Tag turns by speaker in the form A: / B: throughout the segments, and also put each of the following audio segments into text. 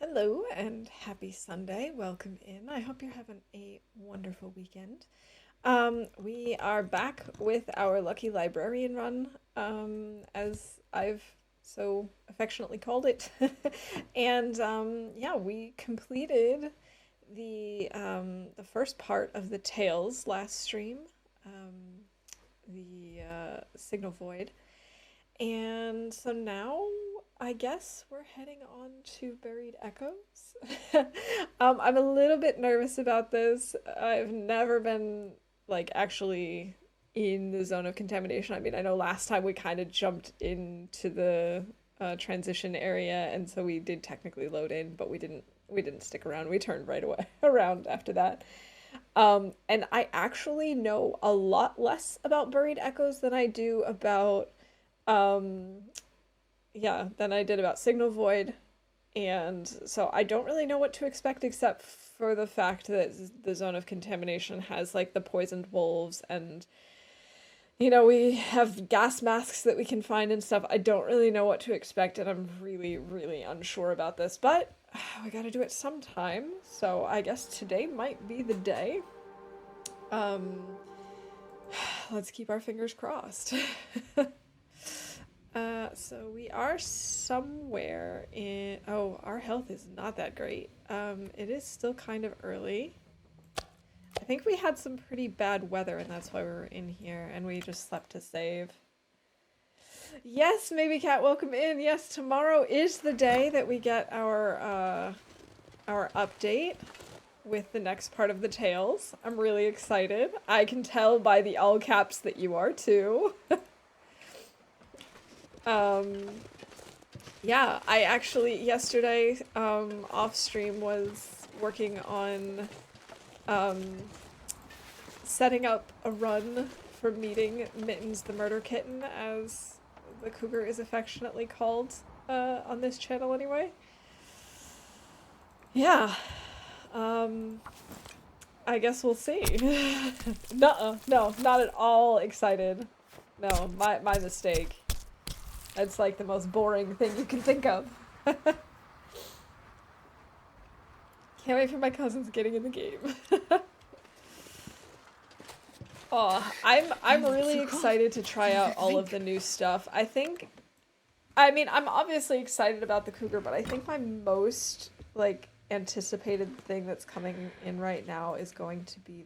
A: Hello and happy Sunday. Welcome in. I hope you're having a wonderful weekend. We are back with our Lucky Librarian run, as I've so affectionately called it. And yeah, we completed the first part of the Tales last stream, the Signal Void. And so now I guess we're heading on to Buried Echoes. I'm a little bit nervous about this. I've never been like actually in the zone of contamination. I mean, I know last time we kind of jumped into the transition area, and so we did technically load in, but we didn't stick around. We turned right away around after that. And I actually know a lot less about Buried Echoes than I do about um yeah, than I did about Signal Void. And so I don't really know what to expect except for the fact that the zone of contamination has like the poisoned wolves and we have gas masks that we can find and stuff. I don't really know what to expect and I'm really, really unsure about this, but we gotta do it sometime. So I guess today might be the day. Um, let's keep our fingers crossed. So we are somewhere in. Oh, our health is not that great. It is still kind of early. I think we had some pretty bad weather, and that's why we were in here, and we just slept to save. Yes, maybe Cat, welcome in. Yes, tomorrow is the day that we get our update with the next part of the Tales. I'm really excited. I can tell by the all caps that you are too. Um, yeah, I actually yesterday off stream was working on um, setting up a run for meeting Mittens the Murder Kitten, as the cougar is affectionately called on this channel anyway. Yeah, um, I guess we'll see. No, not at all excited. No, my mistake. It's like the most boring thing you can think of. Can't wait for my cousins getting in the game. Oh, I'm really excited to try out all of the new stuff. I mean, I'm obviously excited about the cougar, but I think my most like anticipated thing that's coming in right now is going to be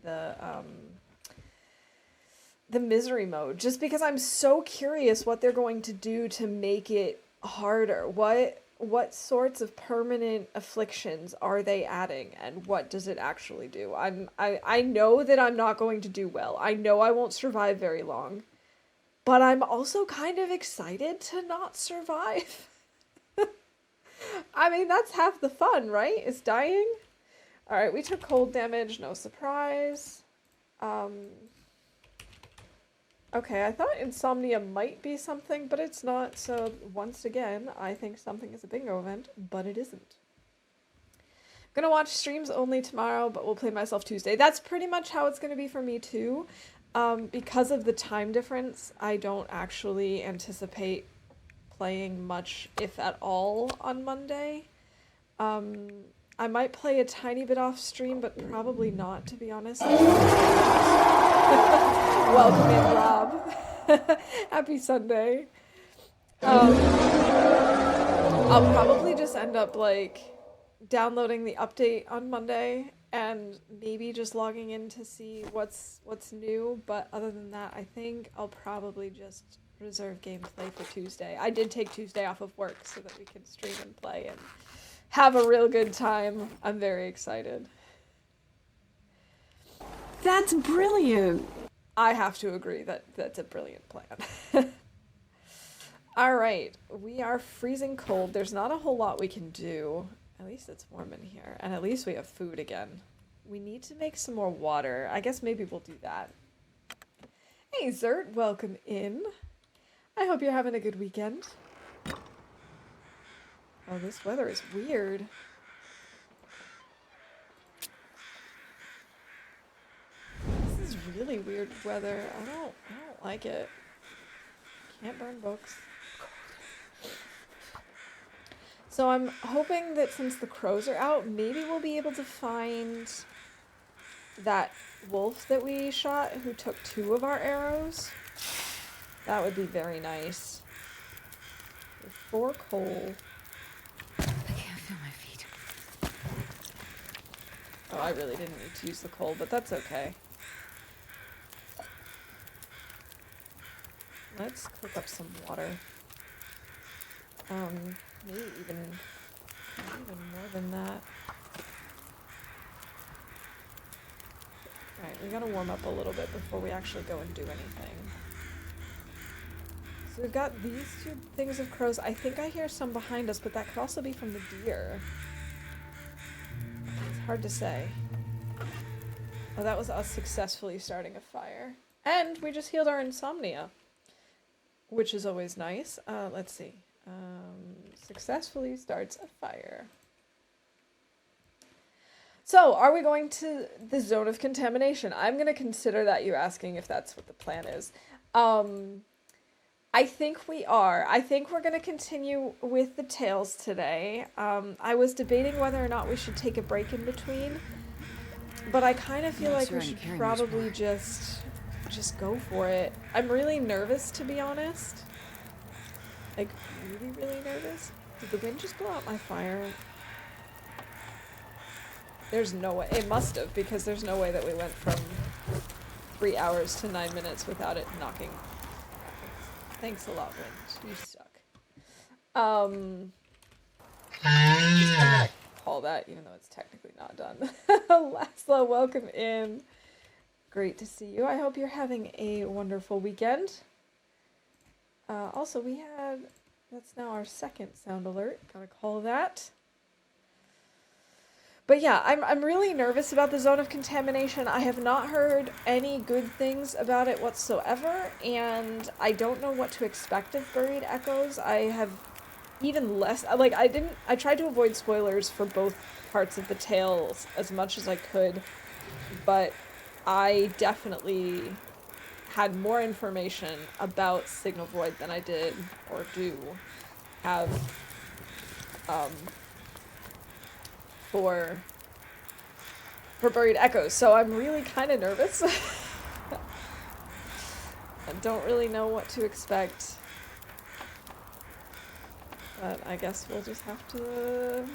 A: the misery mode, just because I'm so curious what they're going to do to make it harder. What sorts of permanent afflictions are they adding, and what does it actually do? I know that I'm not going to do well. I know I won't survive very long. But I'm also kind of excited to not survive. I mean, that's half the fun, right? Is dying. All right, we took cold damage, no surprise. Um Okay, I thought insomnia might be something, but it's not. So once again, I think something is a bingo event, but it isn't. Gonna watch streams only tomorrow, but we'll play myself Tuesday. That's pretty much how it's gonna be for me too. Because of the time difference, I don't actually anticipate playing much, if at all, on Monday. Um, I might play a tiny bit off stream, but probably not, to be honest. Welcome in, Rob. Happy Sunday. Um, I'll probably just end up like downloading the update on Monday and maybe just logging in to see what's new. But other than that, I think I'll probably just reserve gameplay for Tuesday. I did take Tuesday off of work so that we can stream and play and have a real good time. I'm very excited.
B: That's brilliant.
A: I have to agree that that's a brilliant plan. All right, we are freezing cold. There's not a whole lot we can do. At least it's warm in here, and at least we have food again. We need to make some more water. I guess maybe we'll do that. Hey, Zert, welcome in. I hope you're having a good weekend. Oh, this weather is weird. This is really weird weather. I don't like it. Can't burn books. So I'm hoping that since the crows are out, maybe we'll be able to find that wolf that we shot who took 2 of our arrows. That would be very nice. 4 coal.
B: I can't feel my feet.
A: Oh, I really didn't need to use the coal, but that's okay. Let's cook up some water. Maybe even more than that. Alright, we gotta warm up a little bit before we actually go and do anything. So we've got these 2 things of crows. I think I hear some behind us, but that could also be from the deer. It's hard to say. Oh, that was us successfully starting a fire. And we just healed our insomnia, which is always nice. Let's see. Successfully starts a fire. So, are we going to the zone of contamination? I'm going to consider that you asking if that's what the plan is. I think we are. I think we're going to continue with the tales today. I was debating whether or not we should take a break in between, but I kind of feel like we should probably just go for it. I'm really nervous, to be honest. Like, really, really nervous. Did the wind just blow out my fire? There's no way. It must have, because there's no way that we went from 3 hours to 9 minutes without it knocking. Thanks a lot, wind. You suck. I'm gonna call that, even though it's technically not done. Laszlo, welcome in. Great to see you. I hope you're having a wonderful weekend. Also, that's now our second sound alert. Gotta call that. But yeah, I'm really nervous about the zone of contamination. I have not heard any good things about it whatsoever, and I don't know what to expect of Buried Echoes. I have even less, like, I tried to avoid spoilers for both parts of the tales as much as I could, but I definitely had more information about Signal Void than I did, or do, have, for Buried Echoes, so I'm really kind of nervous. I don't really know what to expect, but I guess we'll just have to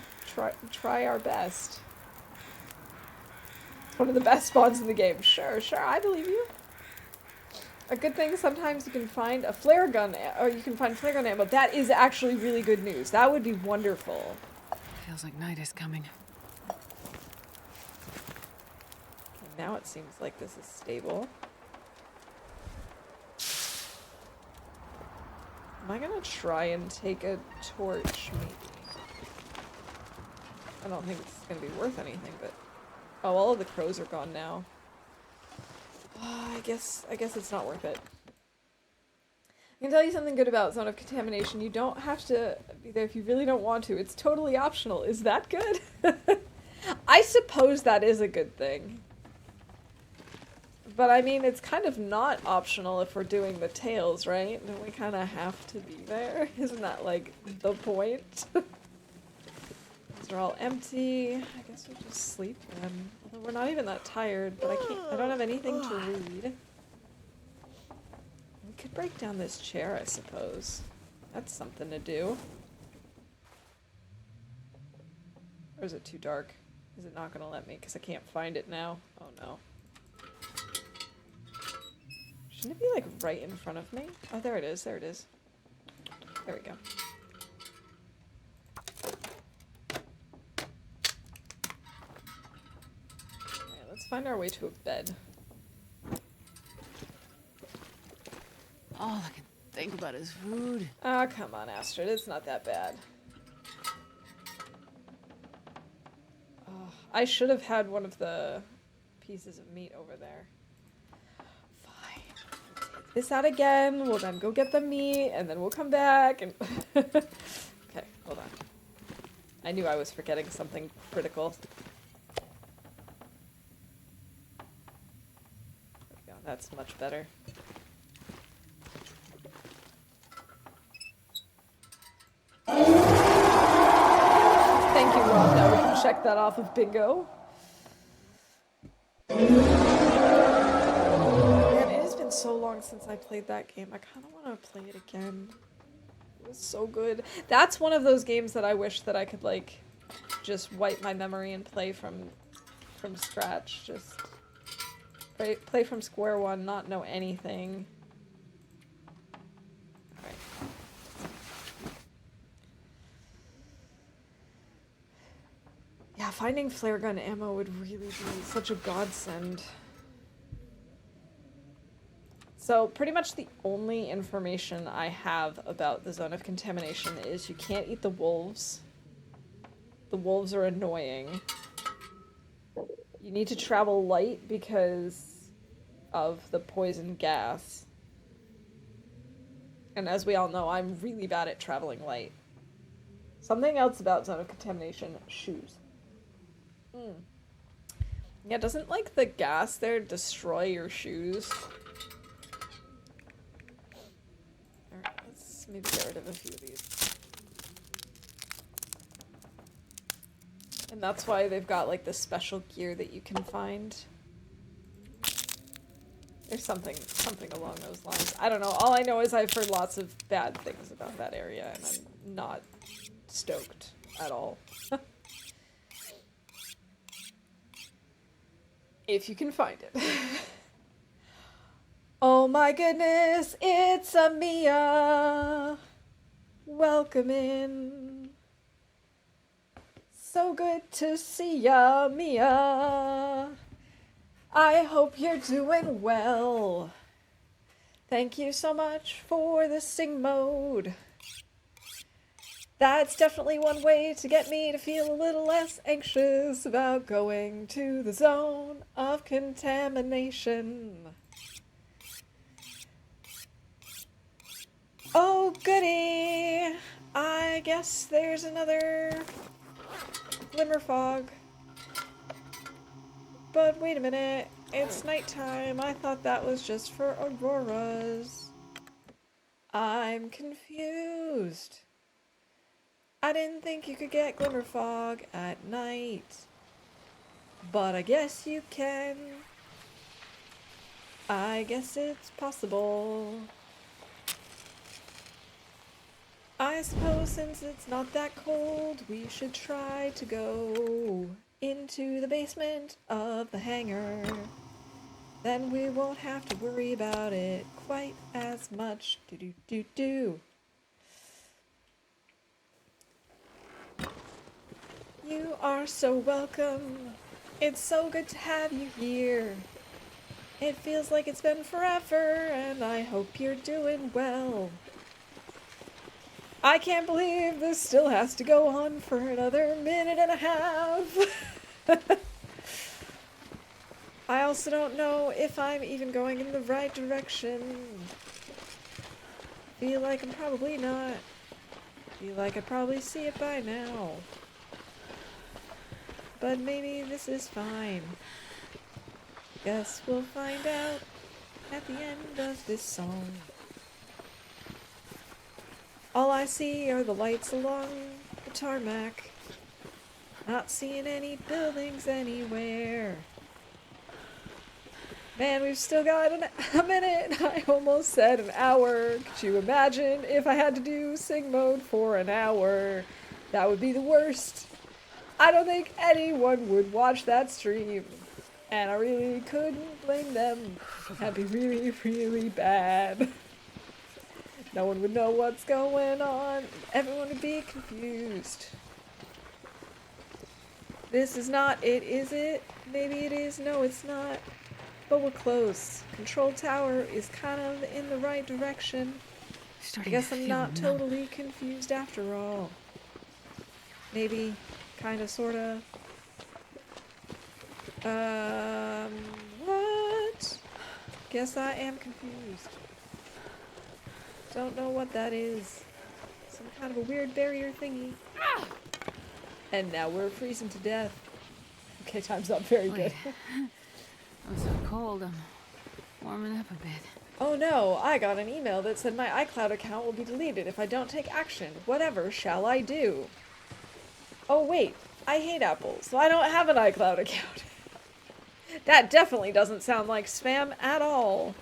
A: try our best. It's one of the best spawns in the game. Sure, I believe you. A good thing, sometimes you can find a flare gun, or you can find flare gun ammo. That is actually really good news. That would be wonderful.
B: Feels like night is coming.
A: Now it seems like this is stable. Am I gonna try and take a torch, maybe? I don't think it's gonna be worth anything, but... Oh, all of the crows are gone now. I guess it's not worth it. I can tell you something good about Zone of Contamination. You don't have to be there if you really don't want to. It's totally optional. Is that good? I suppose that is a good thing. But I mean, it's kind of not optional if we're doing the tales, right? And we kind of have to be there. Isn't that, like, the point? These are all empty. I guess we'll just sleep then. Although we're not even that tired, but I don't have anything to read. We could break down this chair, I suppose. That's something to do. Or is it too dark? Is it not gonna let me? Because I can't find it now. Oh no. Shouldn't it be, like, right in front of me? Oh, there it is, there it is. There we go. Alright, let's find our way to a bed.
B: All I can think about is food.
A: Oh, come on, Astrid, it's not that bad. Oh, I should have had one of the pieces of meat over there. This out again, we'll then go get the meat, and then we'll come back, and... Okay, hold on. I knew I was forgetting something critical. There we go, that's much better. check that off of bingo. Man, it has been so long since I played that game. I kind of want to play it again. It was so good. That's one of those games that I wish that I could, like, just wipe my memory and play from scratch. Just play from square one, not know anything. Alright. Yeah, finding flare gun ammo would really be such a godsend. So pretty much the only information I have about the zone of contamination is you can't eat the wolves. The wolves are annoying. You need to travel light because of the poison gas. And as we all know, I'm really bad at traveling light. Something else about zone of contamination, shoes. Yeah, doesn't, like, the gas there destroy your shoes? Alright, let's maybe get rid of a few of these. And that's why they've got, like, this special gear that you can find. There's something along those lines. I don't know. All I know is I've heard lots of bad things about that area, and I'm not stoked at all. If you can find it. Oh my goodness, it's a Mia! Welcome in. So good to see ya, Mia. I hope you're doing well. Thank you so much for the sing mode. That's definitely one way to get me to feel a little less anxious about going to the zone of contamination. Oh, goody! I guess there's another glimmer fog. But wait a minute, it's nighttime. I thought that was just for auroras. I'm confused. I didn't think you could get glimmer fog at night. But I guess you can. I guess it's possible. I suppose since it's not that cold, we should try to go into the basement of the hangar. Then we won't have to worry about it quite as much. Do-do-do-do. You are so welcome. It's so good to have you here. It feels like it's been forever, and I hope you're doing well. I can't believe this still has to go on for another minute and a half. I also don't know if I'm even going in the right direction. Feel like I'm probably not. Feel like I probably see it by now. But maybe this is fine. Guess we'll find out at the end of this song. All I see are the lights along the tarmac. Not seeing any buildings anywhere. Man, we've still got a minute. I almost said an hour. Could you imagine if I had to do sing mode for an hour? That would be the worst. I don't think anyone would watch that stream. And I really couldn't blame them. That'd be really, really bad. No one would know what's going on. Everyone would be confused. This is not it, is it? Maybe it is. No, it's not. But we're close. Control tower is kind of in the right direction. I guess I'm not totally confused after all. Maybe. Kinda, sorta. What? Guess I am confused. Don't know what that is. Some kind of a weird barrier thingy. Ah! And now we're freezing to death. Okay, time's up. Very good.
B: I'm so cold, I'm warming up a bit.
A: Oh no, I got an email that said my iCloud account will be deleted if I don't take action. Whatever shall I do? Oh wait, I hate apples, so I don't have an iCloud account. That definitely doesn't sound like spam at all.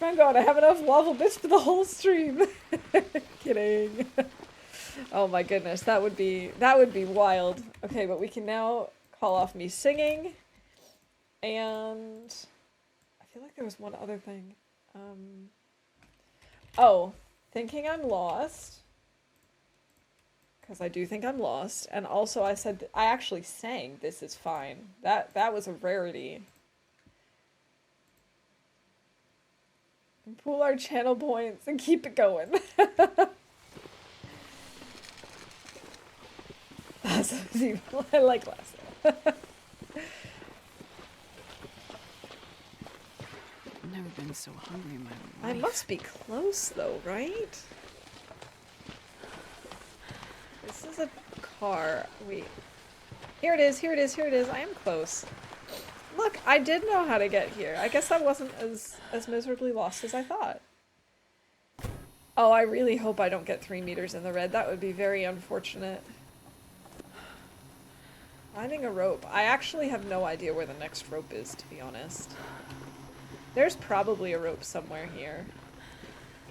A: My god, I have enough waffle bits for the whole stream. Kidding. Oh my goodness, that would be wild. Okay, but we can now call off me singing. And I feel like there was one other thing. Oh, thinking I'm lost. Because I do think I'm lost. And also I said, I actually sang This Is Fine. That was a rarity. And pool our channel points and keep it going. Lasso's evil. I like Lasso.
B: I've never been so hungry in my
A: I
B: life.
A: must be close though, right? This is a car. Wait. Here it is, here it is, here it is. I am close. Look, I did know how to get here. I guess I wasn't as miserably lost as I thought. Oh, I really hope I don't get 3 meters in the red. That would be very unfortunate. Finding a rope. I actually have no idea where the next rope is, to be honest. There's probably a rope somewhere here.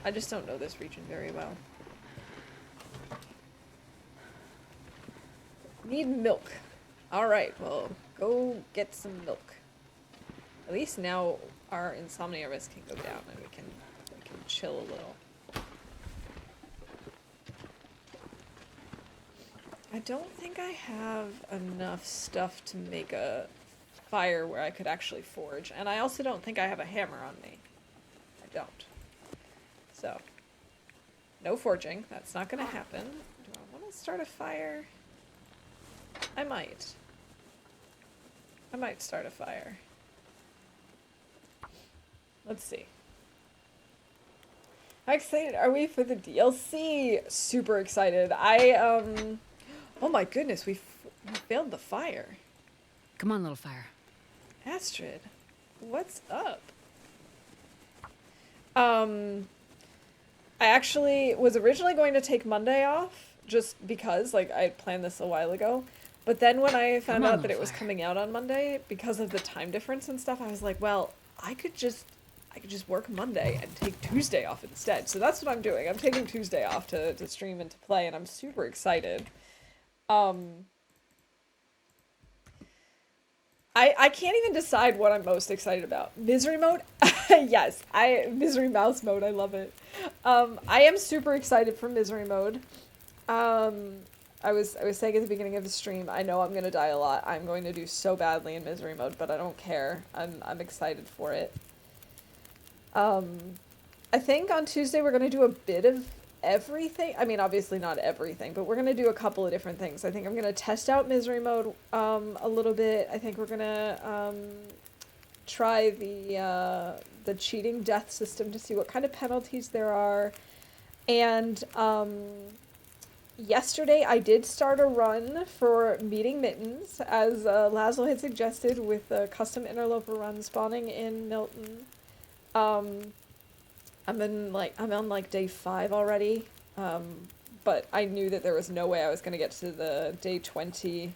A: I just don't know this region very well. Need milk. Alright, well, go get some milk. At least now our insomnia risk can go down and we can chill a little. I don't think I have enough stuff to make a fire where I could actually forge, and I also don't think I have a hammer on me. I don't. So, no forging. That's not gonna happen. Do I want to start a fire? I might. I might start a fire. Let's see. How excited are we for the DLC? Super excited. Oh my goodness, we failed the fire.
B: Come on, little fire.
A: Astrid, what's up? I actually was originally going to take Monday off, just because, like, I had planned this a while ago. But then when I found out that it was coming out on Monday, because of the time difference and stuff, I was like, well, I could just work Monday and take Tuesday off instead. So that's what I'm doing. I'm taking Tuesday off to stream and to play, and I'm super excited. I can't even decide what I'm most excited about. Misery mode? Yes, Misery mouse mode, I love it. I am super excited for misery mode. I was saying at the beginning of the stream, I know I'm gonna die a lot. I'm going to do so badly in misery mode, but I don't care. I'm excited for it. I think on Tuesday we're gonna do a bit of everything. I mean, obviously not everything, but we're gonna do a couple of different things. I think I'm gonna test out misery mode a little bit. I think we're gonna try the cheating death system to see what kind of penalties there are. And yesterday I did start a run for meeting mittens, as Laszlo had suggested, with a custom interloper run spawning in Milton. I'm on like day 5 already, but I knew that there was no way I was gonna get to the day 20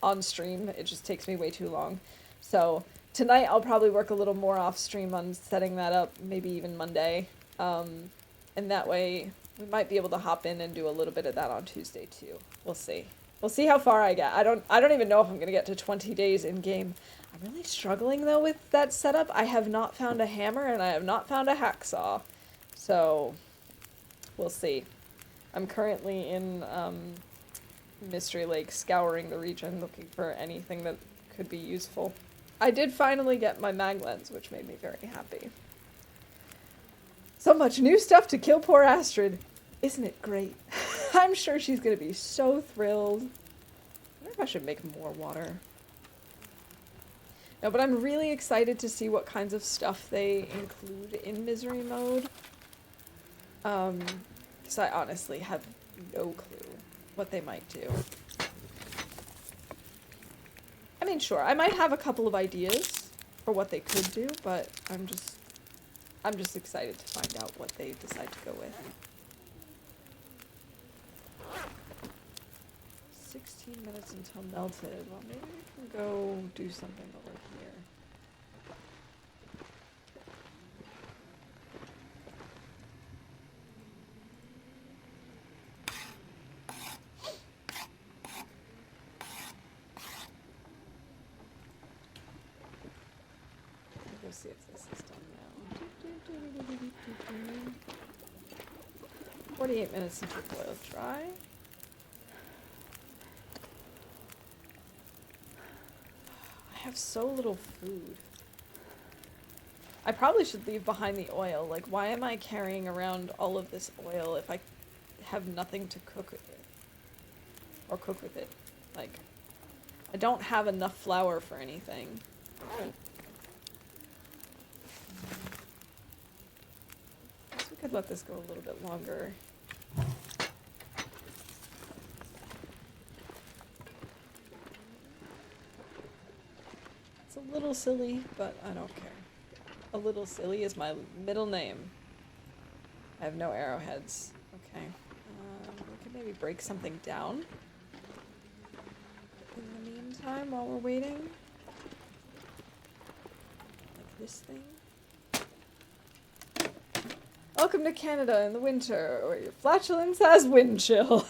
A: on stream. It just takes me way too long. So tonight I'll probably work a little more off stream on setting that up, maybe even Monday. And that way we might be able to hop in and do a little bit of that on Tuesday too. We'll see. We'll see how far I get. I don't even know if I'm gonna get to 20 days in game. I'm really struggling though with that setup. I have not found a hammer and I have not found a hacksaw. So we'll see. I'm currently in Mystery Lake scouring the region looking for anything that could be useful. I did finally get my mag lens, which made me very happy. So much new stuff to kill poor Astrid. Isn't it great? I'm sure she's gonna be so thrilled. I wonder if I should make more water. No, but I'm really excited to see what kinds of stuff they include in misery mode. Because I honestly have no clue what they might do. I mean, sure, I might have a couple of ideas for what they could do, but I'm just excited to find out what they decide to go with. 15 minutes until melted. Well, maybe we can go do something over here. Go see if this is done now. 48 minutes until boiled dry. I have so little food. I probably should leave behind the oil. Like, why am I carrying around all of this oil if I have nothing to cook with it? Or cook with it. Like, I don't have enough flour for anything. Could let this go a little bit longer. It's a little silly, but I don't care. A little silly is my middle name. I have no arrowheads. Okay. We could maybe break something down in the meantime while we're waiting. Like this thing. Welcome to Canada in the winter, where your flatulence has wind chill.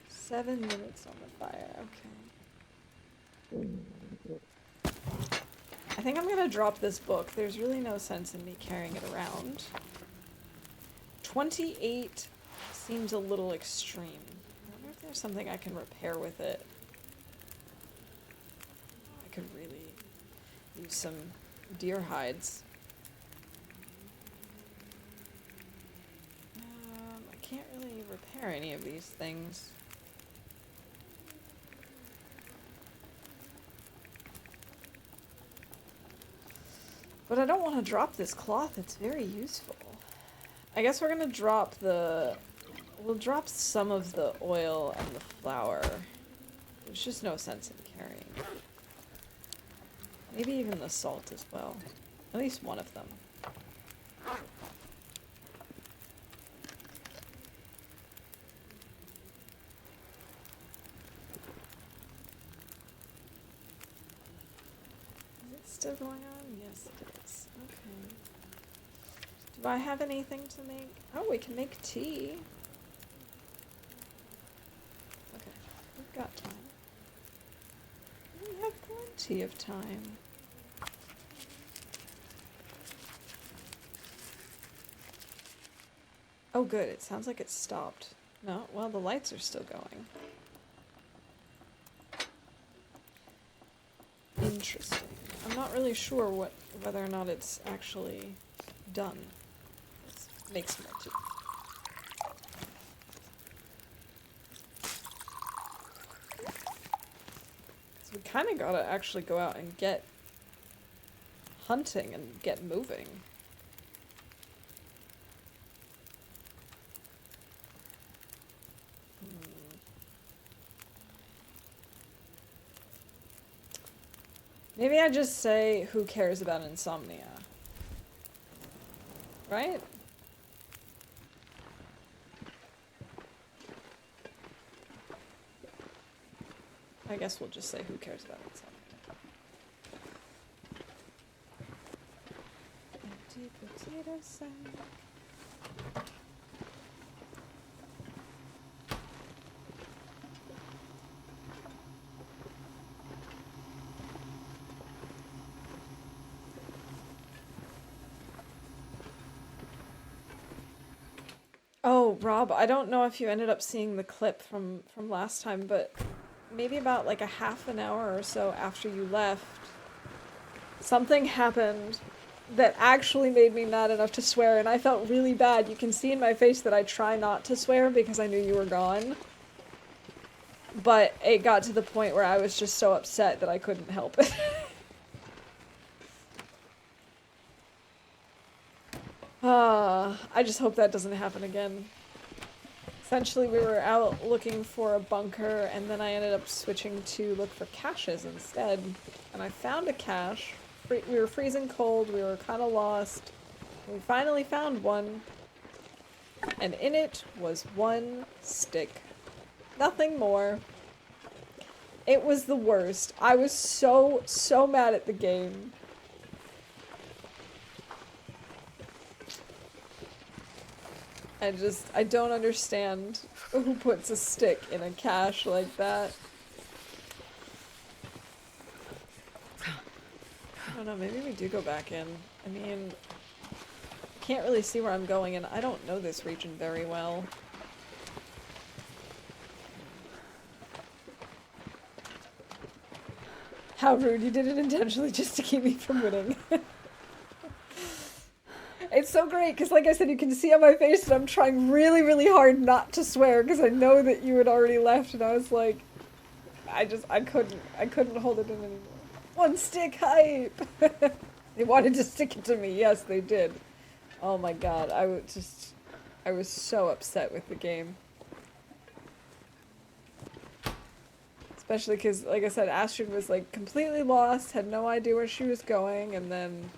A: 7 minutes on the fire, okay. I think I'm gonna drop this book. There's really no sense in me carrying it around. 28 seems a little extreme. I wonder if there's something I can repair with it. I could really use some deer hides. I can't really repair any of these things. But I don't want to drop this cloth, it's very useful. I guess we're gonna drop we'll drop some of the oil and the flour. There's just no sense in carrying. Maybe even the salt as well. At least one of them. Is it still going on? Yes, it is. Okay. Do I have anything to make? Oh, we can make tea. Okay, we've got time. We have plenty of time. Oh good, it sounds like it stopped. No, well the lights are still going. Interesting. I'm not really sure whether or not it's actually done. Let's make some more tea. So we kind of gotta actually go out and get hunting and get moving. Maybe I just say, who cares about insomnia? Right? I guess we'll just say, who cares about insomnia? Empty potato sack. Oh, Rob, I don't know if you ended up seeing the clip from last time, but maybe about like a half an hour or so after you left, something happened that actually made me mad enough to swear, and I felt really bad. You can see in my face that I try not to swear because I knew you were gone. But it got to the point where I was just so upset that I couldn't help it. I just hope that doesn't happen again. Essentially, we were out looking for a bunker, and then I ended up switching to look for caches instead. And I found a cache we were freezing cold, we were kind of lost. We finally found one, and in it was one stick. Nothing more. It was the worst. I was so mad at the game. I don't understand who puts a stick in a cache like that. I don't know, maybe we do go back in. I mean, I can't really see where I'm going, and I don't know this region very well. How rude, you did it intentionally just to keep me from winning. It's so great, because like I said, you can see on my face that I'm trying really, really hard not to swear, because I know that you had already left, and I was like, I couldn't hold it in anymore. One stick hype! They wanted to stick it to me, yes they did. Oh my god, I was so upset with the game. Especially because, like I said, Astrid was like completely lost, had no idea where she was going, and then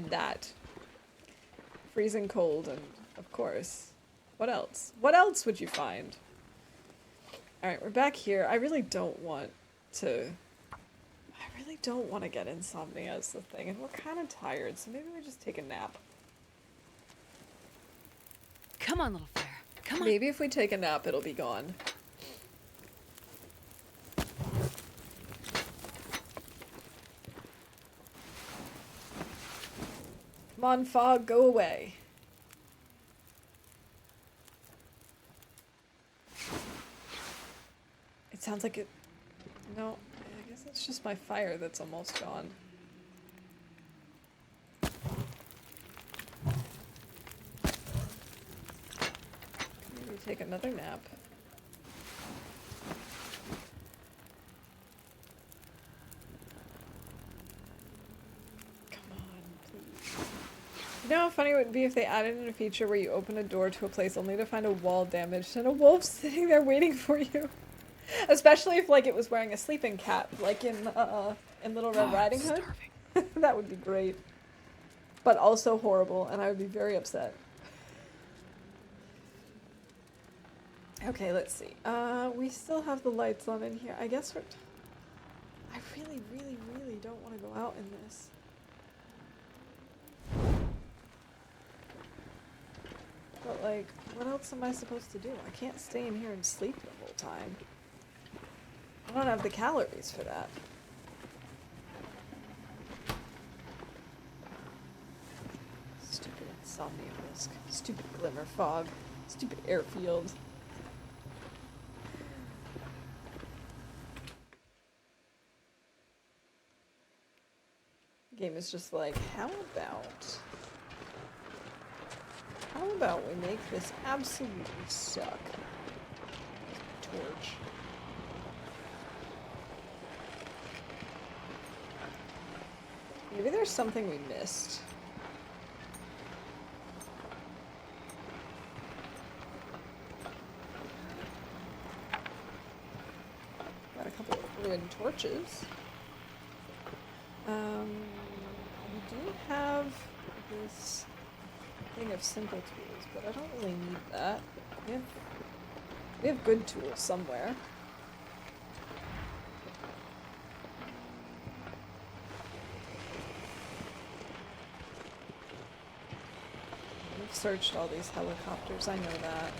A: that. Freezing cold, and of course, what else? What else would you find? Alright, we're back here. I really don't want to get insomnia as the thing, and we're kind of tired, so maybe we just take a nap.
B: Come on, little fire. Come on.
A: Maybe if we take a nap, it'll be gone. Come on, fog, go away. It sounds like it... No, I guess it's just my fire that's almost gone. Maybe take another nap. You know how funny it would be if they added in a feature where you open a door to a place only to find a wall damaged and a wolf sitting there waiting for you? Especially if, like, it was wearing a sleeping cap, like in Little Red Riding Hood. That would be great. But also horrible, and I would be very upset. Okay, let's see. We still have the lights on in here. I guess we're... I really, really, really don't want to go out in this. But, like, what else am I supposed to do? I can't stay in here and sleep the whole time. I don't have the calories for that. Stupid insomnia risk. Stupid glimmer fog. Stupid airfield. The game is just like, how about we make this absolutely suck? Torch. Maybe there's something we missed. Got a couple of ruined torches. We do have this thing of simple tools, but I don't really need that. We have good tools somewhere. We've searched all these helicopters, I know that.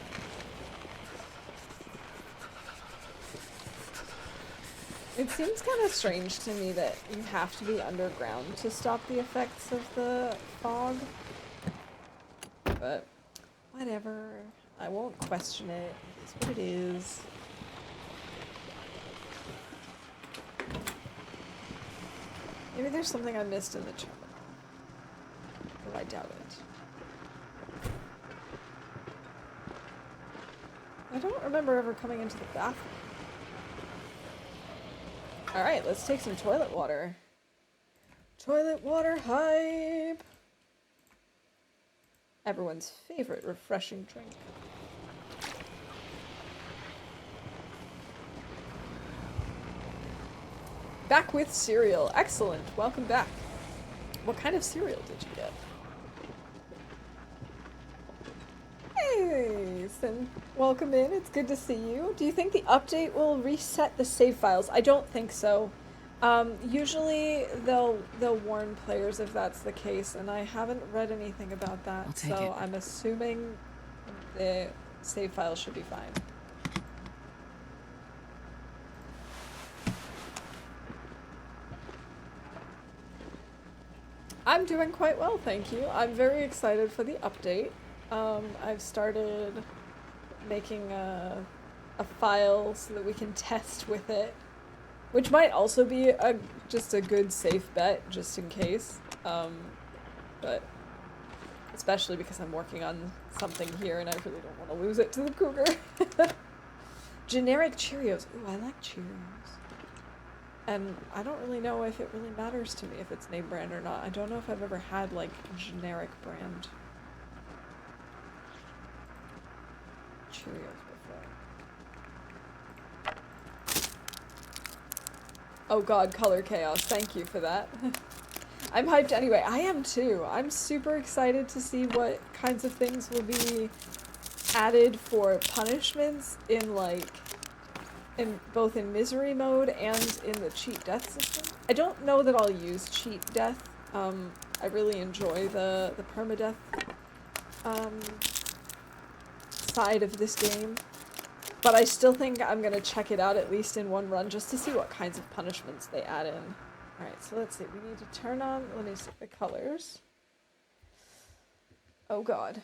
A: It seems kind of strange to me that you have to be underground to stop the effects of the fog. But whatever. I won't question it. It's what it is. Maybe there's something I missed in the chamber. But I doubt it. I don't remember ever coming into the bathroom. Alright, let's take some toilet water. Toilet water hype! Everyone's favorite refreshing drink. Back with cereal. Excellent. Welcome back. What kind of cereal did you get? Hey, Sin. Welcome in. It's good to see you. Do you think the update will reset the save files? I don't think so. Usually they'll warn players if that's the case, and I haven't read anything about that, so I'm assuming the save files should be fine. I'm doing quite well, thank you. I'm very excited for the update. I've started making a file so that we can test with it, which might also be just a good safe bet, just in case. But especially because I'm working on something here and I really don't want to lose it to the cougar. Generic Cheerios. Ooh, I like Cheerios. And I don't really know if it really matters to me if it's name brand or not. I don't know if I've ever had, like, generic brand Cheerios before. Oh god, Color Chaos. Thank you for that. I'm hyped anyway. I am too. I'm super excited to see what kinds of things will be added for punishments in, like, both in misery mode and in the cheat death system. I don't know that I'll use cheat death. I really enjoy the permadeath side of this game, but I still think I'm gonna check it out at least in one run just to see what kinds of punishments they add in. Alright, so let's see. We need to turn on, let me see, the colors. Oh god.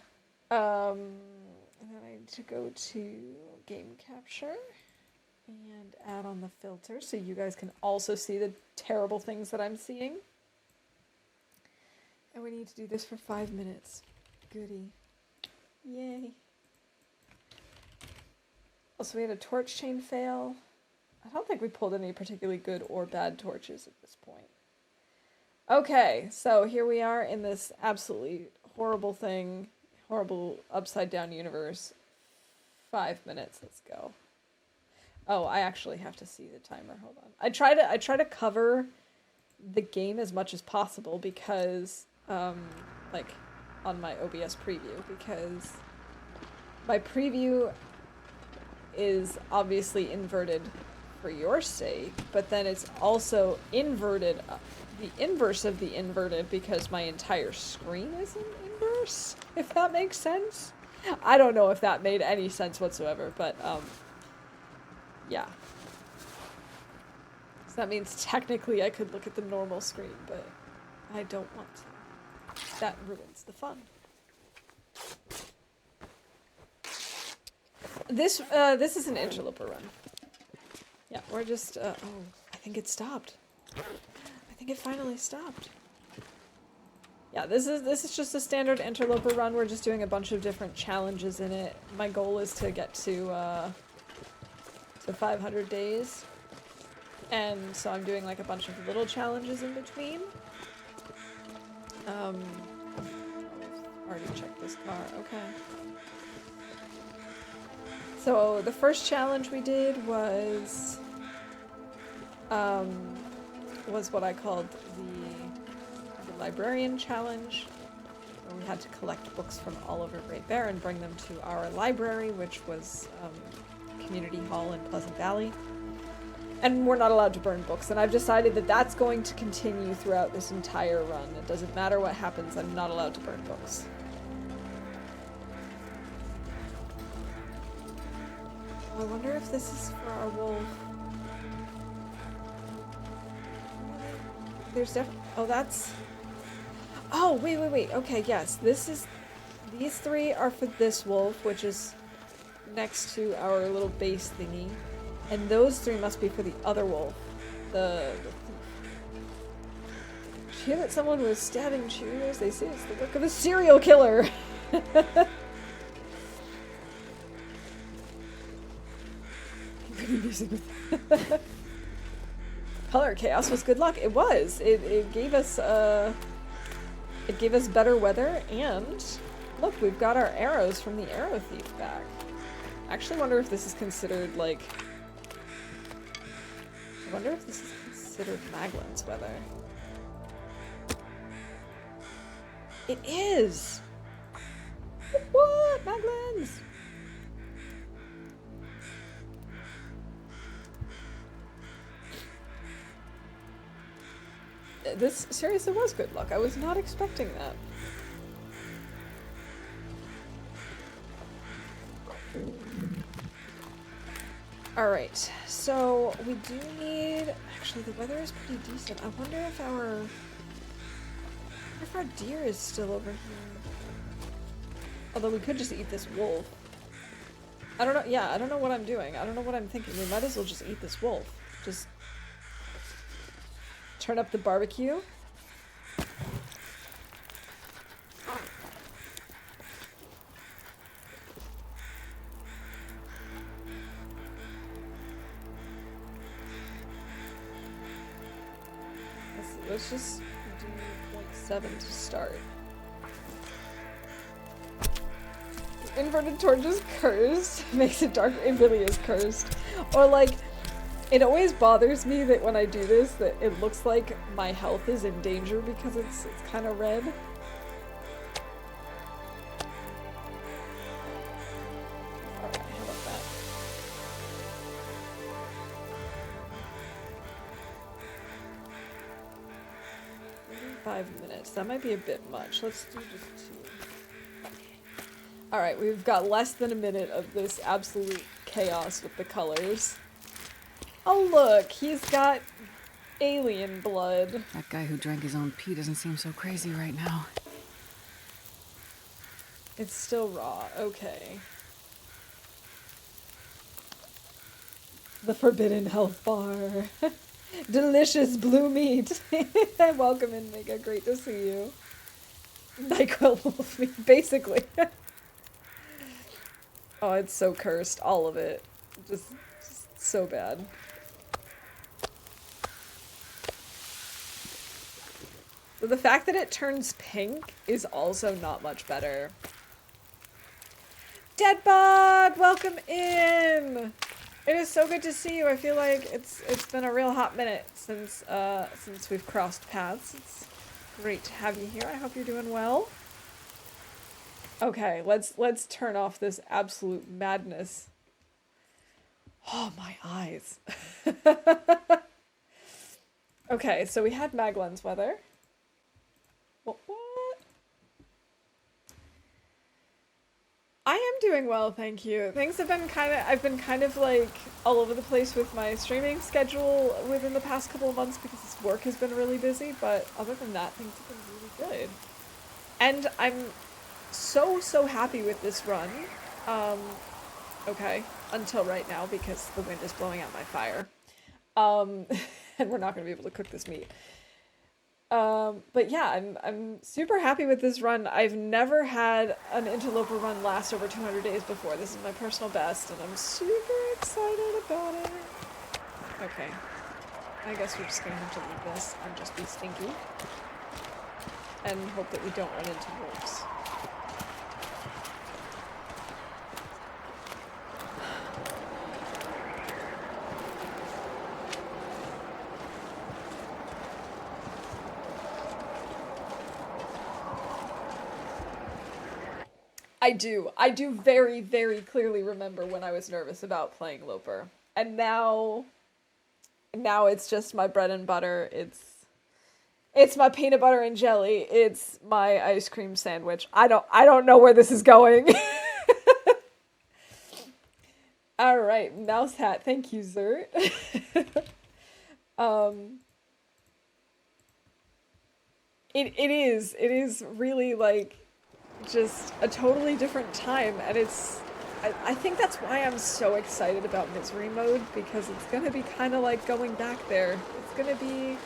A: And then I need to go to game capture and add on the filter so you guys can also see the terrible things that I'm seeing. And we need to do this for 5 minutes. Goody. Yay. Also, we had a torch chain fail. I don't think we pulled any particularly good or bad torches at this point. Okay, so here we are in this absolutely horrible thing. Horrible upside down universe. 5 minutes, let's go. Oh, I actually have to see the timer. Hold on. I try to cover the game as much as possible because, like, on my OBS preview, because my preview is obviously inverted for your sake, but then it's also inverted, the inverse of the inverted, because my entire screen is in inverse, if that makes sense. I don't know if that made any sense whatsoever, but, yeah. So that means technically I could look at the normal screen, but I don't want to. That ruins the fun. This is an interloper run. Yeah, we're just, oh, I think it stopped. I think it finally stopped. Yeah, this is just a standard interloper run. We're just doing a bunch of different challenges in it. My goal is to get to 500 days. And so I'm doing like a bunch of little challenges in between. Already checked this car, okay. So the first challenge we did was what I called the Librarian challenge, where we had to collect books from all over Great Bear and bring them to our library, which was Community Hall in Pleasant Valley. And we're not allowed to burn books, and I've decided that that's going to continue throughout this entire run. It doesn't matter what happens, I'm not allowed to burn books. I wonder if this is for our wolf. There's definitely... Oh, that's... Oh, wait. Okay, yes. These three are for this wolf, which is next to our little base thingy. And those three must be for the other wolf. The thief. Did you hear that someone was stabbing Cheerios? They say it's the work of a serial killer! Color Chaos was good luck. It was. It gave us better weather, and look, we've got our arrows from the arrow thief back. I actually wonder if this is considered like... I wonder if this is considered Maglin's weather. It is! What? Maglin's! This seriously was good luck. I was not expecting that. Alright, so we do need... Actually, the weather is pretty decent. I wonder if our deer is still over here. Although we could just eat this wolf. I don't know. Yeah, I don't know what I'm doing. I don't know what I'm thinking. We might as well just eat this wolf. Just turn up the barbecue. Let's just do like 7 to start. Inverted torch is cursed. Makes it dark. It really is cursed. Or like, it always bothers me that when I do this, that it looks like my health is in danger because it's kind of red. Alright, how about that? 5 minutes. That might be a bit much. Let's do just 2. Alright, we've got less than a minute of this absolute chaos with the colors. Oh look, he's got alien blood.
B: That guy who drank his own pee doesn't seem so crazy right now.
A: It's still raw, okay. The Forbidden Health Bar. Delicious blue meat. Welcome in, Mega. Great to see you. NyQuil wolf meat, basically. Oh, it's so cursed. All of it. Just so bad. So the fact that it turns pink is also not much better. Deadbug! Welcome in! It is so good to see you. I feel like it's been a real hot minute since we've crossed paths. It's great to have you here. I hope you're doing well. Okay, let's turn off this absolute madness. Oh, my eyes. Okay, so we had Maglin's weather. What? I am doing well, thank you. Things have been I've been kind of like all over the place with my streaming schedule within the past couple of months because this work has been really busy, but other than that, things have been really good. And I'm so happy with this run. Okay, until right now because the wind is blowing out my fire. And we're not going to be able to cook this meat. But yeah, I'm super happy with this run. I've never had an interloper run last over 200 days before. This is my personal best, and I'm super excited about it. Okay. I guess we're just gonna have to leave this and just be stinky. And hope that we don't run into wolves. I do very, very clearly remember when I was nervous about playing Loper. And now it's just my bread and butter. It's my peanut butter and jelly. It's my ice cream sandwich. I don't know where this is going. All right, mouse hat. Thank you, Zert. It is really like just a totally different time, and I think that's why I'm so excited about misery mode, because it's gonna be kind of like going back there. It's gonna be,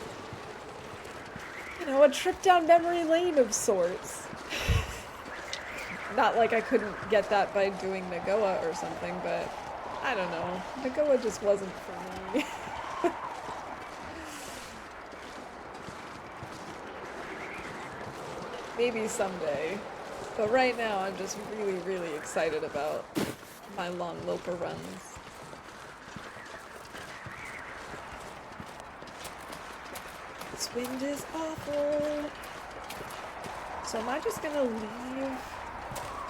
A: you know, a trip down memory lane of sorts. Not like I couldn't get that by doing Nagoa or something, but I don't know. Nagoa just wasn't for me. Maybe someday. But right now, I'm just really, really excited about my long Loper runs. This wind is awful. So am I just gonna leave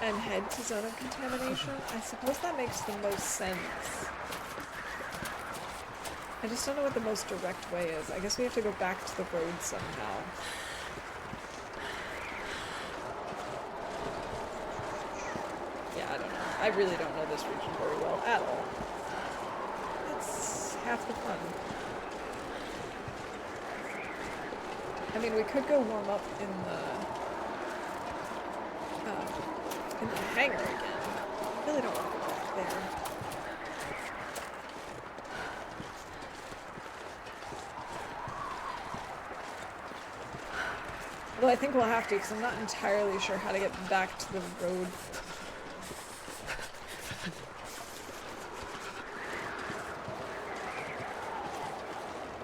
A: and head to zone of contamination? I suppose that makes the most sense. I just don't know what the most direct way is. I guess we have to go back to the road somehow. Yeah, I don't know. I really don't know this region very well at all. That's half the fun. I mean, we could go warm up in the hangar again. I really don't want to go back there. Well, I think we'll have to, because I'm not entirely sure how to get back to the road.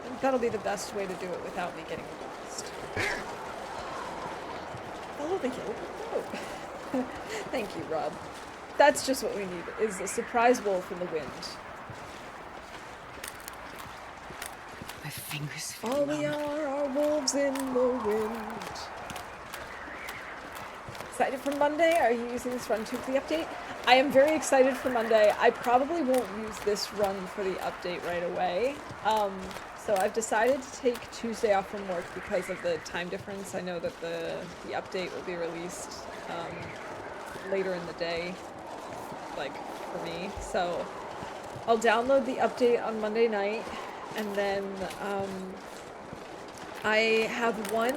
A: I think that'll be the best way to do it without me getting lost. Follow the yellow road. Thank you, Rob. That's just what we need, is a surprise wolf in the wind.
B: My fingers feel
A: All we
B: numb.
A: are wolves in the wind. Excited for Monday? Are you using this run too for the update? I am very excited for Monday. I probably won't use this run for the update right away. So I've decided to take Tuesday off from work because of the time difference. I know that the update will be released later in the day, like for me. So I'll download the update on Monday night, and then I have one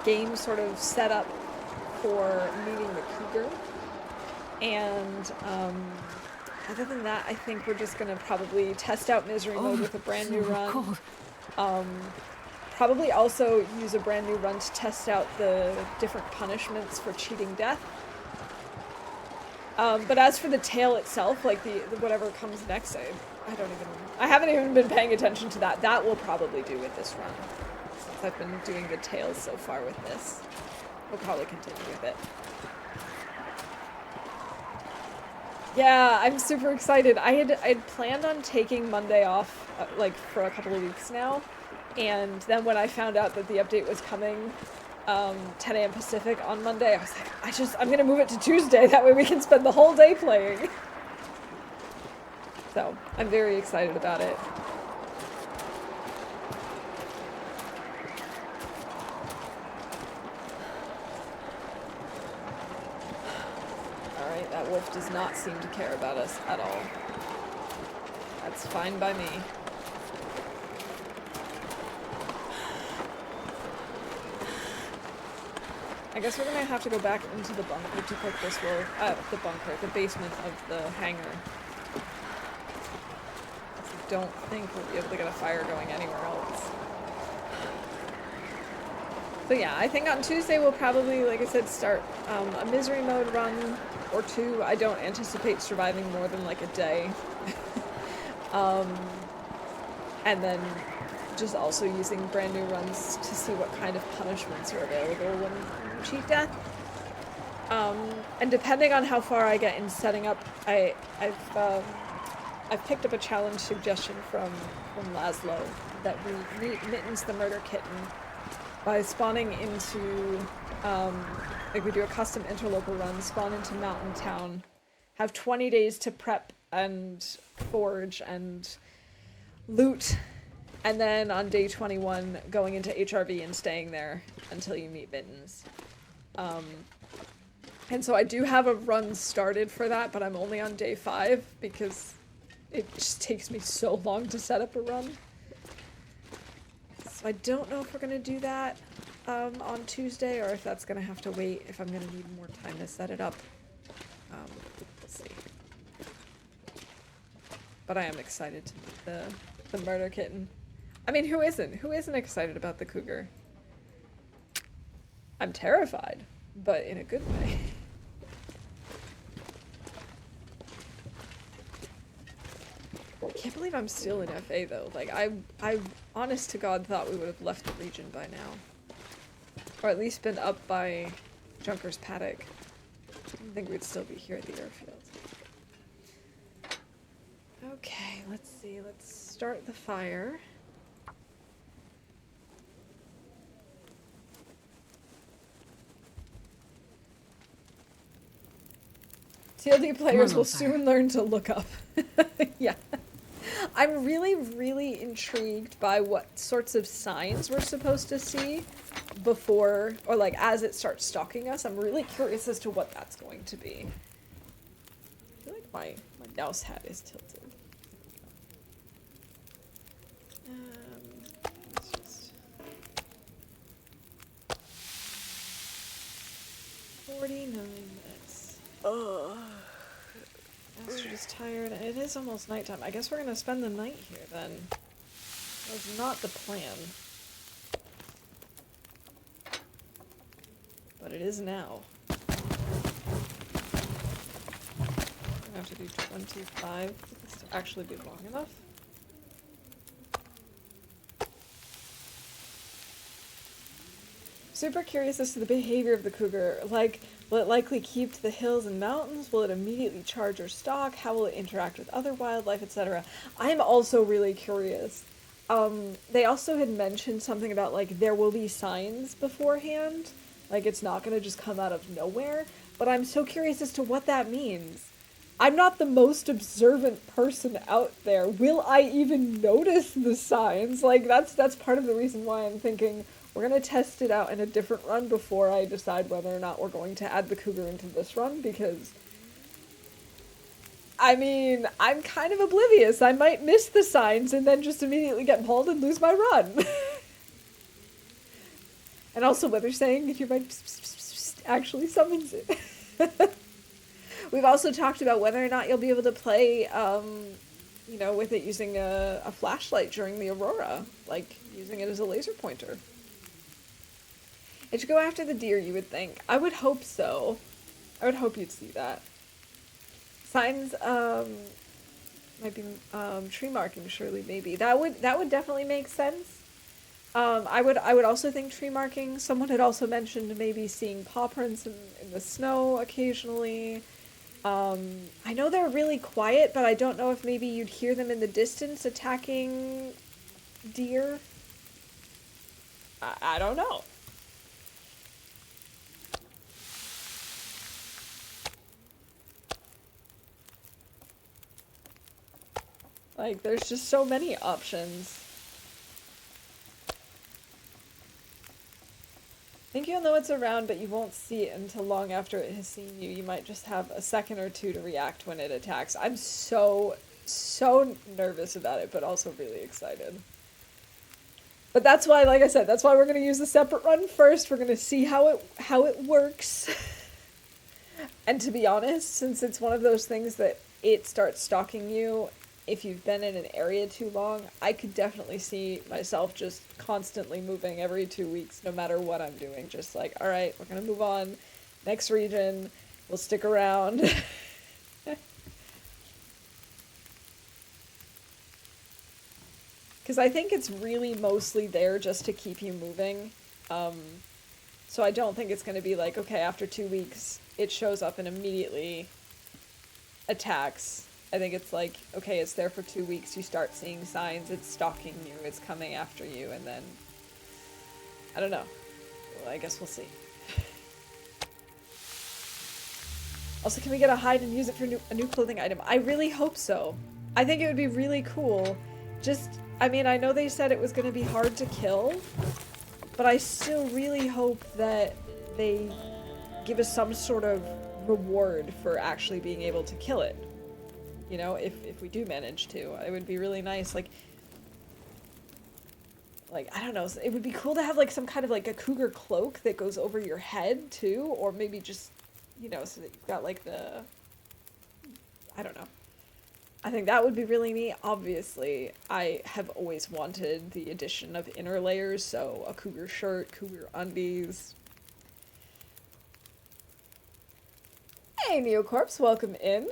A: game sort of set up for meeting the cougar, and other than that, I think we're just gonna probably test out misery mode with a brand new run.
B: Cold.
A: Probably also use a brand new run to test out the different punishments for cheating death. But as for the tail itself, like the whatever comes next, I haven't even been paying attention to that. That will probably do with this run, since I've been doing the tails so far with this. We'll probably continue with it. Yeah, I'm super excited. I'd planned on taking Monday off, like, for a couple of weeks now, and then when I found out that the update was coming 10 a.m. Pacific on Monday, I was like, I'm gonna move it to Tuesday, that way we can spend the whole day playing. So, I'm very excited about it. Alright, that wolf does not seem to care about us at all. That's fine by me. I guess we're gonna have to go back into the bunker to cook this wolf. The basement of the hangar. I don't think we'll be able to get a fire going anywhere else. So yeah, I think on Tuesday we'll probably, like I said, start a misery mode run or two. I don't anticipate surviving more than like a day. And then just also using brand new runs to see what kind of punishments are available when you cheat death. And depending on how far I get in setting up, I've picked up a challenge suggestion from Laszlo that we meet Mittens the murder kitten by spawning into, like we do a custom interloper run, spawn into Mountain Town, have 20 days to prep and forge and loot, and then on day 21 going into HRV and staying there until you meet Mittens. And so I do have a run started for that, but I'm only on day 5 because it just takes me so long to set up a run. So I don't know if we're going to do that on Tuesday, or if that's going to have to wait, if I'm going to need more time to set it up. We'll see. But I am excited to meet the murder kitten. I mean, who isn't? Who isn't excited about the cougar? I'm terrified, but in a good way. I can't believe I'm still in FA though. Like, I honest to God thought we would have left the region by now. Or at least been up by Junker's Paddock. I didn't think we'd still be here at the airfield. Okay, let's see. Let's start the fire. TLD
B: Come on,
A: players will
B: Loper.
A: soon learn to look up. Yeah. I'm really, really intrigued by what sorts of signs we're supposed to see before, or like as it starts stalking us. I'm really curious as to what that's going to be. I feel like my mouse hat is tilted. Let's just 49 minutes. Ugh. Bastard is tired, and it is almost nighttime. I guess we're gonna spend the night here then. That was not the plan. But it is now. I'm gonna have to do 25 for this to actually be long enough. Super curious as to the behavior of the cougar. Like, will it likely keep to the hills and mountains? Will it immediately charge or stalk? How will it interact with other wildlife, etc.? I am also really curious. They also had mentioned something about, like, there will be signs beforehand. Like, it's not going to just come out of nowhere. But I'm so curious as to what that means. I'm not the most observant person out there. Will I even notice the signs? Like, that's part of the reason why I'm thinking we're going to test it out in a different run before I decide whether or not we're going to add the cougar into this run, because I mean, I'm kind of oblivious. I might miss the signs and then just immediately get mauled and lose my run. And also what they're saying, if your mind actually summons it. We've also talked about whether or not you'll be able to play, you know, with it using a flashlight during the aurora, like using it as a laser pointer. It should go after the deer, you would think. I would hope so. I would hope you'd see that. Signs, might be tree marking, surely, maybe. That would definitely make sense. I would also think tree marking. Someone had also mentioned maybe seeing paw prints in the snow occasionally. I know they're really quiet, but I don't know if maybe you'd hear them in the distance attacking deer. I don't know. Like, there's just so many options. I think you'll know it's around, but you won't see it until long after it has seen you. You might just have a second or two to react when it attacks. I'm so nervous about it, but also really excited. But that's why, like I said, that's why we're going to use the separate run first. We're going to see how it works. And to be honest, since it's one of those things that it starts stalking you if you've been in an area too long, I could definitely see myself just constantly moving every 2 weeks, no matter what I'm doing. Just like, all right, we're going to move on. Next region, we'll stick around. Because I think it's really mostly there just to keep you moving. So I don't think it's going to be like, okay, after 2 weeks, it shows up and immediately attacks. I think it's like, okay, it's there for 2 weeks, you start seeing signs, it's stalking you, it's coming after you, and then, I don't know. Well, I guess we'll see. Also, can we get a hide and use it for a new clothing item? I really hope so. I think it would be really cool. Just, I mean, I know they said it was going to be hard to kill, but I still really hope that they give us some sort of reward for actually being able to kill it. You know, if we do manage to, it would be really nice. Like, I don't know, it would be cool to have, like, some kind of, like, a cougar cloak that goes over your head, too, or maybe just, you know, so that you've got, like, the, I don't know. I think that would be really neat. Obviously, I have always wanted the addition of inner layers, so a cougar shirt, cougar undies. Hey, Neocorpse, welcome in.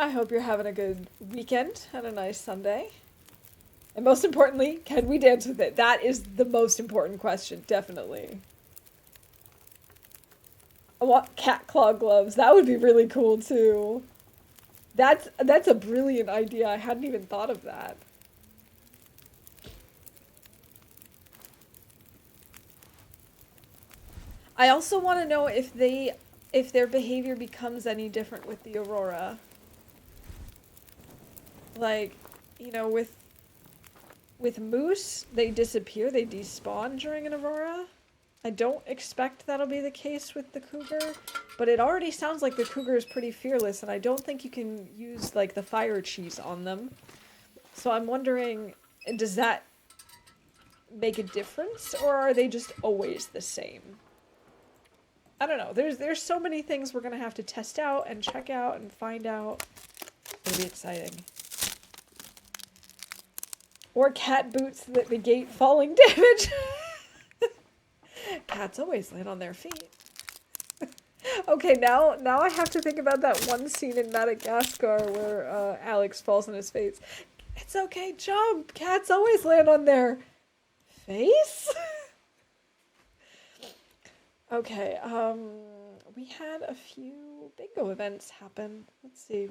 A: I hope you're having a good weekend and a nice Sunday. And most importantly, can we dance with it? That is the most important question, definitely. I want cat claw gloves. That would be really cool, too. That's a brilliant idea. I hadn't even thought of that. I also want to know if they if their behavior becomes any different with the Aurora. Like, you know, with moose, they disappear, they despawn during an Aurora. I don't expect that'll be the case with the cougar, but it already sounds like the cougar is pretty fearless, and I don't think you can use, like, the fire cheese on them. So I'm wondering, does that make a difference, or are they just always the same? I don't know. There's so many things we're gonna have to test out and check out and find out. It'll be exciting. Or cat boots that negate falling damage. Cats always land on their feet. Okay, now I have to think about that one scene in Madagascar where Alex falls on his face. It's okay, jump! Cats always land on their face? Okay, we had a few bingo events happen. Let's see.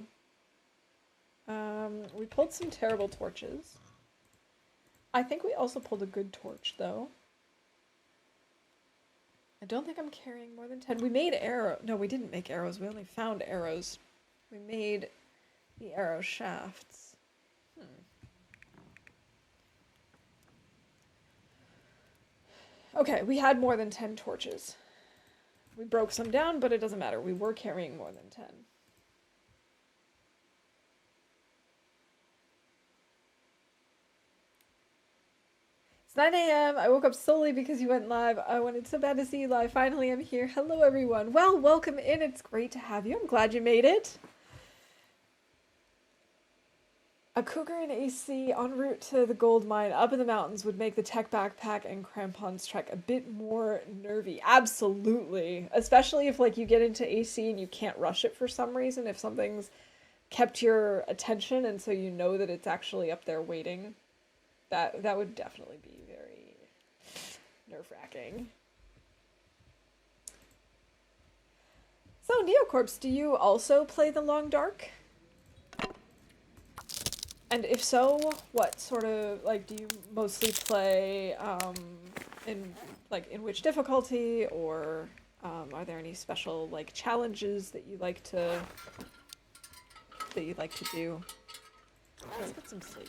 A: We pulled some terrible torches. I think we also pulled a good torch, though. I don't think I'm carrying more than 10. We made arrow. No, we didn't make arrows. We only found arrows. We made the arrow shafts. Okay, we had more than 10 torches. We broke some down, but it doesn't matter. We were carrying more than 10. It's 9 a.m. I woke up solely because you went live. I wanted so bad to see you live. Finally, I'm here. Hello, everyone. Well, welcome in. It's great to have you. I'm glad you made it. A cougar in AC en route to the gold mine up in the mountains would make the tech backpack and crampons trek a bit more nervy. Absolutely. Especially if, like, you get into AC and you can't rush it for some reason. If something's kept your attention and so you know that it's actually up there waiting. That would definitely be very nerve-wracking. So, Neocorpse, do you also play the Long Dark? And if so, what sort of, like, do you mostly play in which difficulty, or are there any special, like, challenges that you like to do? Let's get some sleep.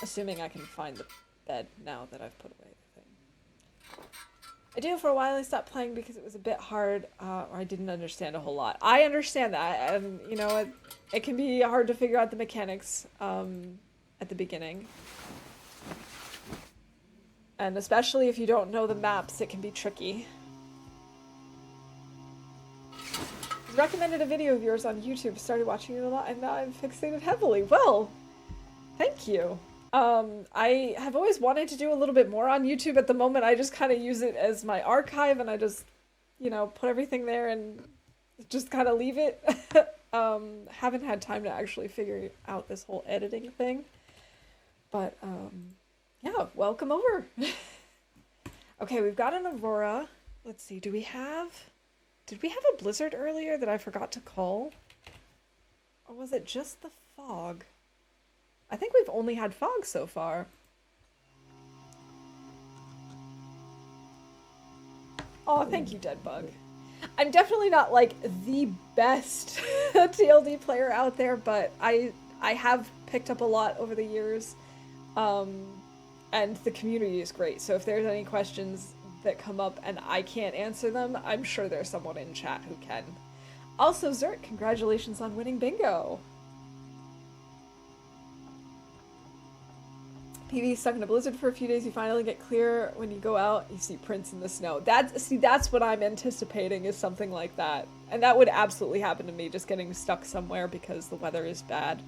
A: Assuming I can find the bed now that I've put away the thing. I do. For a while I stopped playing because it was a bit hard, or I didn't understand a whole lot. I understand that, and you know, it can be hard to figure out the mechanics at the beginning. And especially if you don't know the maps, it can be tricky. I recommended a video of yours on YouTube, started watching it a lot, and now I'm fixated heavily. Well, thank you. I have always wanted to do a little bit more on YouTube. At the moment, I just kind of use it as my archive, and I just, you know, put everything there and just kind of leave it. Haven't had time to actually figure out this whole editing thing. But, yeah, welcome over. Okay, we've got an Aurora. Let's see, did we have a blizzard earlier that I forgot to call? Or was it just the fog? I think we've only had fog so far. Oh, thank you, Deadbug. I'm definitely not, like, the best TLD player out there, but I have picked up a lot over the years. And the community is great, so if there's any questions that come up and I can't answer them, I'm sure there's someone in chat who can. Also, Zert, congratulations on winning bingo! PV stuck in a blizzard for a few days, you finally get clear. When you go out, you see prints in the snow. That's what I'm anticipating, is something like that. And that would absolutely happen to me, just getting stuck somewhere because the weather is bad.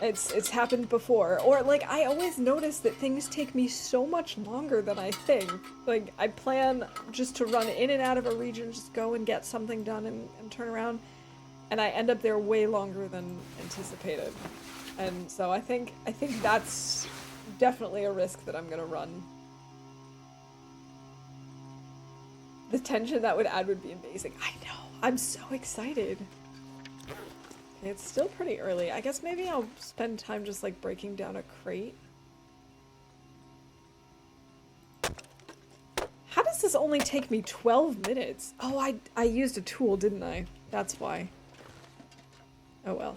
A: It's happened before. Or, like, I always notice that things take me so much longer than I think. Like, I plan just to run in and out of a region, just go and get something done and turn around. And I end up there way longer than anticipated. And so I think that's definitely a risk that I'm gonna run. The tension that would add would be amazing. I know. I'm so excited. Okay, it's still pretty early. I guess maybe I'll spend time just like breaking down a crate. How does this only take me 12 minutes? Oh, I used a tool, didn't I? That's why. Oh well.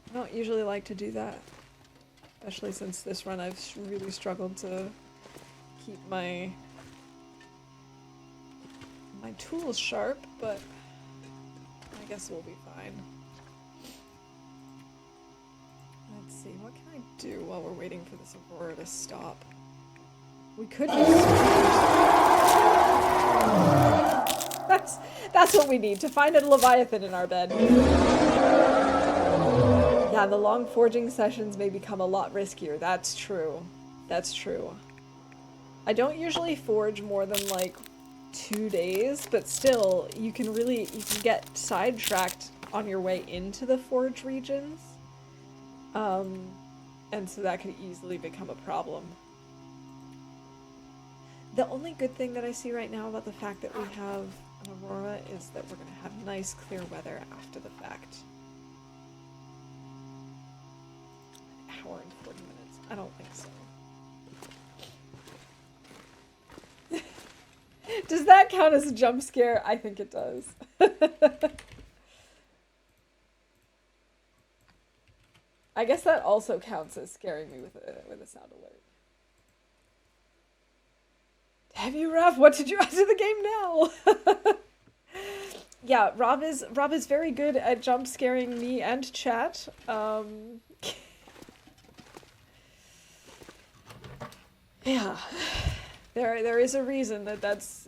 A: I don't usually like to do that. Especially since this run I've really struggled to keep my tools sharp, but I guess we'll be fine. Let's see, what can I do while we're waiting for this Aurora to stop? We could use That's what we need, to find a Leviathan in our bed. Yeah, the long forging sessions may become a lot riskier. That's true. That's true. I don't usually forge more than like 2 days, but still, you can get sidetracked on your way into the forge regions. And so that could easily become a problem. The only good thing that I see right now about the fact that we have an Aurora is that we're going to have nice clear weather after the fact. An hour and 40 minutes. I don't think so. Does that count as a jump scare? I think it does. I guess that also counts as scaring me with a sound alert. Have you, Rav? What did you add to the game now? Yeah, Rob is very good at jump scaring me and chat. Yeah, there is a reason that's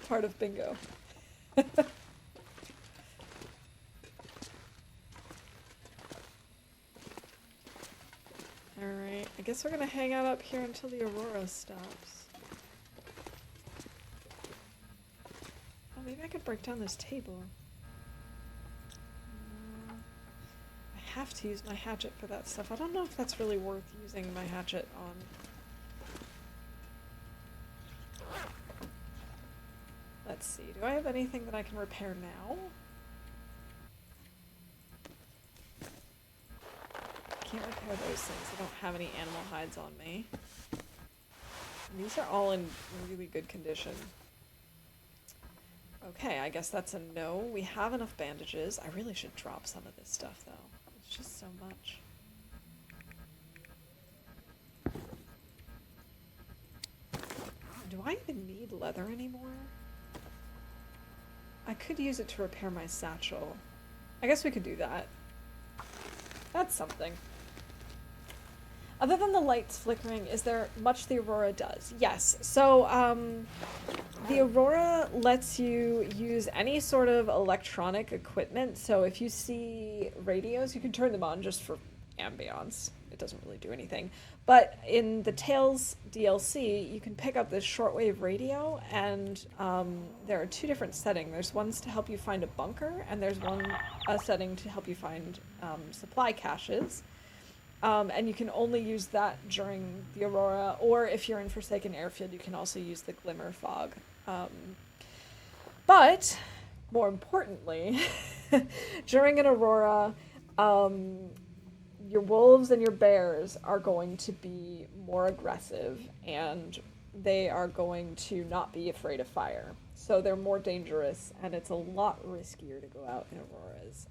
A: part of bingo. Alright, I guess we're gonna hang out up here until the Aurora stops. Oh, maybe I could break down this table. I have to use my hatchet for that stuff. I don't know if that's really worth using my hatchet on. Let's see, do I have anything that I can repair now? Can't repair those things. I don't have any animal hides on me. And these are all in really good condition. Okay, I guess that's a no. We have enough bandages. I really should drop some of this stuff, though. It's just so much. Do I even need leather anymore? I could use it to repair my satchel. I guess we could do that. That's something. Other than the lights flickering, is there much the Aurora does? Yes. So, the Aurora lets you use any sort of electronic equipment. So if you see radios, you can turn them on just for ambiance. It doesn't really do anything. But in the Tales DLC, you can pick up this shortwave radio, and there are 2 different settings. There's ones to help you find a bunker, and there's a setting to help you find supply caches. And you can only use that during the Aurora, or if you're in Forsaken Airfield, you can also use the Glimmer Fog. But, more importantly, during an Aurora, your wolves and your bears are going to be more aggressive, and they are going to not be afraid of fire. So they're more dangerous, and it's a lot riskier to go out in Auroras.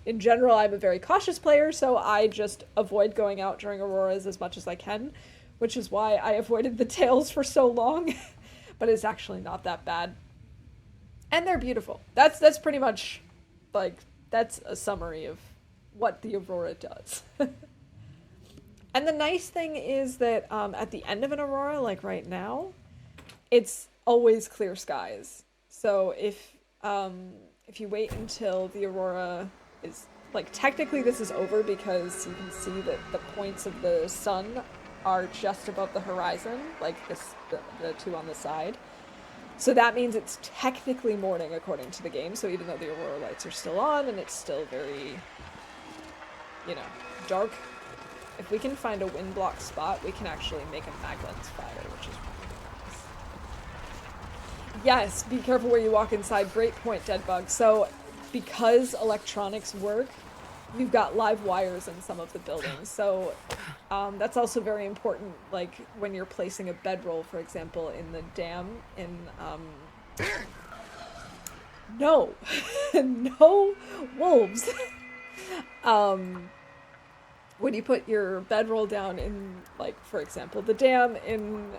A: In general, I'm a very cautious player, so I just avoid going out during Auroras as much as I can, which is why I avoided the Tails for so long. But it's actually not that bad. And they're beautiful. That's pretty much, like, that's a summary of what the Aurora does. And the nice thing is that at the end of an Aurora, like right now, it's always clear skies. So if you wait until the Aurora is, like, technically this is over because you can see that the points of the sun are just above the horizon, like the 2 on the side. So that means it's technically morning according to the game. So even though the Aurora lights are still on and it's still very, dark, if we can find a wind block spot, we can actually make a maglens fire, which is really nice. Yes, be careful where you walk inside. Great point, Deadbug. So because electronics work, you've got live wires in some of the buildings. So that's also very important, like when you're placing a bedroll, for example, in the dam in no, no wolves. um, when you put your bedroll down in, like, for example, the dam in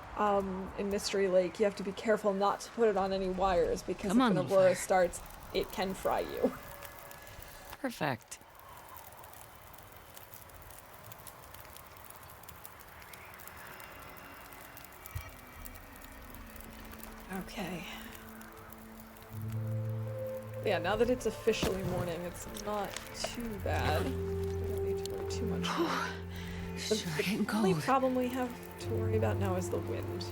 A: Mystery Lake, you have to be careful not to put it on any wires because
B: Come
A: if
B: on,
A: an
B: little
A: aurora
B: fire.
A: starts, it can fry you.
B: Perfect.
A: Okay. Yeah, now that it's officially morning, it's not too bad. We don't need to worry too much more. The,
B: Sure
A: the
B: getting
A: only
B: cold.
A: problem we have to worry about now is the wind.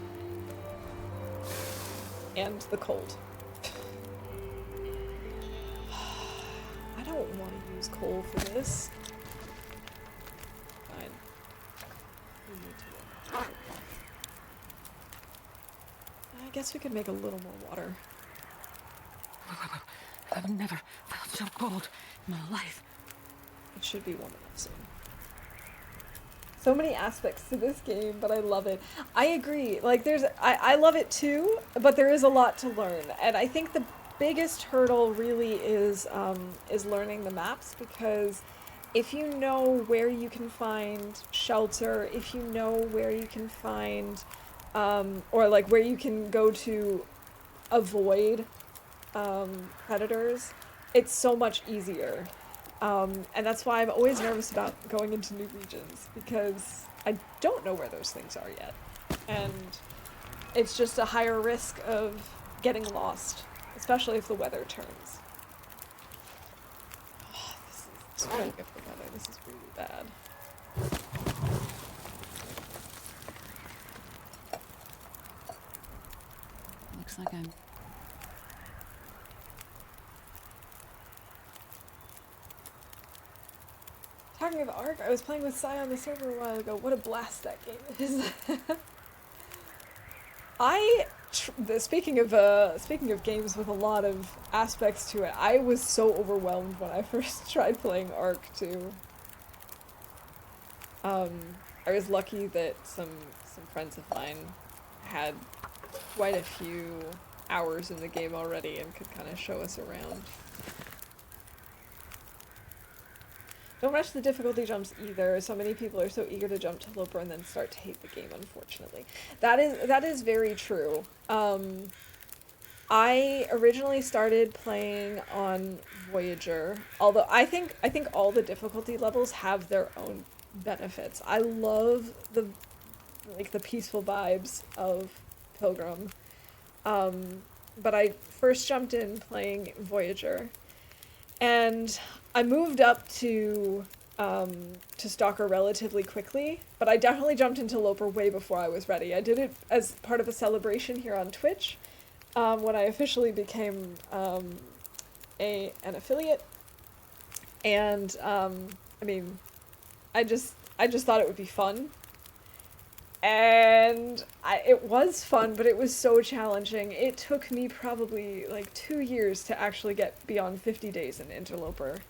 A: And the cold. I don't want to use coal for this. Fine. We need to work. I guess we could make a little more water.
B: I've never felt so cold in my life.
A: It should be warm enough soon. So many aspects to this game, but I love it. I agree. Like, I love it too, but there is a lot to learn. And I think the biggest hurdle really is learning the maps, because if you know where you can find shelter, if you know where you can find, or like where you can go to avoid predators, it's so much easier. And that's why I'm always nervous about going into new regions, because I don't know where those things are yet. And it's just a higher risk of getting lost, especially if the weather turns. Oh, this is trying to get the weather. This is really bad.
B: Looks like I'm...
A: Talking of Ark, I was playing with Sai on the server a while ago. What a blast that game is. Speaking of games with a lot of aspects to it, I was so overwhelmed when I first tried playing Ark too. I was lucky that some friends of mine had quite a few hours in the game already and could kind of show us around. Don't rush the difficulty jumps either. So many people are so eager to jump to Loper and then start to hate the game, unfortunately. That is very true. I originally started playing on Voyager, although I think all the difficulty levels have their own benefits. I love the peaceful vibes of Pilgrim. But I first jumped in playing Voyager, and I moved up to Stalker relatively quickly, but I definitely jumped into Loper way before I was ready. I did it as part of a celebration here on Twitch, when I officially became an affiliate, and I mean, I just thought it would be fun, and it was fun, but it was so challenging. It took me probably like 2 years to actually get beyond 50 days in Interloper.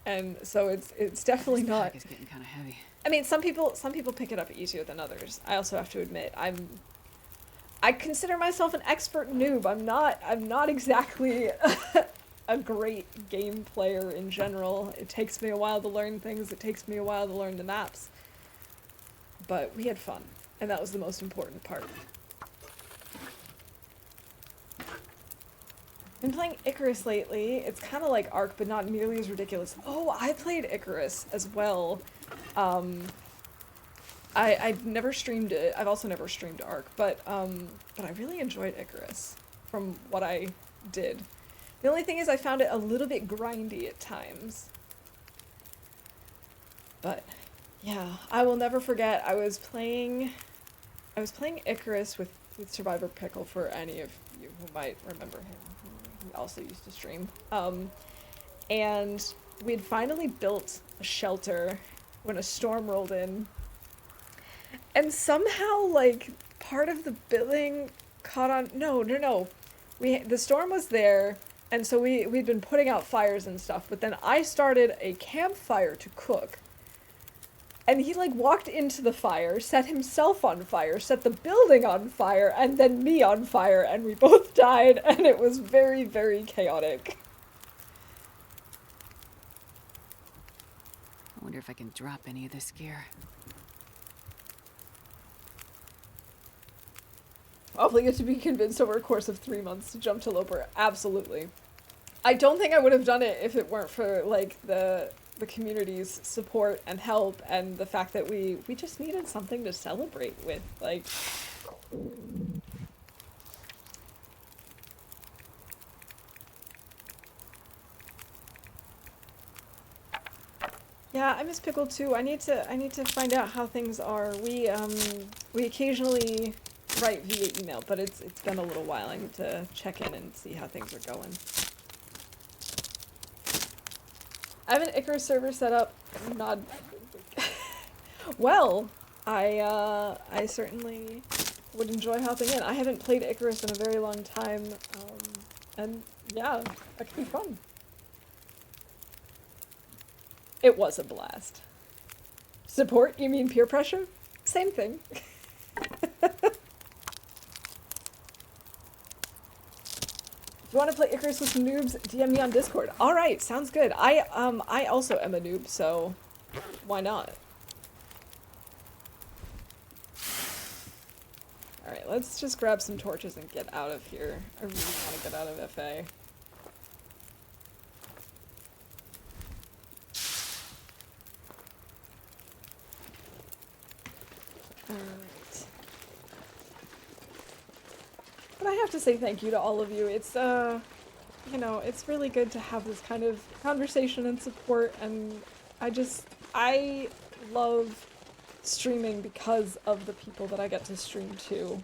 A: And so it's definitely
B: This
A: not.
B: bag is getting kind of heavy.
A: I mean, some people pick it up easier than others. I also have to admit, I consider myself an expert noob. I'm not exactly a great game player in general. It takes me a while to learn things. It takes me a while to learn the maps. But we had fun, and that was the most important part. Been playing Icarus lately. It's kind of like Ark, but not nearly as ridiculous. Oh, I played Icarus as well. I never streamed it. I've also never streamed Ark, but I really enjoyed Icarus from what I did. The only thing is I found it a little bit grindy at times. But yeah, I will never forget. I was playing Icarus with Survivor Pickle, for any of you who might remember him. He also used to stream. And we had finally built a shelter when a storm rolled in. And somehow, like, part of the building caught on... No. the storm was there, and so we'd been putting out fires and stuff, but then I started a campfire to cook. And he like walked into the fire, set himself on fire, set the building on fire, and then me on fire, and we both died, and it was very, very chaotic.
B: I wonder if I can drop any of this gear.
A: Awfully good to be convinced over a course of 3 months to jump to Loper. Absolutely. I don't think I would have done it if it weren't for like the community's support and help, and the fact that we just needed something to celebrate with. Like, yeah, I miss Pickle too. I need to find out how things are. We occasionally write via email, but it's been a little while. I need to check in and see how things are going. I have an Icarus server set up. Not well. I certainly would enjoy hopping in. I haven't played Icarus in a very long time, and yeah, that could be fun. It was a blast. Support? You mean peer pressure? Same thing. If you want to play Icarus with some noobs, DM me on Discord. All right, sounds good. I also am a noob, so why not? All right, let's just grab some torches and get out of here. I really want to get out of FA. All right. But I have to say thank you to all of you. It's, you know, it's really good to have this kind of conversation and support, and I love streaming because of the people that I get to stream to.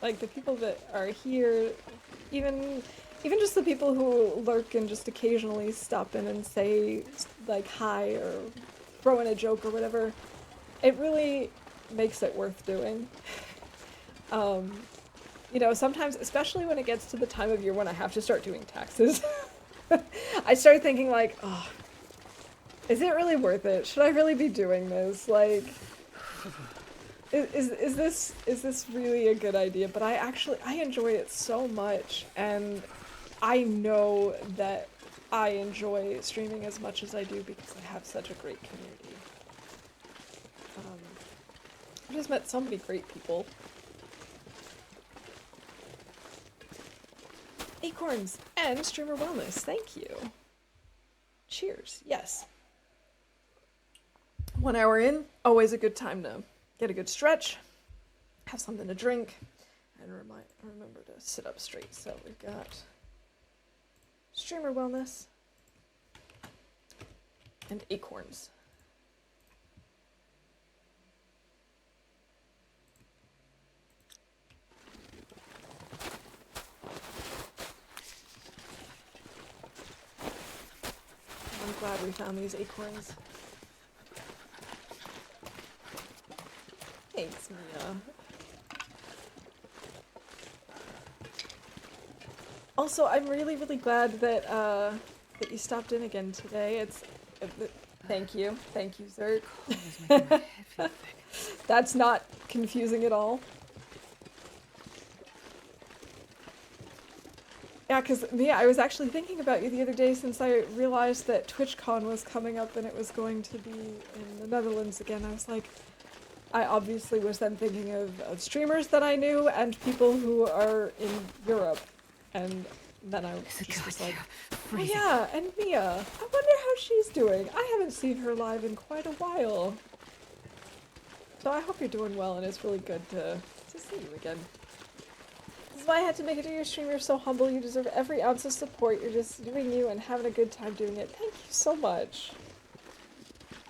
A: Like, the people that are here, even just the people who lurk and just occasionally stop in and say, like, hi, or throw in a joke or whatever, it really makes it worth doing. You know, sometimes, especially when it gets to the time of year when I have to start doing taxes, I start thinking like, oh, is it really worth it? Should I really be doing this? Like, is this really a good idea? But I enjoy it so much, and I know that I enjoy streaming as much as I do because I have such a great community. I've just met so many great people. Acorns and streamer wellness, thank you. Cheers, yes. 1 hour in, always a good time to get a good stretch, have something to drink, and remember to sit up straight. So we've got streamer wellness and acorns. I'm glad we found these acorns. Thanks, Mia. Also, I'm really, really glad that that you stopped in again today. Thank you, Zerk. That's not confusing at all. Yeah, because Mia, I was actually thinking about you the other day since I realized that TwitchCon was coming up and it was going to be in the Netherlands again. I was like, I obviously was then thinking of streamers that I knew and people who are in Europe. And then I just was like, oh yeah, and Mia, I wonder how she's doing. I haven't seen her live in quite a while. So I hope you're doing well, and it's really good to see you again. This is why I had to make it to your stream. You're so humble. You deserve every ounce of support. You're just doing you and having a good time doing it. Thank you so much.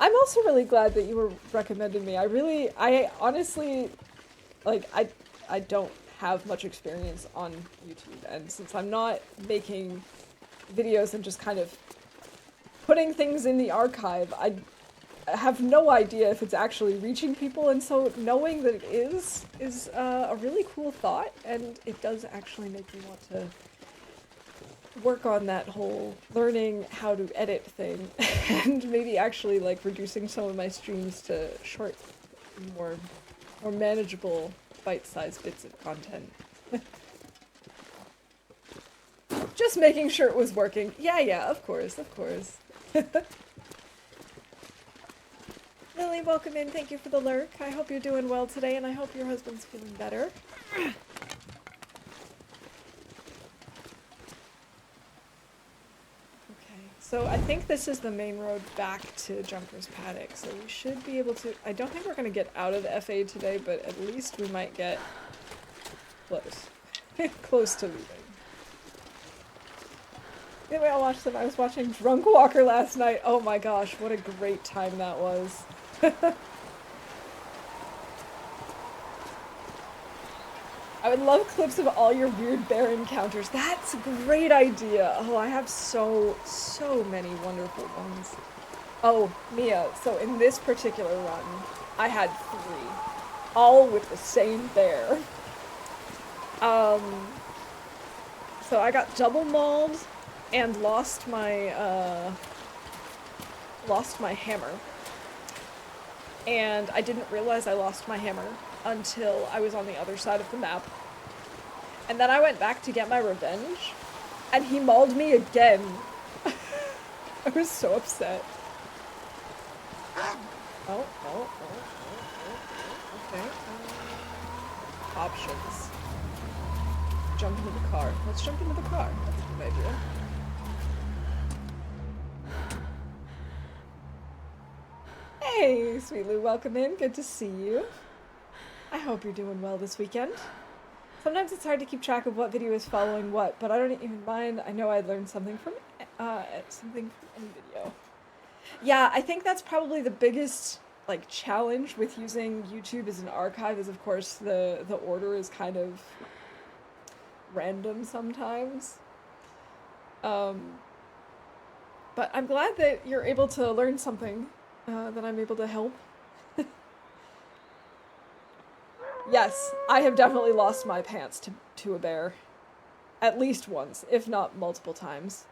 A: I'm also really glad that you were recommending me. I honestly, like, I don't have much experience on YouTube, and since I'm not making videos and just kind of putting things in the archive, have no idea if it's actually reaching people, and so knowing that it is a really cool thought, and it does actually make me want to work on that whole learning how to edit thing, and maybe actually like reducing some of my streams to short, more manageable, bite-sized bits of content. Just making sure it was working. Yeah, of course. Lily, welcome in. Thank you for the lurk. I hope you're doing well today, and I hope your husband's feeling better. Okay, so I think this is the main road back to Jumper's Paddock, so we should be able to... I don't think we're going to get out of the FA today, but at least we might get close. Close to leaving. Maybe I'll watch them. I was watching Drunk Walker last night. Oh my gosh, what a great time that was. I would love clips of all your weird bear encounters. That's a great idea. Oh, I have so many wonderful ones. Oh, Mia, so in this particular run, I had 3. All with the same bear. So I got double mauled and lost my hammer. And I didn't realize I lost my hammer until I was on the other side of the map. And then I went back to get my revenge, and he mauled me again. I was so upset. Oh. Okay. Options. Jump into the car. Let's jump into the car. That's a good idea. Hey, Sweet Lou, welcome in. Good to see you. I hope you're doing well this weekend. Sometimes it's hard to keep track of what video is following what, but I don't even mind. I know I learned something from any video. Yeah, I think that's probably the biggest like challenge with using YouTube as an archive is, of course, the order is kind of random sometimes. But I'm glad that you're able to learn something, that I'm able to help. Yes, I have definitely lost my pants to a bear. At least once, if not multiple times.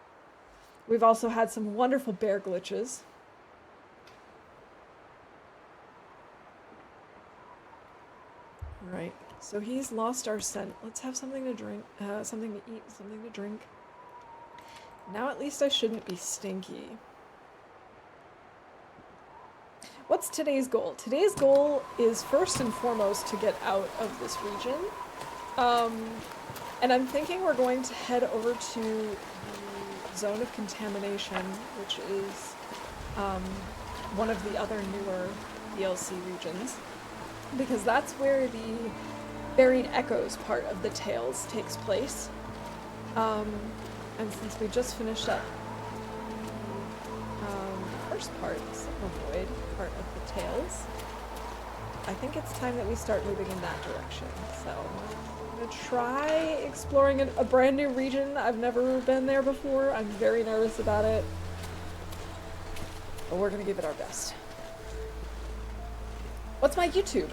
A: We've also had some wonderful bear glitches. Right, so he's lost our scent. Let's have something to drink, something to eat, something to drink. Now at least I shouldn't be stinky. What's today's goal? Today's goal is first and foremost to get out of this region. And I'm thinking we're going to head over to the zone of contamination, which is one of the other newer DLC regions, because that's where the Buried Echoes part of the Tales takes place. And since we just finished up the first part, Signal Void part of the Tales, I think it's time that we start moving in that direction. So I'm gonna try exploring a brand new region. I've never been there before. I'm very nervous about it, but we're gonna give it our best. What's my YouTube?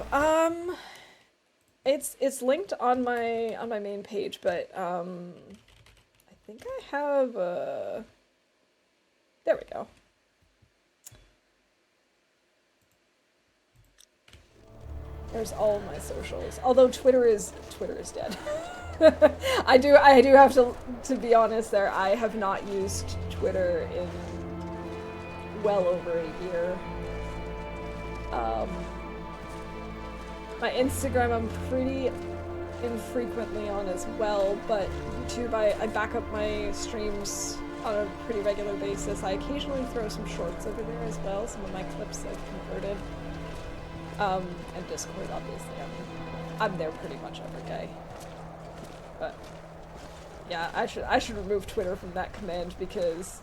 A: It's linked on my main page, but I think I have there we go. There's all of my socials. Although Twitter is dead. I do have to be honest there. I have not used Twitter in well over a year. My Instagram I'm pretty infrequently on as well, but YouTube I back up my streams on a pretty regular basis. I occasionally throw some shorts over there as well, some of my clips I've converted. And Discord, obviously, I'm there pretty much every day. But yeah, I should remove Twitter from that command because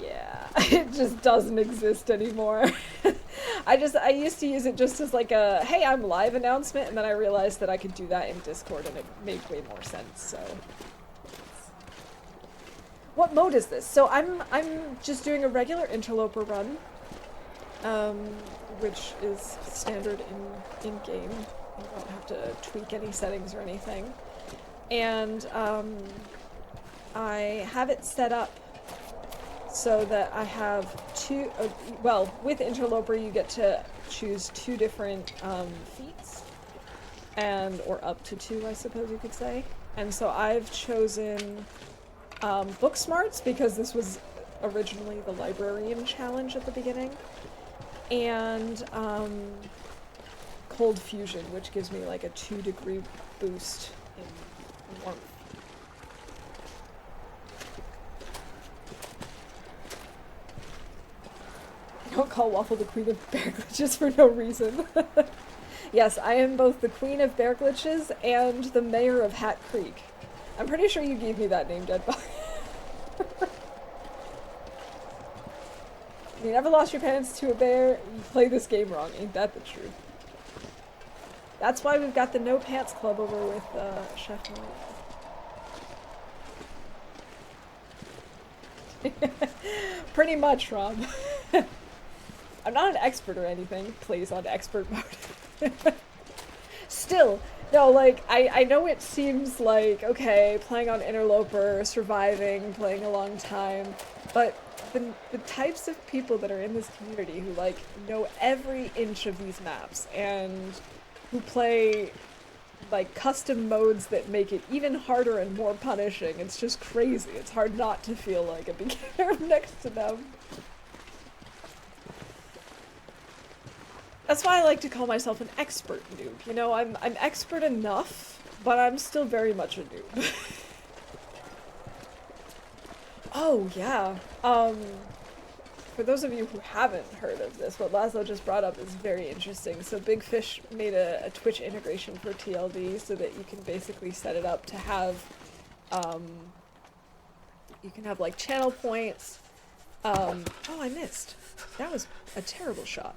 A: yeah, it just doesn't exist anymore. I used to use it just as like a hey, I'm live announcement, and then I realized that I could do that in Discord and it made way more sense. So what mode is this? So I'm just doing a regular interloper run, um, which is standard in game. You don't have to tweak any settings or anything. And I have it set up so that I have two. Well, with interloper, you get to choose two different feats, or up to two, I suppose you could say. And so I've chosen book smarts because this was originally the Librarian challenge at the beginning, and cold fusion, which gives me like a 2-degree boost in warmth. I don't call Waffle the queen of bear glitches for no reason. Yes, I am both the queen of bear glitches and the mayor of Hat Creek. I'm pretty sure you gave me that name, Deadbug. You never lost your pants to a bear, you play this game wrong. Ain't that the truth? That's why we've got the No Pants Club over with Chef Maria. Pretty much, Rob. I'm not an expert or anything. Plays on expert mode. Still, no, like, I know it seems like, okay, playing on Interloper, surviving, playing a long time, but the types of people that are in this community who, like, know every inch of these maps and who play, like, custom modes that make it even harder and more punishing, it's just crazy. It's hard not to feel like a beginner next to them. That's why I like to call myself an expert noob. You know, I'm expert enough, but I'm still very much a noob. Oh, yeah. For those of you who haven't heard of this, what Laszlo just brought up is very interesting. So Big Fish made a Twitch integration for TLD so that you can basically set it up to have, you can have like channel points. Oh, I missed. That was a terrible shot.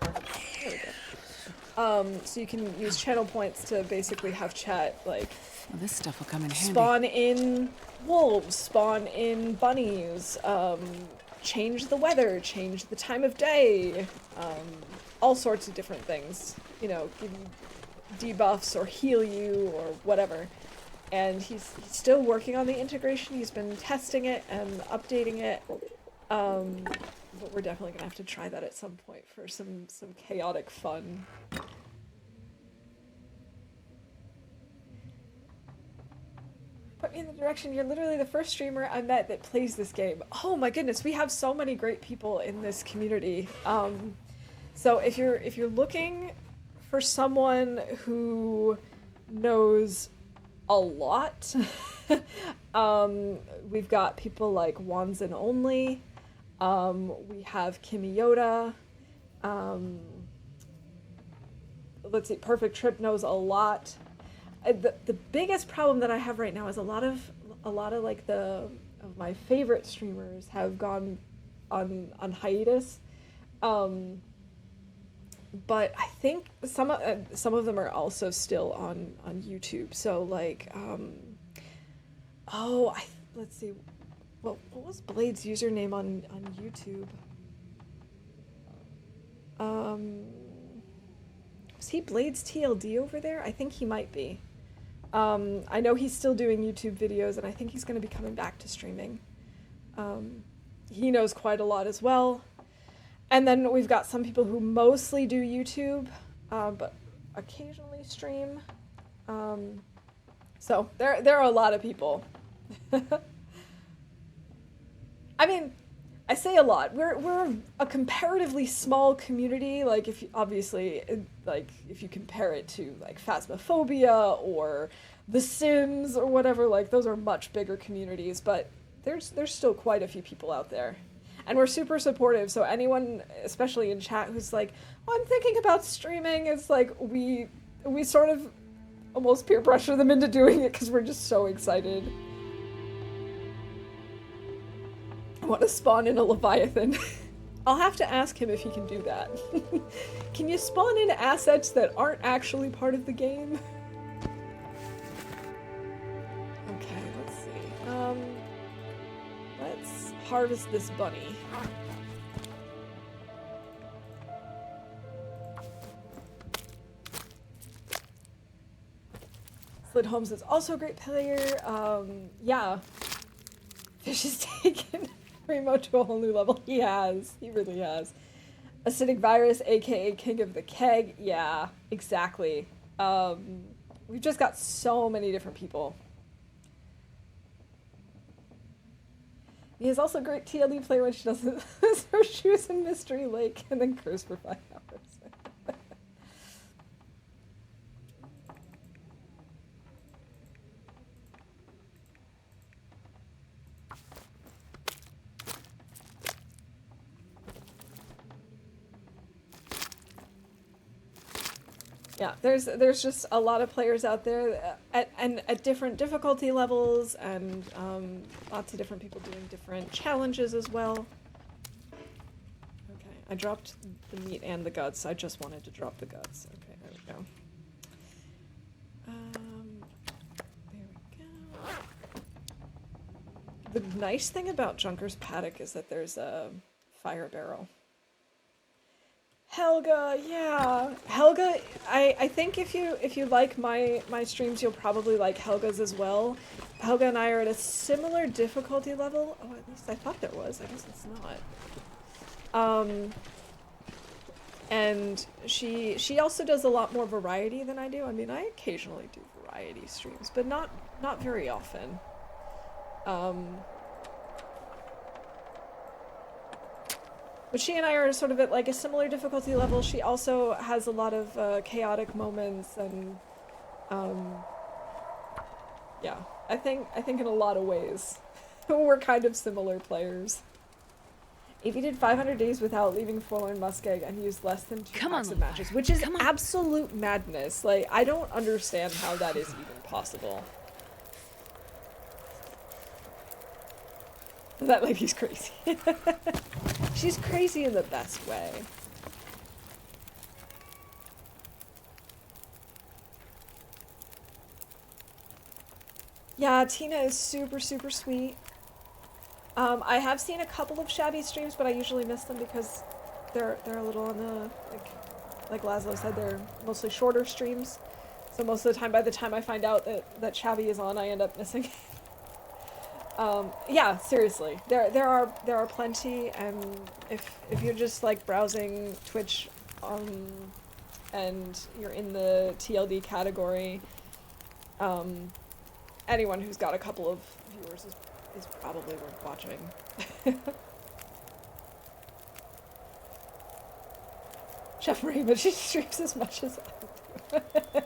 A: There we go. So you can use channel points to basically have chat, like,
B: Well, this stuff will come in handy.
A: spawn in wolves, spawn in bunnies, change the weather, change the time of day, all sorts of different things. You know, give you debuffs or heal you or whatever. And he's still working on the integration. He's been testing it and updating it. But we're definitely gonna have to try that at some point for some chaotic fun. Put me in the direction. You're literally the first streamer I met that plays this game. Oh my goodness, we have so many great people in this community. So if you're looking for someone who knows a lot, we've got people like Wanzan Only. We have Kimiyoda. Let's see, Perfect Trip knows a lot. The biggest problem that I have right now is a lot of like of my favorite streamers have gone on hiatus. But I think some of them are also still on YouTube. So like, let's see, what was Blade's username on YouTube? Was he Blade's TLD over there? I think he might be. I know he's still doing YouTube videos, and I think he's going to be coming back to streaming. He knows quite a lot as well. And then we've got some people who mostly do YouTube, but occasionally stream. So there are a lot of people. I mean, I say a lot. We're a comparatively small community. Like if you compare it to like Phasmophobia or The Sims or whatever, like those are much bigger communities. But there's still quite a few people out there. And we're super supportive, so anyone, especially in chat, who's like, oh, I'm thinking about streaming, it's like, we sort of almost peer pressure them into doing it because we're just so excited. I want to spawn in a Leviathan. I'll have to ask him if he can do that. Can you spawn in assets that aren't actually part of the game? harvest this bunny. Slid Holmes is also a great player. Yeah. Fish has taken Remo to a whole new level. He has. He really has. Acidic Virus, aka King of the Keg. Yeah, exactly. We've just got so many different people. He is also a great TLD player when she doesn't lose her shoes in Mystery Lake and then curse for 5 hours. Yeah, there's just a lot of players out there at different difficulty levels, and lots of different people doing different challenges as well. Okay, I dropped the meat and the guts. I just wanted to drop the guts. Okay, there we go. There we go. The nice thing about Junker's Paddock is that there's a fire barrel. Helga, yeah. Helga, I think if you like my streams, you'll probably like Helga's as well. Helga and I are at a similar difficulty level. Oh, at least I thought there was. I guess it's not. And she also does a lot more variety than I do. I mean, I occasionally do variety streams, but not very often. But she and I are sort of at like a similar difficulty level. She also has a lot of chaotic moments, and yeah, I think in a lot of ways we're kind of similar players. If you did 500 days without leaving Forlorn Muskeg and used less than 2 packs of matches, which is absolute madness. Like, I don't understand how that is even possible. That lady's crazy. She's crazy in the best way. Yeah, Tina is super, super sweet. I have seen a couple of Shabby streams, but I usually miss them because they're a little on the, like Laszlo said, they're mostly shorter streams. So most of the time, by the time I find out that Shabby is on, I end up missing. Yeah, seriously, there are plenty, and if you're just like browsing Twitch, and you're in the TLD category, anyone who's got a couple of viewers is probably worth watching. Chef Marie, but she streams as much as I do.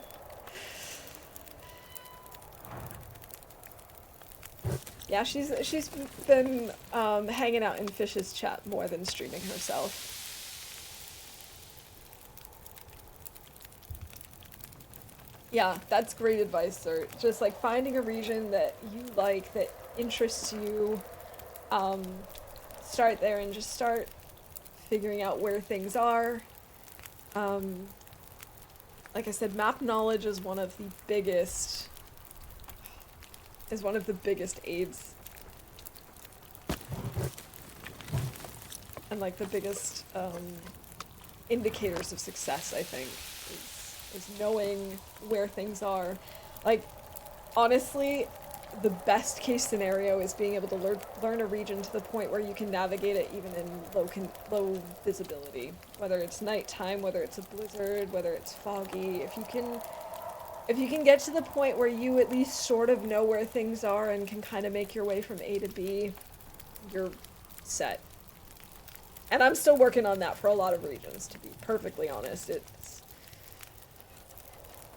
A: Yeah, she's been hanging out in Fish's chat more than streaming herself. Yeah, that's great advice, sir. Just like finding a region that you like, that interests you, start there and just start figuring out where things are. Like I said, map knowledge is one of the biggest aids. And like the biggest indicators of success, I think, is knowing where things are. Like, honestly, the best case scenario is being able to learn a region to the point where you can navigate it even in low visibility. Whether it's nighttime, whether it's a blizzard, whether it's foggy. If you can get to the point where you at least sort of know where things are and can kind of make your way from A to B, you're set. And I'm still working on that for a lot of regions, to be perfectly honest.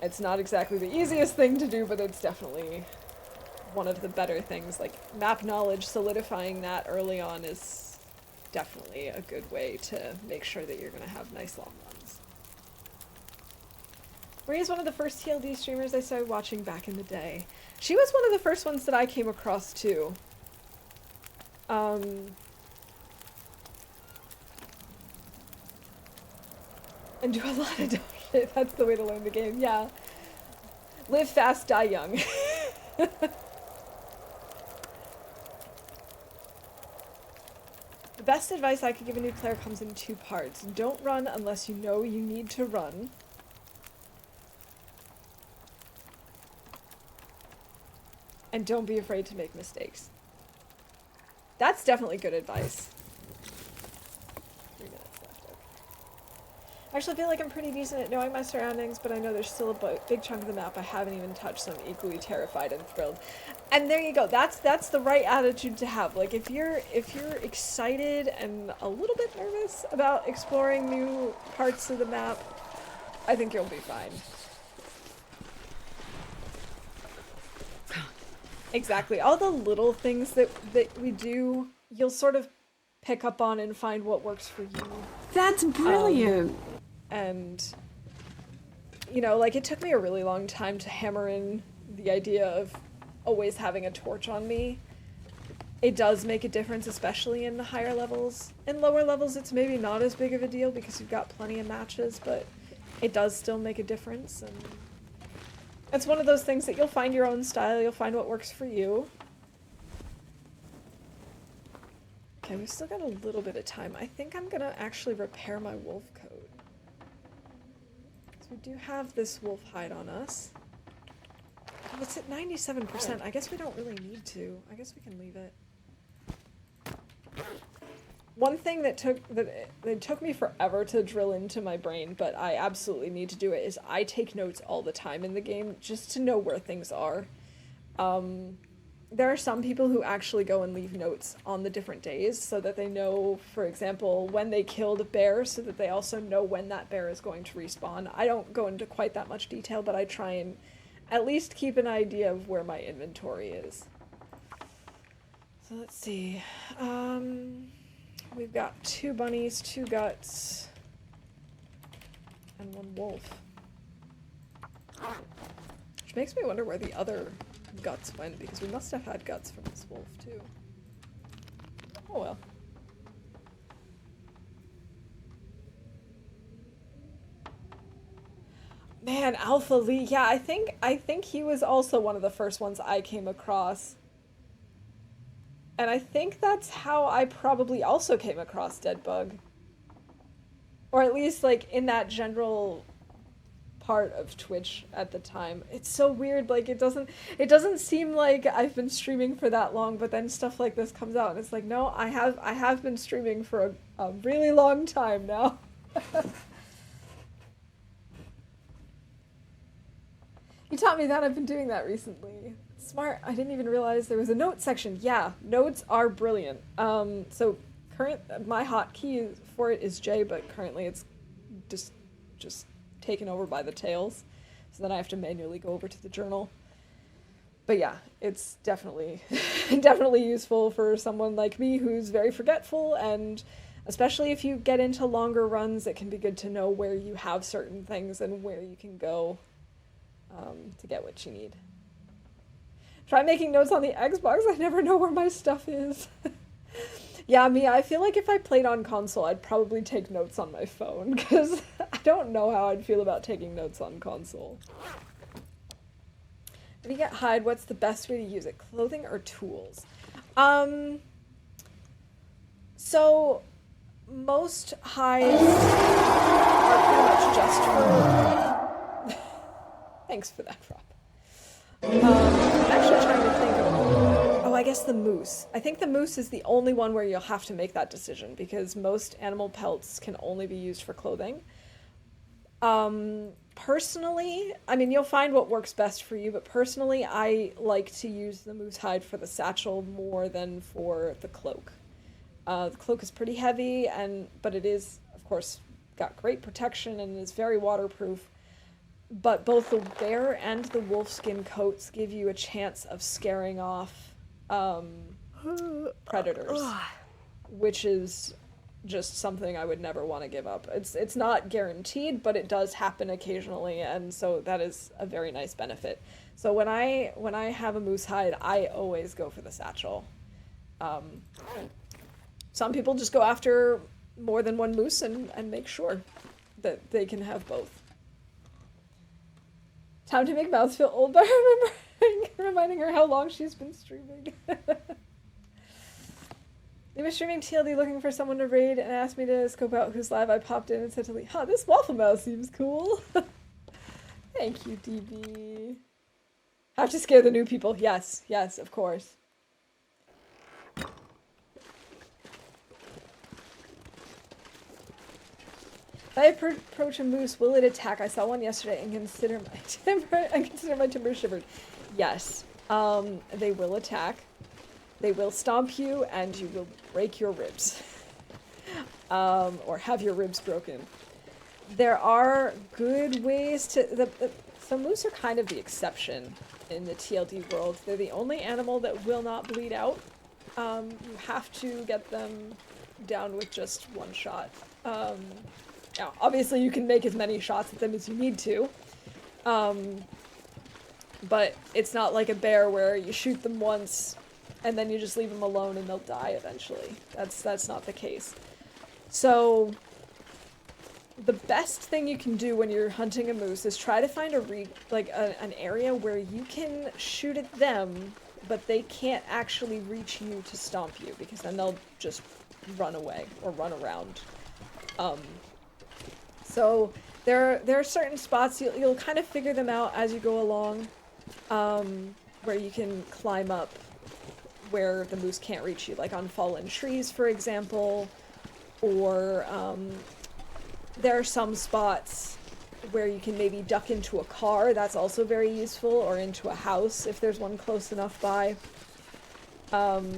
A: It's not exactly the easiest thing to do, but it's definitely one of the better things. Like, map knowledge, solidifying that early on is definitely a good way to make sure that you're going to have nice long runs. Maria's one of the first TLD streamers I started watching back in the day. She was one of the first ones that I came across too. And do a lot of dumb shit. That's the way to learn the game, yeah. Live fast, die young. The best advice I could give a new player comes in two parts. Don't run unless you know you need to run. And don't be afraid to make mistakes. That's definitely good advice. 3 minutes left, okay. Actually, I feel like I'm pretty decent at knowing my surroundings, but I know there's still a big chunk of the map I haven't even touched, so I'm equally terrified and thrilled. And there you go. That's the right attitude to have. Like, if you're excited and a little bit nervous about exploring new parts of the map, I think you'll be fine. Exactly. All the little things that we do, you'll sort of pick up on and find what works for you.
B: That's brilliant.
A: And, you know, like, it took me a really long time to hammer in the idea of always having a torch on me. It does make a difference, especially in the higher levels. In lower levels, it's maybe not as big of a deal because you've got plenty of matches, but it does still make a difference. And it's one of those things that you'll find your own style, you'll find what works for you. Okay, we've still got a little bit of time. I think I'm gonna actually repair my wolf coat. Because we do have this wolf hide on us. Oh, it's at 97%. I guess we don't really need to. I guess we can leave it. One thing that took me forever to drill into my brain, but I absolutely need to do it, is I take notes all the time in the game just to know where things are. There are some people who actually go and leave notes on the different days so that they know, for example, when they killed a bear, so that they also know when that bear is going to respawn. I don't go into quite that much detail, but I try and at least keep an idea of where my inventory is. So let's see. We've got 2 bunnies, 2 guts, and 1 wolf. Which makes me wonder where the other guts went, because we must have had guts from this wolf too. Oh well. Man, Alpha Lee, yeah, I think he was also one of the first ones I came across. And I think that's how I probably also came across Deadbug. Or at least, like, in that general part of Twitch at the time. It's so weird, like, it doesn't seem like I've been streaming for that long, but then stuff like this comes out, and it's like, no, I have been streaming for a really long time now. You taught me that. I've been doing that recently. Smart. I didn't even realize there was a note section. Yeah, notes are brilliant. So my hotkey for it is J, but currently it's just taken over by the tails. So then I have to manually go over to the journal. But yeah, it's definitely definitely useful for someone like me who's very forgetful, and especially if you get into longer runs, it can be good to know where you have certain things and where you can go to get what you need. Try making notes on the Xbox. I never know where my stuff is. Yeah, I feel like if I played on console, I'd probably take notes on my phone, because I don't know how I'd feel about taking notes on console. If you get hide, what's the best way to use it? Clothing or tools? So most hides are pretty much just for... Thanks for that, Rob. I'm actually trying to think of... Oh, I guess the moose. I think the moose is the only one where you'll have to make that decision, because most animal pelts can only be used for clothing. Personally, you'll find what works best for you, but personally, I like to use the moose hide for the satchel more than for the cloak. The cloak is pretty heavy, but it is, of course, got great protection and is very waterproof. But both the bear and the wolfskin coats give you a chance of scaring off predators, which is just something I would never want to give up. It's not guaranteed, but it does happen occasionally, and so that is a very nice benefit. So when I have a moose hide, I always go for the satchel. Some people just go after more than one moose and make sure that they can have both. Time to make Mouth feel old by reminding her how long she's been streaming. They were streaming TLD looking for someone to raid and asked me to scope out who's live. I popped in and said to Lee, huh, this Waffle Mouse seems cool. Thank you, DB. Have to scare the new people. Yes, yes, of course. If I approach a moose, will it attack? I saw one yesterday and consider my timber shivered. Yes, they will attack. They will stomp you, and you will break your ribs, or have your ribs broken. There are good ways to so moose are kind of the exception in the TLD world. They're the only animal that will not bleed out. You have to get them down with just one shot. Yeah, obviously you can make as many shots at them as you need to. But it's not like a bear where you shoot them once and then you just leave them alone and they'll die eventually. That's not the case. So the best thing you can do when you're hunting a moose is try to find an area where you can shoot at them, but they can't actually reach you to stomp you, because then they'll just run away or run around. So there are certain spots you'll kind of figure them out as you go along, where you can climb up where the moose can't reach you, like on fallen trees, for example, or there are some spots where you can maybe duck into a car. That's also very useful, or into a house if there's one close enough by. But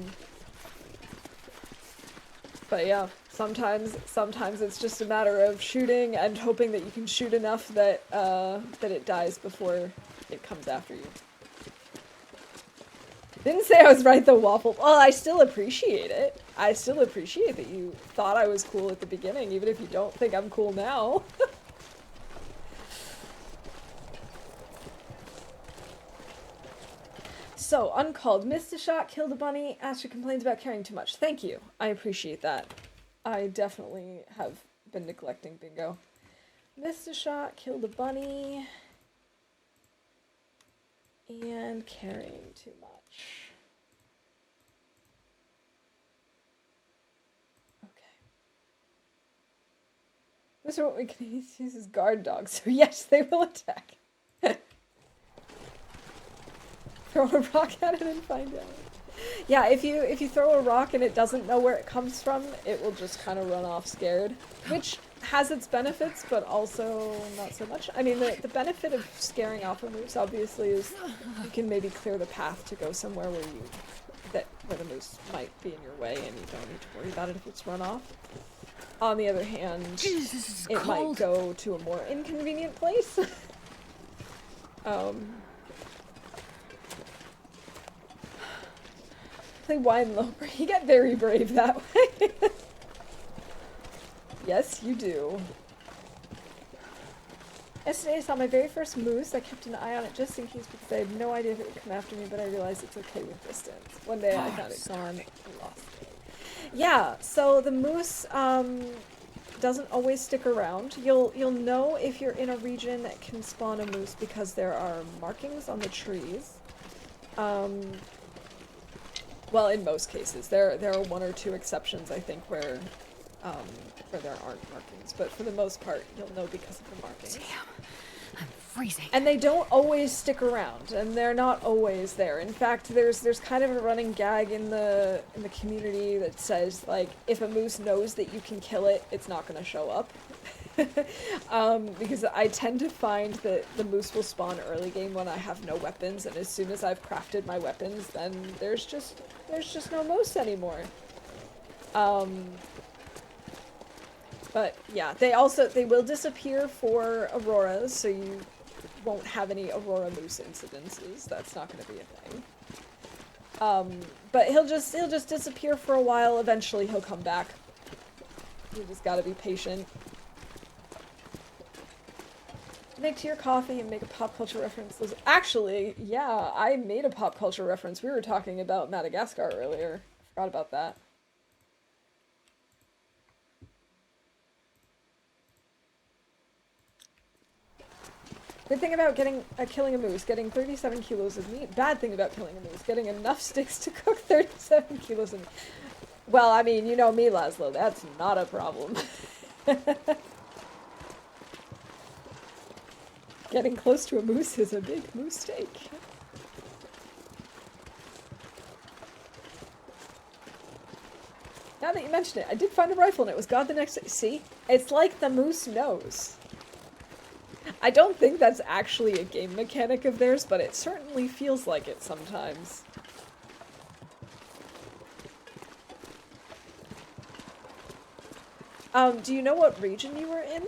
A: yeah, sometimes it's just a matter of shooting and hoping that you can shoot enough that that it dies before it comes after you. Didn't say I was right though, Waffle. Well, I still appreciate it. I still appreciate that you thought I was cool at the beginning, even if you don't think I'm cool now. So, uncalled. Missed a shot, killed a bunny. Astrid complains about carrying too much. Thank you. I appreciate that. I definitely have been neglecting bingo. Missed a shot, killed a bunny. And carrying too much. Those are what we can use as guard dogs, so yes, they will attack. Throw a rock at it and find out. Yeah, if you throw a rock and it doesn't know where it comes from, it will just kind of run off scared, which has its benefits, but also not so much. I mean, the benefit of scaring off a moose, obviously, is you can maybe clear the path to go somewhere where the moose might be in your way, and you don't need to worry about it if it's run off. On the other hand,
B: Jesus,
A: it might go to a more inconvenient place. Play wine Loper. You get very brave that way. Yes, you do. Yesterday I saw my very first moose. I kept an eye on it just in case because I had no idea if it would come after me, but I realized it's okay with distance. One day I found it gone and lost it. Yeah, so the moose doesn't always stick around. You'll know if you're in a region that can spawn a moose because there are markings on the trees. Well, in most cases. There are one or two exceptions, I think, where there aren't markings, but for the most part, you'll know because of the markings.
B: Damn, I'm freezing.
A: And they don't always stick around, and they're not always there. In fact, there's kind of a running gag in the community that says, like, if a moose knows that you can kill it, it's not going to show up. Because I tend to find that the moose will spawn early game when I have no weapons, and as soon as I've crafted my weapons, then there's just no moose anymore. But yeah, they will disappear for auroras, so you won't have any aurora moose incidences. That's not going to be a thing. But he'll just disappear for a while. Eventually he'll come back. You just gotta be patient. Make to your coffee and make a pop culture reference. Actually, yeah, I made a pop culture reference. We were talking about Madagascar earlier. I forgot about that. Good thing about killing a moose, getting 37 kilos of meat. Bad thing about killing a moose, getting enough sticks to cook 37 kilos of meat. Well, I mean, you know me, Laszlo. That's not a problem. Getting close to a moose is a big mistake. Now that you mention it, I did find a rifle and it was gone the next day. See? It's like the moose knows. I don't think that's actually a game mechanic of theirs, but it certainly feels like it sometimes. Do you know what region you were in?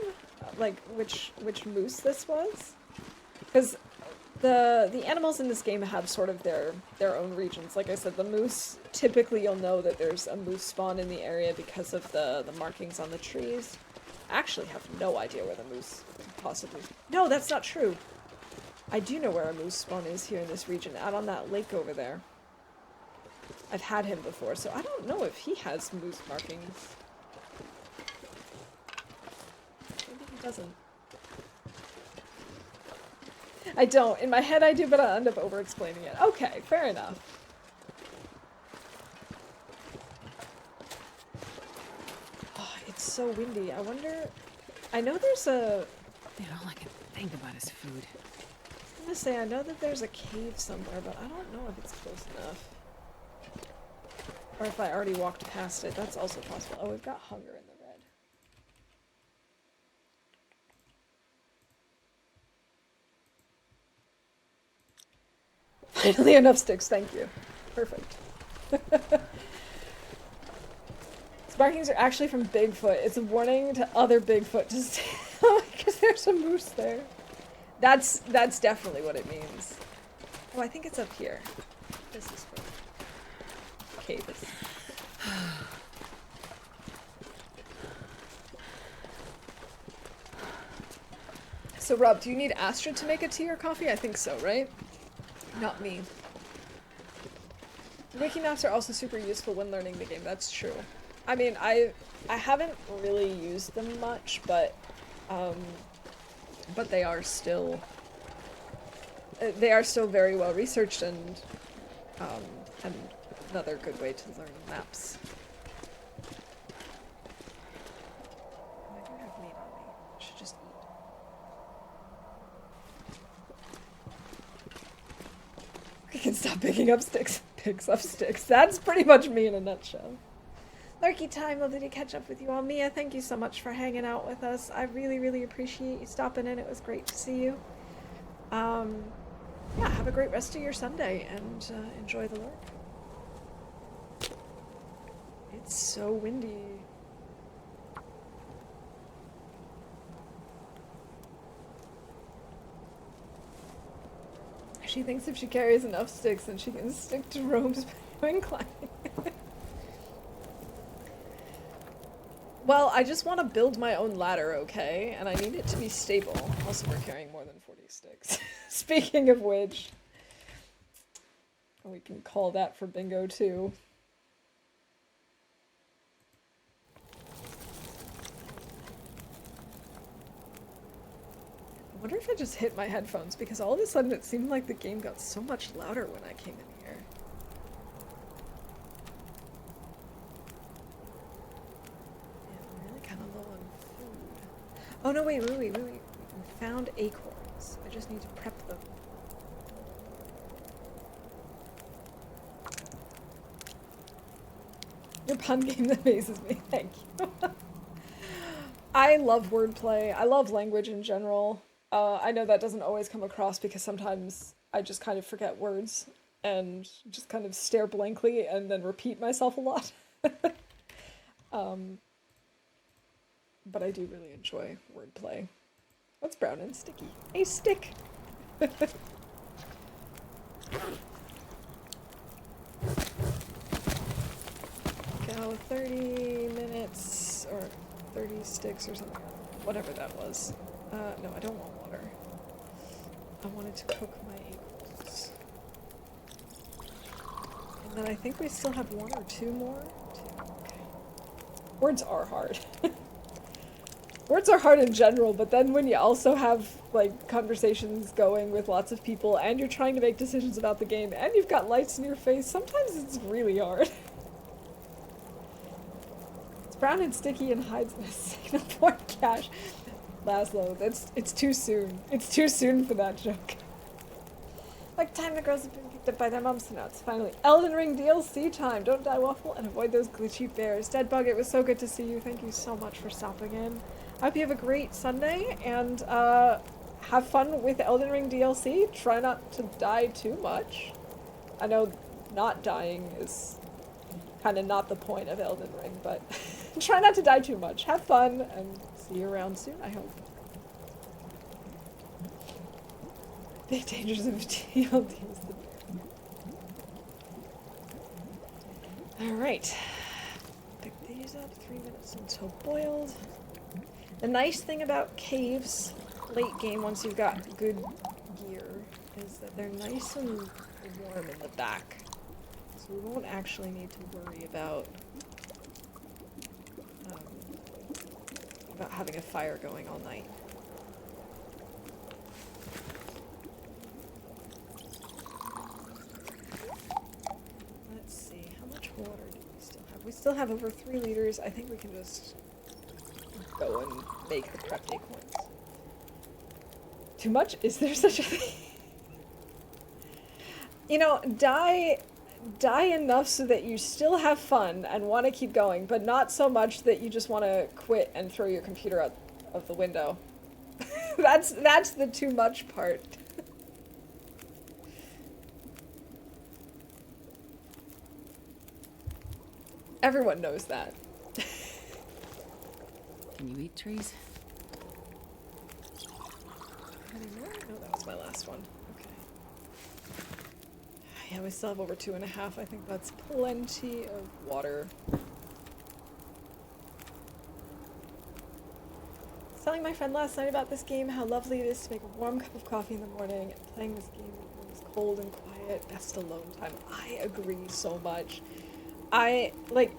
A: Like, which moose this was? Because the animals in this game have sort of their own regions. Like I said, the moose, typically you'll know that there's a moose spawn in the area because of the markings on the trees. I actually have no idea where the moose could possibly... No, that's not true. I do know where a moose spawn is here in this region, out on that lake over there. I've had him before, so I don't know if he has moose markings. Maybe he doesn't. I don't. In my head I do, but I'll end up over-explaining it. Okay, fair enough. Oh, it's so windy. I wonder... I know there's a...
B: All I can think about is food.
A: I was gonna say, I know that there's a cave somewhere, but I don't know if it's close enough. Or if I already walked past it. That's also possible. Oh, we've got hunger in the red. Finally enough sticks, thank you. Perfect. These markings are actually from Bigfoot. It's a warning to other Bigfoot to stay because there's a moose there. That's definitely what it means. Oh, I think it's up here. This is where the cave is. So Rob, do you need Astrid to make a tea or coffee? I think so, right? Not me. Waking naps are also super useful when learning the game. That's true. I mean, I haven't really used them much, but they are still very well researched and another good way to learn maps. I do have meat on me. I should just eat. We can stop picking up sticks. Picks up sticks. That's pretty much me in a nutshell. Lurky time, lovely to catch up with you all. Mia, thank you so much for hanging out with us. I really, really appreciate you stopping in. It was great to see you. Yeah, have a great rest of your Sunday and enjoy the lurk. It's so windy. She thinks if she carries enough sticks, then she can stick to ropes by doing climbing. Well, I just want to build my own ladder, okay? And I need it to be stable. Also, we're carrying more than 40 sticks. Speaking of which, we can call that for bingo, too. I wonder if I just hit my headphones, because all of a sudden it seemed like the game got so much louder when I came in here. Oh no, wait. We found acorns. I just need to prep them. Your pun game amazes me. Thank you. I love wordplay. I love language in general. I know that doesn't always come across because sometimes I just kind of forget words and just kind of stare blankly and then repeat myself a lot. But I do really enjoy wordplay. What's brown and sticky? A stick! Go 30 minutes, or 30 sticks or something. Whatever that was. No, I don't want water. I wanted to cook my acorns. And then I think we still have one or two more. Okay. Words are hard. Words are hard in general, but then when you also have, like, conversations going with lots of people, and you're trying to make decisions about the game, and you've got lights in your face, sometimes it's really hard. brown and sticky and hides in a signal point cache. Laszlo, it's too soon. It's too soon for that joke. Like time the girls have been picked up by their moms, so now it's finally Elden Ring DLC time. Don't die, Waffle, and avoid those glitchy bears. Deadbug, it was so good to see you. Thank you so much for stopping in. I hope you have a great Sunday, and have fun with Elden Ring DLC. Try not to die too much. I know not dying is kind of not the point of Elden Ring, but try not to die too much. Have fun, and see you around soon, I hope. Big dangers of TLD is the bear. Alright. Pick these up, 3 minutes until boiled. The nice thing about caves, late game, once you've got good gear, is that they're nice and warm in the back. So we won't actually need to worry about having a fire going all night. Let's see, how much water do we still have? We still have over 3 liters. I think we can just go and make the prep acorns. Too much? Is there such a thing? You know, die enough so that you still have fun and want to keep going, but not so much that you just want to quit and throw your computer out of the window. That's the too much part. Everyone knows that.
B: Can you eat trees?
A: Anymore? No, that was my last one. Okay. Yeah, we still have over 2.5. I think that's plenty of water. Telling my friend last night about this game, how lovely it is to make a warm cup of coffee in the morning, and playing this game when it's cold and quiet, best alone time. I agree so much.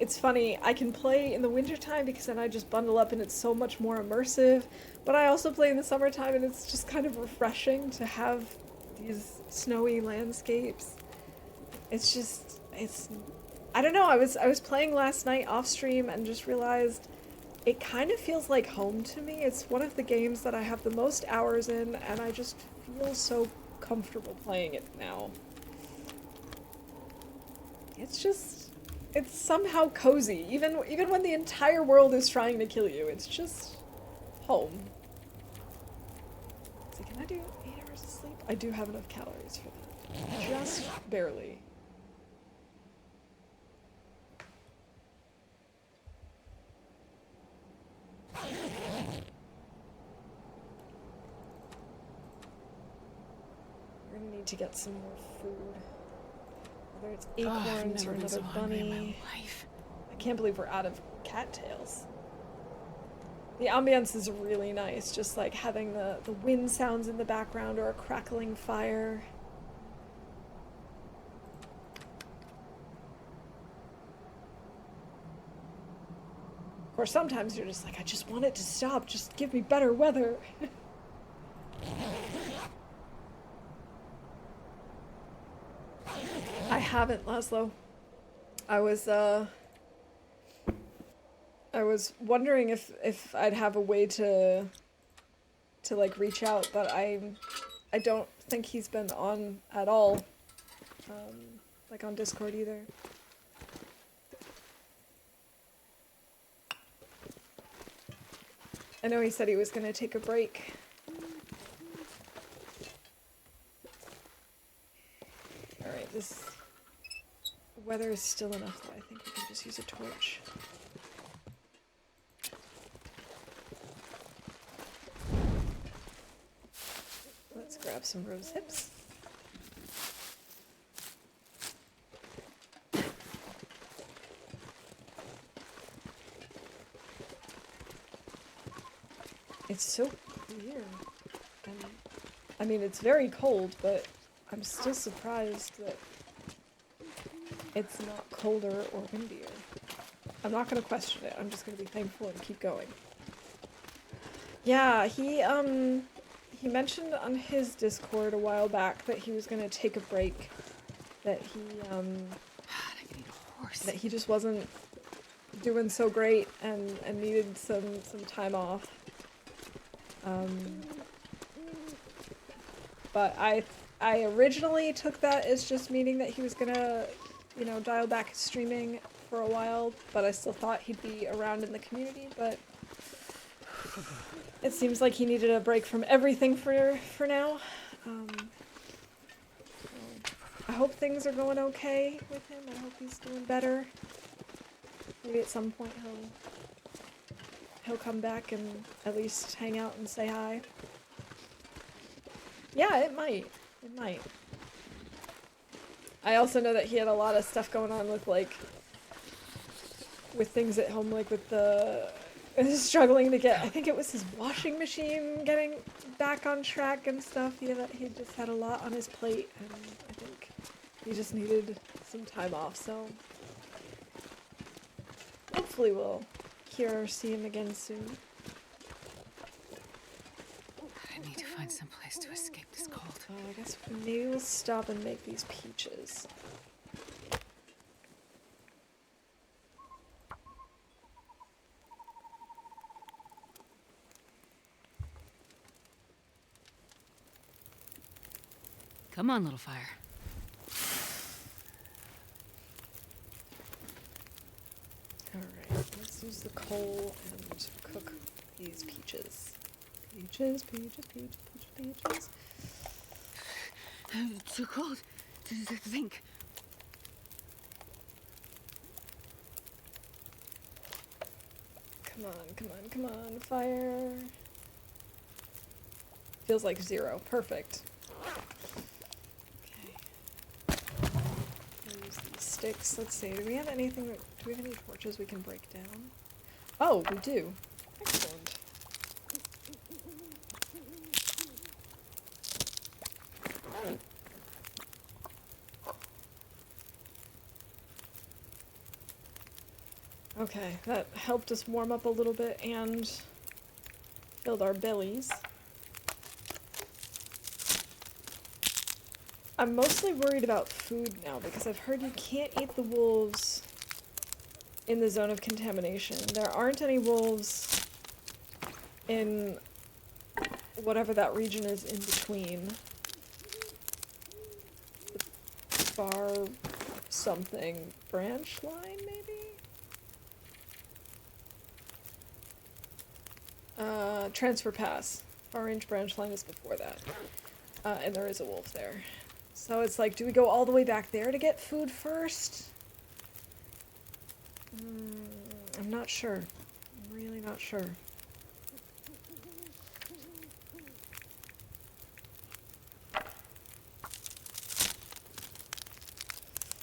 A: It's funny, I can play in the wintertime because then I just bundle up and it's so much more immersive, but I also play in the summertime and it's just kind of refreshing to have these snowy landscapes. I don't know, I was playing last night off stream and just realized it kind of feels like home to me. It's one of the games that I have the most hours in, and I just feel so comfortable playing it now. It's somehow cozy, even when the entire world is trying to kill you. It's just home. So can I do 8 hours of sleep? I do have enough calories for that. Just barely. We're gonna need to get some more food. Whether it's acorns or another bunny. I can't believe we're out of cattails. The ambience is really nice, just like having the wind sounds in the background or a crackling fire. Of course, sometimes you're just like, I just want it to stop, just give me better weather. I haven't, Laszlo. I was wondering if I'd have a way to like reach out, but I don't think he's been on at all, like on Discord either. I know he said he was gonna take a break. Alright, this weather is still enough that I think we can just use a torch. Let's grab some rose hips. It's so clear. I mean, it's very cold, but I'm still surprised that it's not colder or windier. I'm not gonna question it. I'm just gonna be thankful and keep going. Yeah, he mentioned on his Discord a while back that he was gonna take a break. That he,
B: God, I could eat a horse.
A: that he just wasn't doing so great and needed some time off. But I originally took that as just meaning that he was gonna, you know, dial back his streaming for a while, but I still thought he'd be around in the community, but it seems like he needed a break from everything for now. So I hope things are going okay with him. I hope he's doing better. Maybe at some point he'll come back and at least hang out and say hi. Yeah, it might. It might. I also know that he had a lot of stuff going on with, like, with things at home, like with the struggling to get, I think it was his washing machine getting back on track and stuff. He just had a lot on his plate, and I think he just needed some time off, so hopefully we'll hear or see him again soon.
B: I need to find some place to escape this cold.
A: I guess maybe we'll stop and make these peaches.
B: Come on, little fire.
A: Alright, let's use the coal and cook these peaches. Peaches, peaches, peaches, peaches, peaches.
B: Too cold to think.
A: Come on, come on, come on, fire. Feels like 0. Perfect. Okay. Use these sticks. Let's see. Do we have anything? Do we have any torches we can break down? Oh, we do. Excellent. Okay, that helped us warm up a little bit and filled our bellies. I'm mostly worried about food now because I've heard you can't eat the wolves in the zone of contamination. There aren't any wolves in whatever that region is in between. The far something branch line, maybe? Transfer pass. Far range branch line is before that. And there is a wolf there. So it's like, do we go all the way back there to get food first? I'm not sure. I'm really not sure.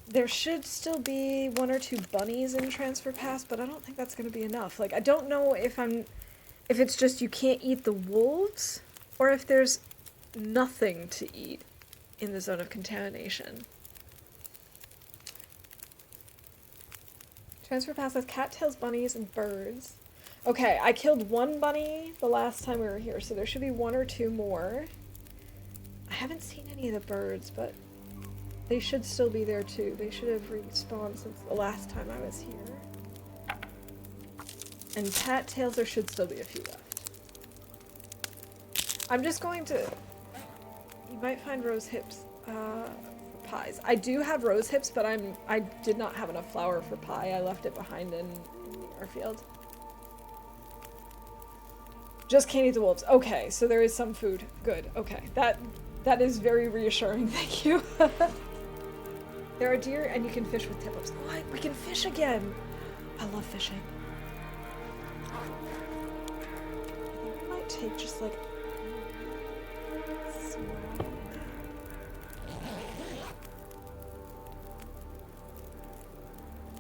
A: There should still be 1 or 2 bunnies in Transfer Pass, but I don't think that's going to be enough. Like, I don't know if it's just you can't eat the wolves, or if there's nothing to eat in the zone of contamination. Transfer Pass has cattails, bunnies, and birds. Okay, I killed 1 bunny the last time we were here, so there should be 1 or 2 more. I haven't seen any of the birds, but they should still be there too. They should have respawned since the last time I was here. And cattails, there should still be a few left. I'm just going to... You might find rose hips for pies. I do have rose hips, but I did not have enough flour for pie. I left it behind in our field. Just can't eat the wolves. Okay, so there is some food. Good. Okay, that is very reassuring. Thank you. There are deer, and you can fish with tip-ups. What? We can fish again. I love fishing. I think we might take just like...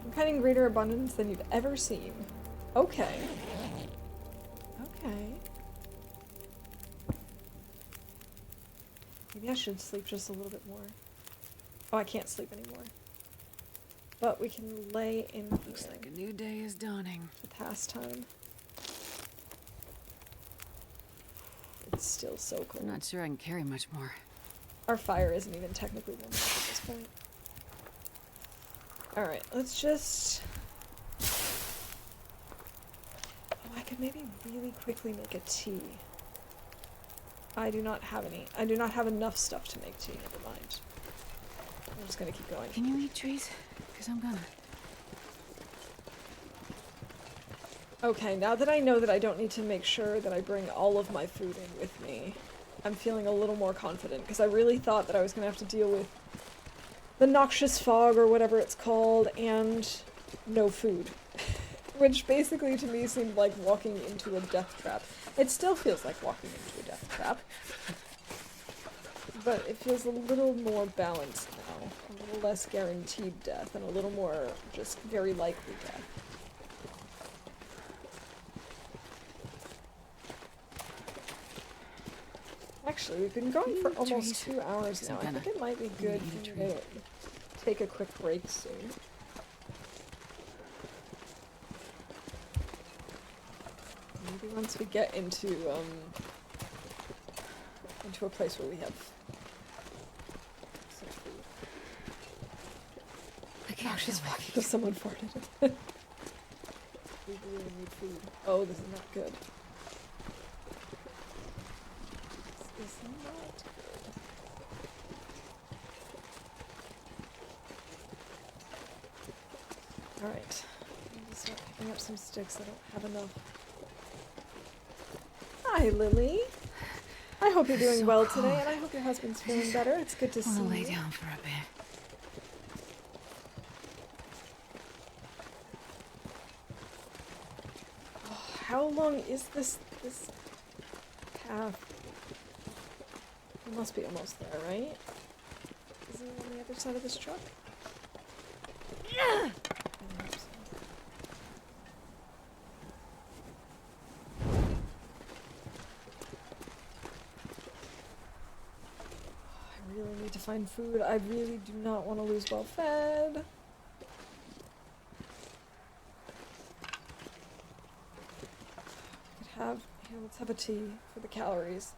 A: I'm finding greater abundance than you've ever seen. Okay. Okay. Maybe I should sleep just a little bit more. Oh, I can't sleep anymore. But we can lay in here.
B: Looks like a new day is dawning.
A: To pass time. It's still so cold.
B: I'm not sure I can carry much more.
A: Our fire isn't even technically warm enough at this point. Alright, let's just could maybe really quickly make a tea. I do not have any. I do not have enough stuff to make tea. Never mind. I'm just gonna keep going.
B: Can you eat trees? Because I'm gonna.
A: Okay, now that I know that I don't need to make sure that I bring all of my food in with me, I'm feeling a little more confident, because I really thought that I was going to have to deal with the noxious fog, or whatever it's called, and no food. Which basically to me seemed like walking into a death trap. It still feels like walking into a death trap, but it feels a little more balanced now. A little less guaranteed death, and a little more just very likely death. Actually, we've been going for almost 2 hours now. I think it might be good for me to take a quick break soon. Maybe once we get into a place where we have some food.
B: The couch is walking.
A: Because someone farted. We really need food. Oh, this is not good. This is not good. Alright. I'm gonna start picking up some sticks. I don't have enough. Hi, Lily. I hope you're doing well today, and I hope your husband's feeling better. It's good to see you.
B: I want to lay down for a bit.
A: Oh, how long is this path? It must be almost there, right? Is it on the other side of this truck? Yeah! I really need to find food. I really do not want to lose well fed. Here, let's have a tea for the calories.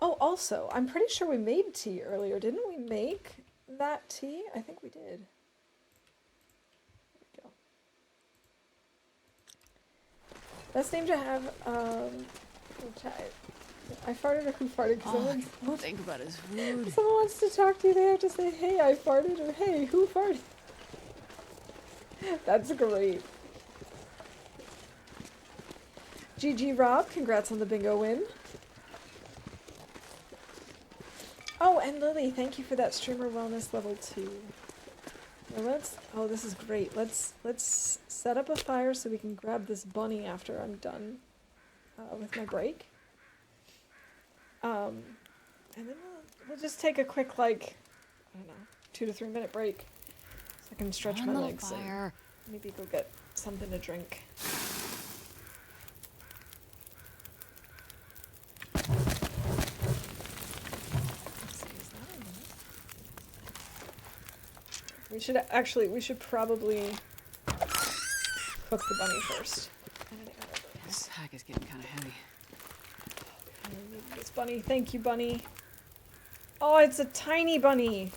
A: Oh, also, I'm pretty sure we made tea earlier. Didn't we make that tea? I think we did. There we go. Best name to have, I farted or who farted? Because
B: Think about his food.
A: someone wants to talk to you, they have to say, hey, I farted, or hey, who farted? That's great. GG Rob, congrats on the bingo win. Oh, and Lily, thank you for that streamer wellness level 2. Now oh, this is great. Let's set up a fire so we can grab this bunny after I'm done with my break. And then we'll just take a quick, like, I don't know, 2 to 3 minute break so I can stretch my legs and maybe go get something to drink. We should probably cook the bunny first.
B: This pack is getting kind of heavy.
A: I need this bunny. Thank you, bunny. Oh, it's a tiny bunny.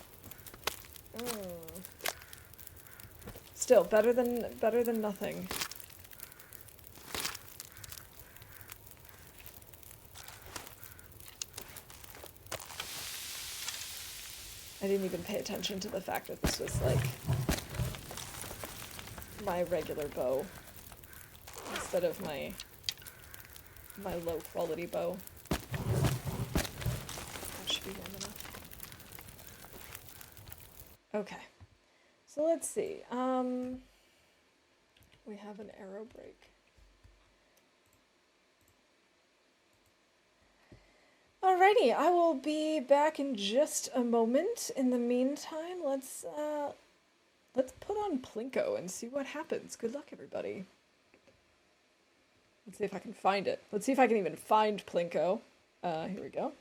A: Still, better than nothing. I didn't even pay attention to the fact that this was, like, my regular bow instead of my low quality bow. That should be warm enough. Okay. So let's see. We have an arrow break. Alrighty, I will be back in just a moment. In the meantime, let's put on Plinko and see what happens. Good luck, everybody. Let's see if I can find it. Let's see if I can even find Plinko. Here we go.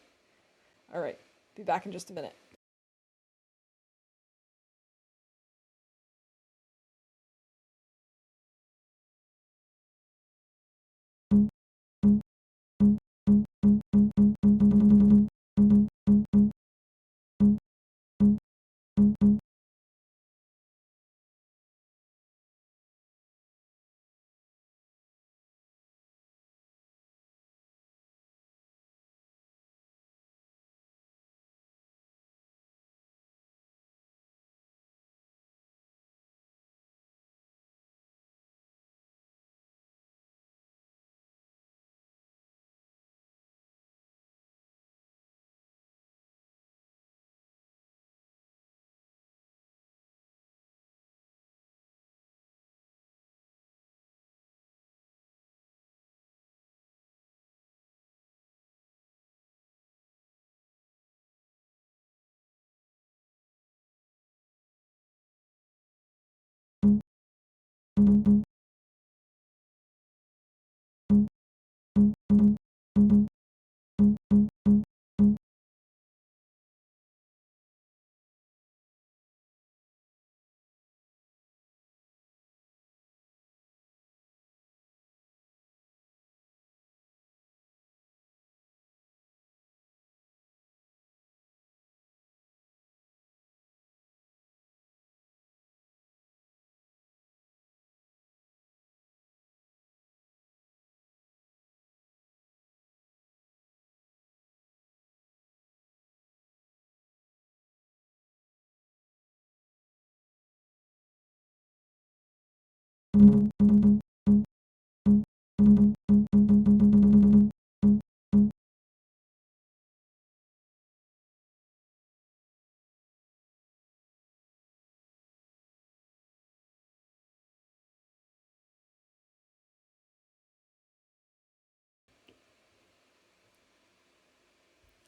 A: Alright, be back in just a minute.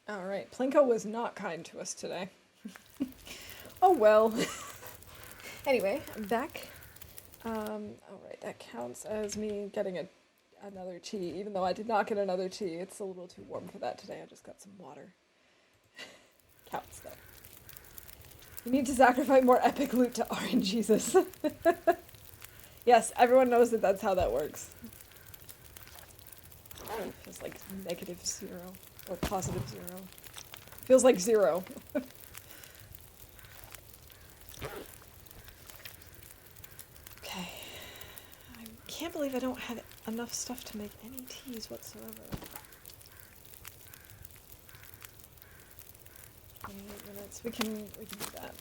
A: Alright, Plinko was not kind to us today. Oh well. Anyway, I'm back. Alright, that counts as me getting another tea, even though I did not get another tea. It's a little too warm for that today. I just got some water. Counts, though. You need to sacrifice more epic loot to RNGesus. Yes, everyone knows that that's how that works. Feels like -0 or +0. Feels like 0. Okay. I can't believe I don't have enough stuff to make any teas whatsoever. 28 minutes. We can do that.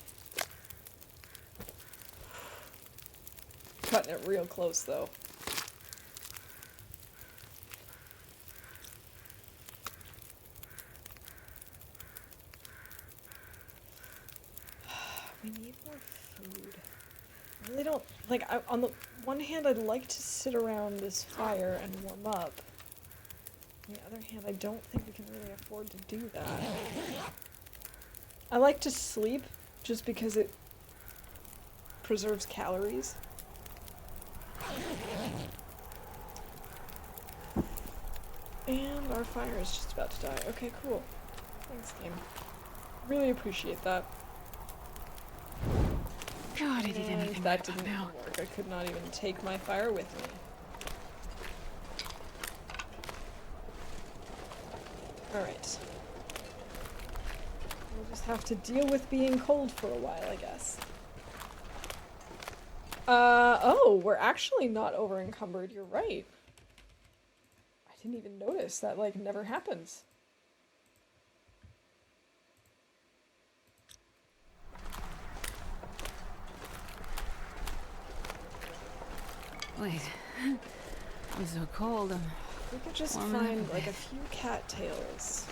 A: Cutting it real close though. We need more food. I really don't like. On the one hand, I'd like to sit around this fire and warm up. On the other hand, I don't think we can really afford to do that. I like to sleep just because it preserves calories. And our fire is just about to die. Okay, cool. Thanks, game. Really appreciate that.
B: God, he did anything
A: that
B: right
A: didn't
B: about
A: even
B: now.
A: work. I could not even take my fire with me. Alright. We'll just have to deal with being cold for a while, I guess. Oh, we're actually not over encumbered. You're right. I didn't even notice. That, like, never happens.
B: Wait. I'm so cold.
A: We could just
B: warming up
A: find,
B: a
A: like, a
B: bit.
A: few cattails.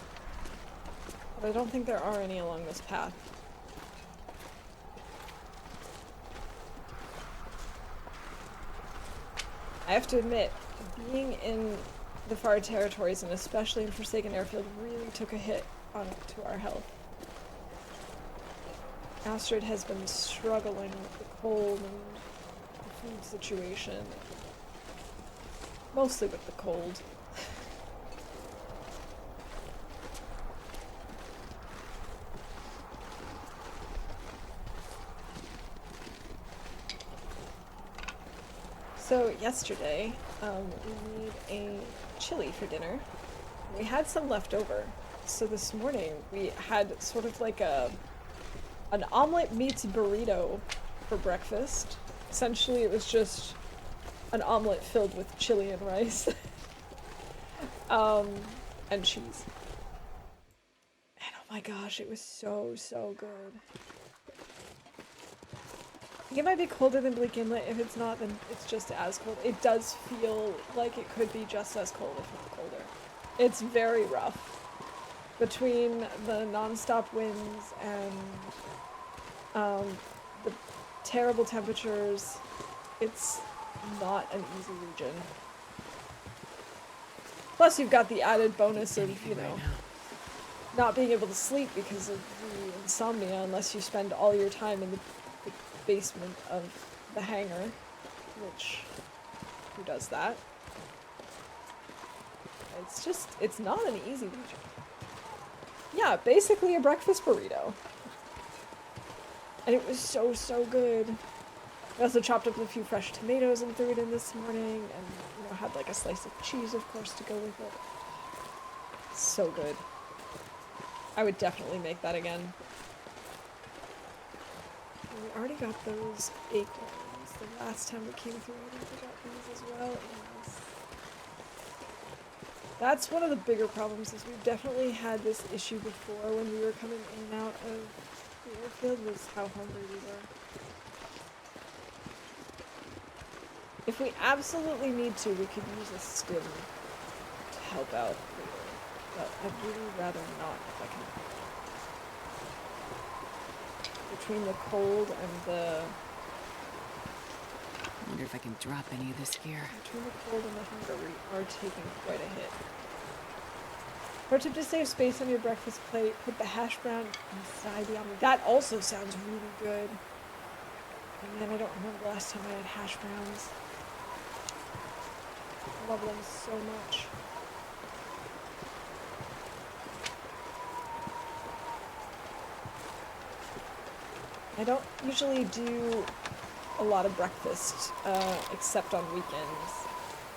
A: But I don't think there are any along this path. I have to admit, being in the far territories, and especially in Forsaken Airfield, really took a hit to our health. Astrid has been struggling with the cold and the food situation. Mostly with the cold. So yesterday, we made a chili for dinner. We had some left over. So this morning we had sort of like an omelet meets burrito for breakfast. Essentially it was just an omelet filled with chili and rice. And cheese. And oh my gosh, it was so good. I think it might be colder than Bleak Inlet. If it's not, then it's just as cold. It does feel like it could be just as cold, if not colder. It's very rough. Between the non-stop winds and the terrible temperatures, it's not an easy region. Plus you've got the added bonus of, you know, not being able to sleep because of the insomnia unless you spend all your time in the basement of the hangar, which, who does that? It's not an easy region. Yeah, basically a breakfast burrito. And it was so, so good. I also chopped up a few fresh tomatoes and threw it in this morning, and, you know, had like a slice of cheese, of course, to go with it. So good. I would definitely make that again. And we already got those acorns. The last time we came through, I think we got these as well. And that's one of the bigger problems, is we've definitely had this issue before when we were coming in and out of the airfield, was how hungry we were. If we absolutely need to, we could use a stim to help out later, but I'd really rather not if I can. Between the cold and the...
B: I wonder if I can drop any of this gear.
A: Between the cold and the hunger, we are taking quite a hit. Pro tip to save space on your breakfast plate, put the hash brown inside the omelet. That also sounds really good. And then I don't remember the last time I had hash browns. I love them so much. I don't usually do a lot of breakfast, except on weekends.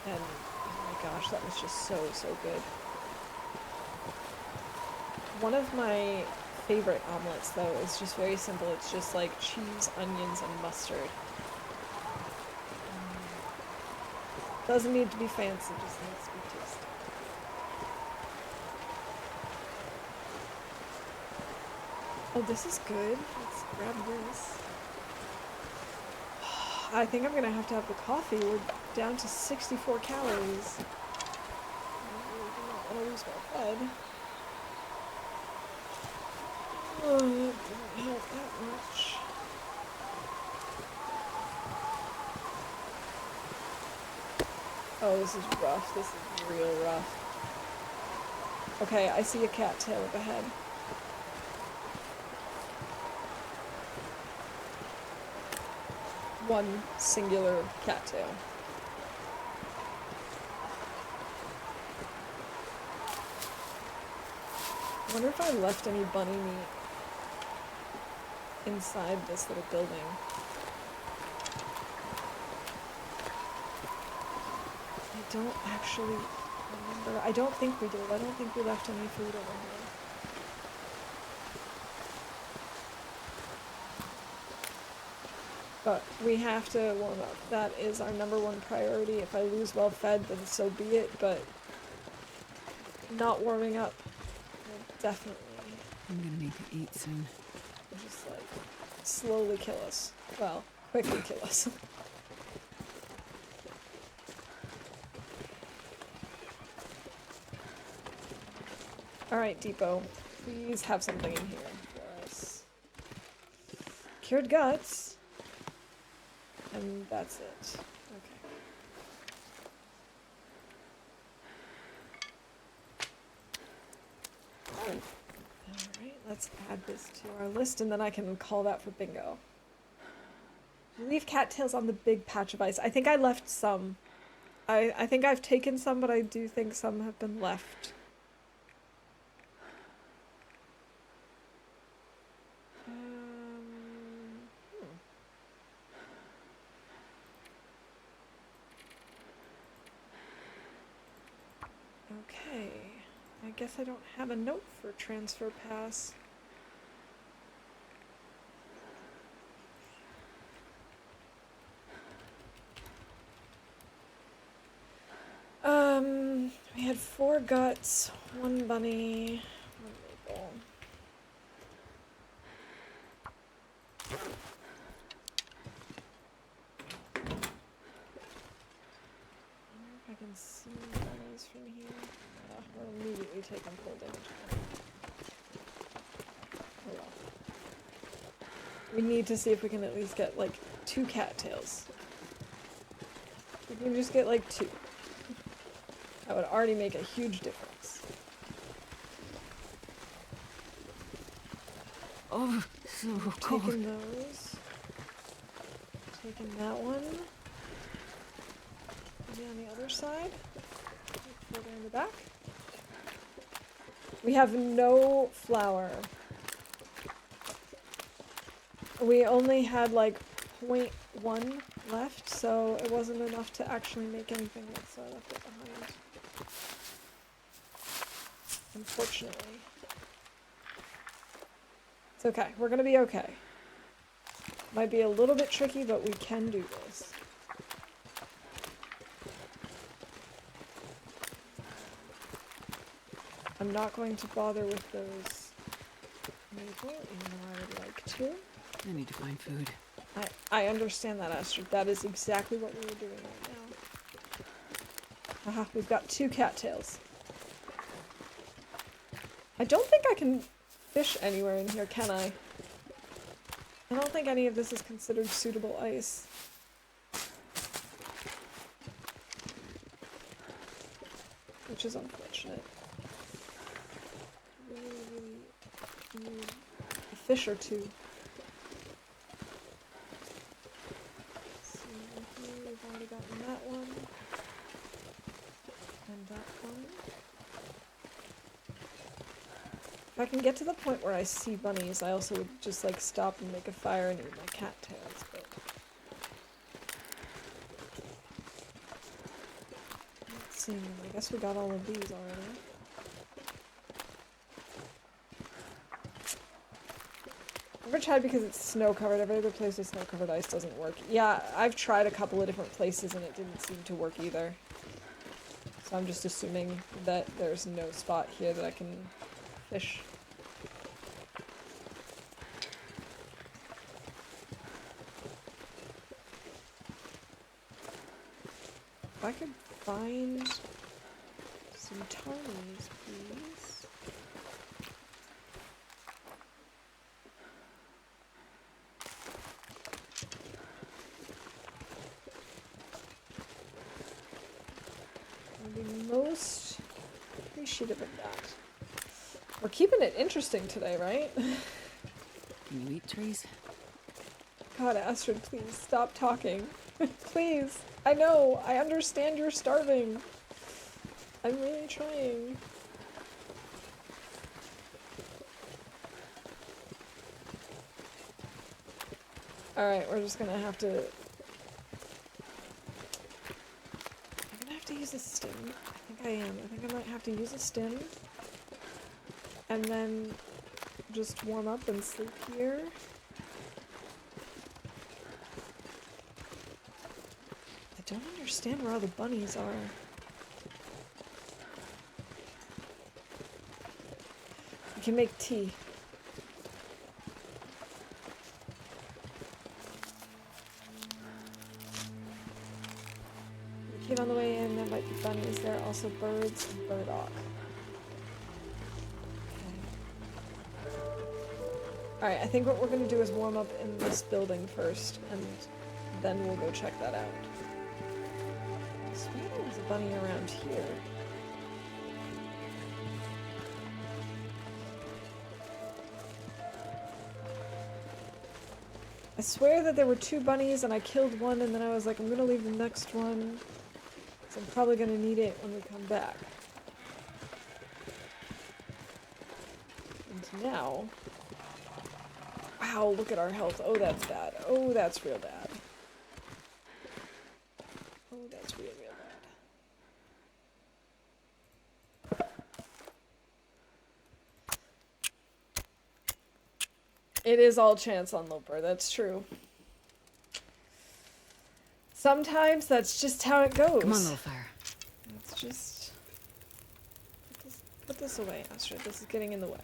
A: And oh my gosh, that was just so, so good. One of my favorite omelets, though, is just very simple. It's just like cheese, onions, and mustard. Doesn't need to be fancy, just needs to be tasty. Oh, this is good. Let's grab this. I think I'm gonna have to have the coffee. We're down to 64 calories. I really do not want to lose my fed. Oh, that didn't help that much. Oh, this is rough. This is real rough. Okay, I see a cattail up ahead. One singular cattail. I wonder if I left any bunny meat inside this little building. I don't actually remember. I don't think we did. I don't think we left any food over here. But we have to warm up. That is our #1 priority. If I lose well fed, then so be it, but not warming up will definitely...
B: I'm gonna need to eat soon.
A: Just like slowly kill us. Well, quickly kill us. Alright, Depot. Please have something in here for us. Cured guts. And that's it. Okay. Alright, let's add this to our list and then I can call that for bingo. Leave cattails on the big patch of ice. I think I left some. I think I've taken some, but I do think some have been left. Okay, I guess I don't have a note for transfer pass. We had 4 guts, 1 bunny, 1 maple. I wonder if I can see bunnies from here. We're immediately taking full damage. Oh well. We need to see if we can at least get like 2 cattails. If we can just get like 2. That would already make a huge difference.
B: Oh, so cold.
A: Taking those. Taking that one. Maybe on the other side. further in the back. We have no flour. We only had like 0.1 left, so it wasn't enough to actually make anything with, so I left it behind. Unfortunately. It's okay. We're gonna be okay. Might be a little bit tricky, but we can do this. I'm not going to bother with those maple, even though I would like to.
B: I need to find food.
A: I understand that, Astrid. That is exactly what we were doing right now. Haha, we've got 2 cattails. I don't think I can fish anywhere in here, can I? I don't think any of this is considered suitable ice. Which is unfortunate. Really need a fish or two. Let's see, in here we've already gotten that one. And that one. If I can get to the point where I see bunnies, I also would just like stop and make a fire and eat my cattails, but... Let's see, I guess we got all of these already. I've tried because it's snow covered. Every other place with snow covered ice doesn't work. Yeah, I've tried a couple of different places and it didn't seem to work either. So I'm just assuming that there's no spot here that I can fish. If I could find some Tommys, please. I'd be most appreciative of that. We're keeping it interesting today, right?
B: Can you eat trees?
A: God, Astrid, please stop talking. Please. I know. I understand you're starving. I'm really trying. Alright, we're just gonna have to... I'm gonna have to use a stim. I think I am. I think I might have to use a stim. And then just warm up and sleep here. I don't understand where all the bunnies are. We can make tea. We came on the way in, there might be bunnies there, also birds and burdock. Alright, I think what we're gonna do is warm up in this building first, and then we'll go check that out. I swear there was a bunny around here. I swear that there were 2 bunnies and I killed one and then I was like, I'm gonna leave the next one, so I'm probably gonna need it when we come back. And now... Wow, look at our health. Oh, that's bad. Oh, that's real bad. Oh, that's real bad. It is all chance on Loper, that's true. Sometimes that's just how it goes.
B: Come on, little fire.
A: Let's just... Put this away, Astrid. This is getting in the way.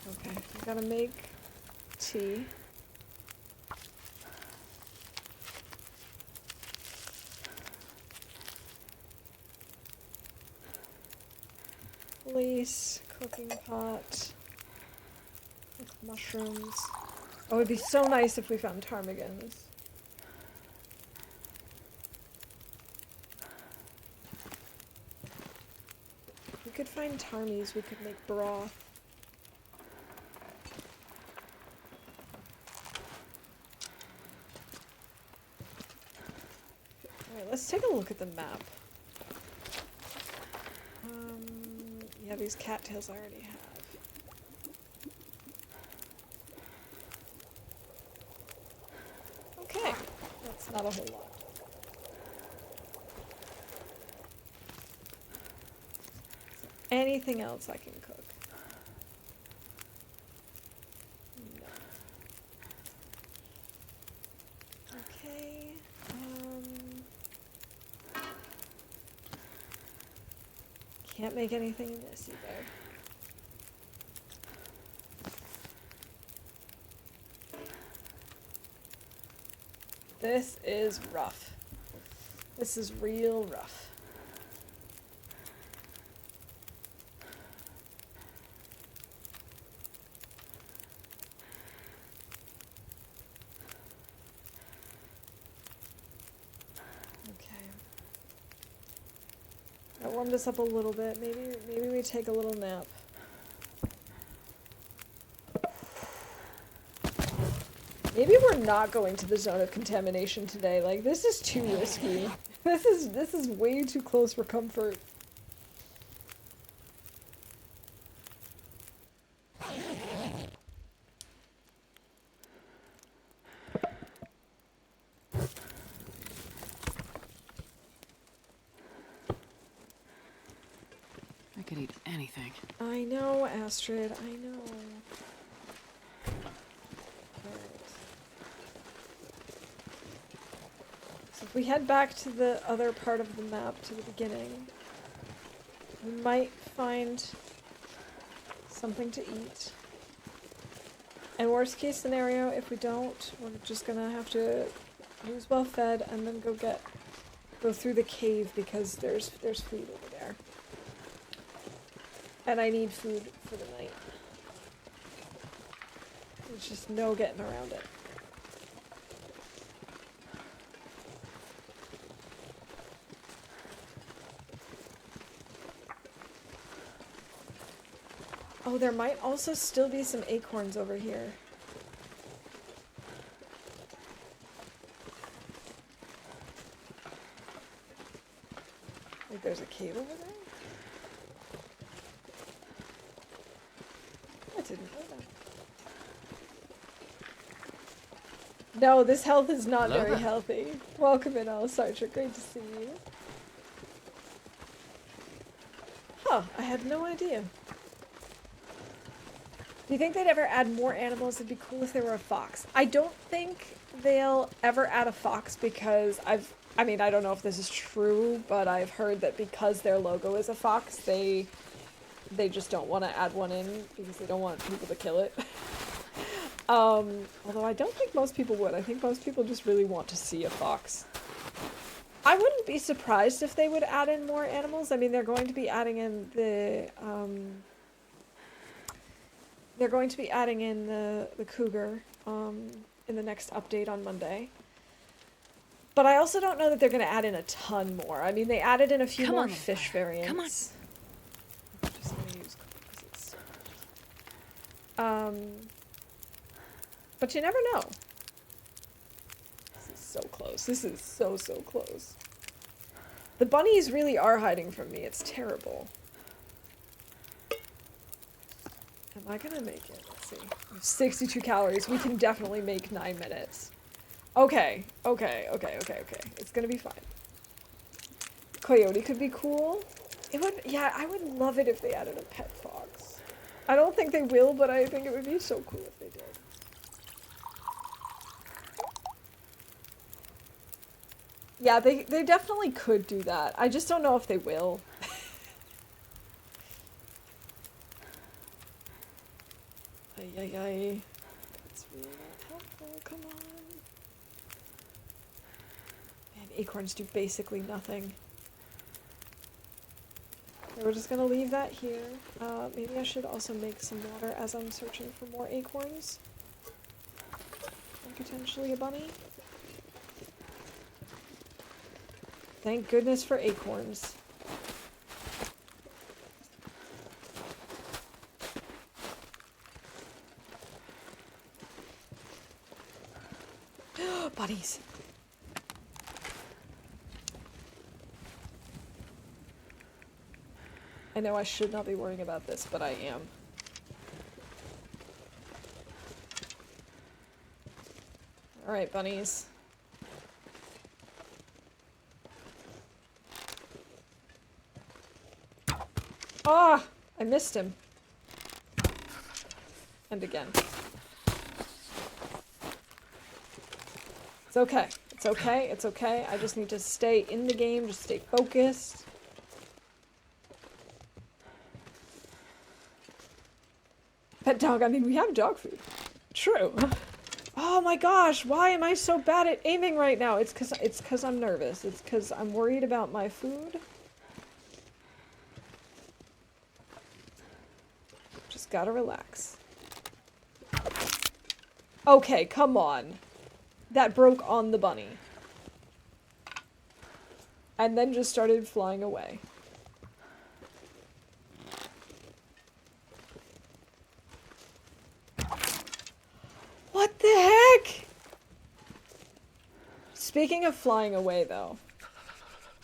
A: Okay, we gotta make tea. Place, cooking pot, with mushrooms. Oh, it'd be so nice if we found ptarmigans. If we could find ptarmies, we could make broth. Alright, let's let's take a look at the map. Yeah, these cattails I already have. Okay, that's not a whole lot. Anything else I can cook? No. Okay. Can't make anything in this either. This is rough. This is real rough. That warmed us up a little bit. Maybe we take a little nap. Maybe we're not going to the zone of contamination today. Like, this is too risky. This is way too close for comfort.
B: I could eat anything.
A: I know, Astrid, I know. So if we head back to the other part of the map, to the beginning, we might find something to eat. And worst case scenario, if we don't, we're just gonna have to lose well fed and then go through the cave because there's food over there. And I need food for the night. There's just no getting around it. Oh, there might also still be some acorns over here. Like there's a cave over there? I didn't know that. No, this health is not
C: Loper.
A: very healthy. Welcome in, Sartre. Great to see you. Huh, I had no idea. Do you think they'd ever add more animals? It'd be cool if they were a fox. I don't think they'll ever add a fox because I don't know if this is true, but I've heard that because their logo is a fox, they just don't want to add one in because they don't want people to kill it. Although I don't think most people would. I think most people just really want to see a fox. I wouldn't be surprised if they would add in more animals. I mean, they're going to be adding in the cougar in the next update on Monday. But I also don't know that they're going to add in a ton more. I mean, they added in a few more fish variants.
B: Come on.
A: I'm just going to use because it's but you never know. This is so close. This is so close. The bunnies really are hiding from me. It's terrible. Am I gonna make it? Let's see. We have 62 calories. We can definitely make 9 minutes. Okay. It's gonna be fine. Coyote could be cool. It would, yeah, I would love it if they added a pet fox. I don't think they will, but I think it would be so cool if they did. Yeah, they definitely could do that. I just don't know if they will. Ay. That's really not helpful. Come on. Man, acorns do basically nothing. Okay, we're just gonna leave that here. Maybe I should also make some water as I'm searching for more acorns. And potentially a bunny. Thank goodness for acorns. Bunnies. I know I should not be worrying about this, but I am. Alright, bunnies. Ah! I missed him. And again. It's okay. It's okay. It's okay. I just need to stay in the game, just stay focused. Pet dog, I mean, we have dog food. True. Oh my gosh, why am I so bad at aiming right now? It's cause I'm nervous. It's cause I'm worried about my food. Just gotta relax. Okay, come on. That broke on the bunny. And then just started flying away. What the heck? Speaking of flying away, though,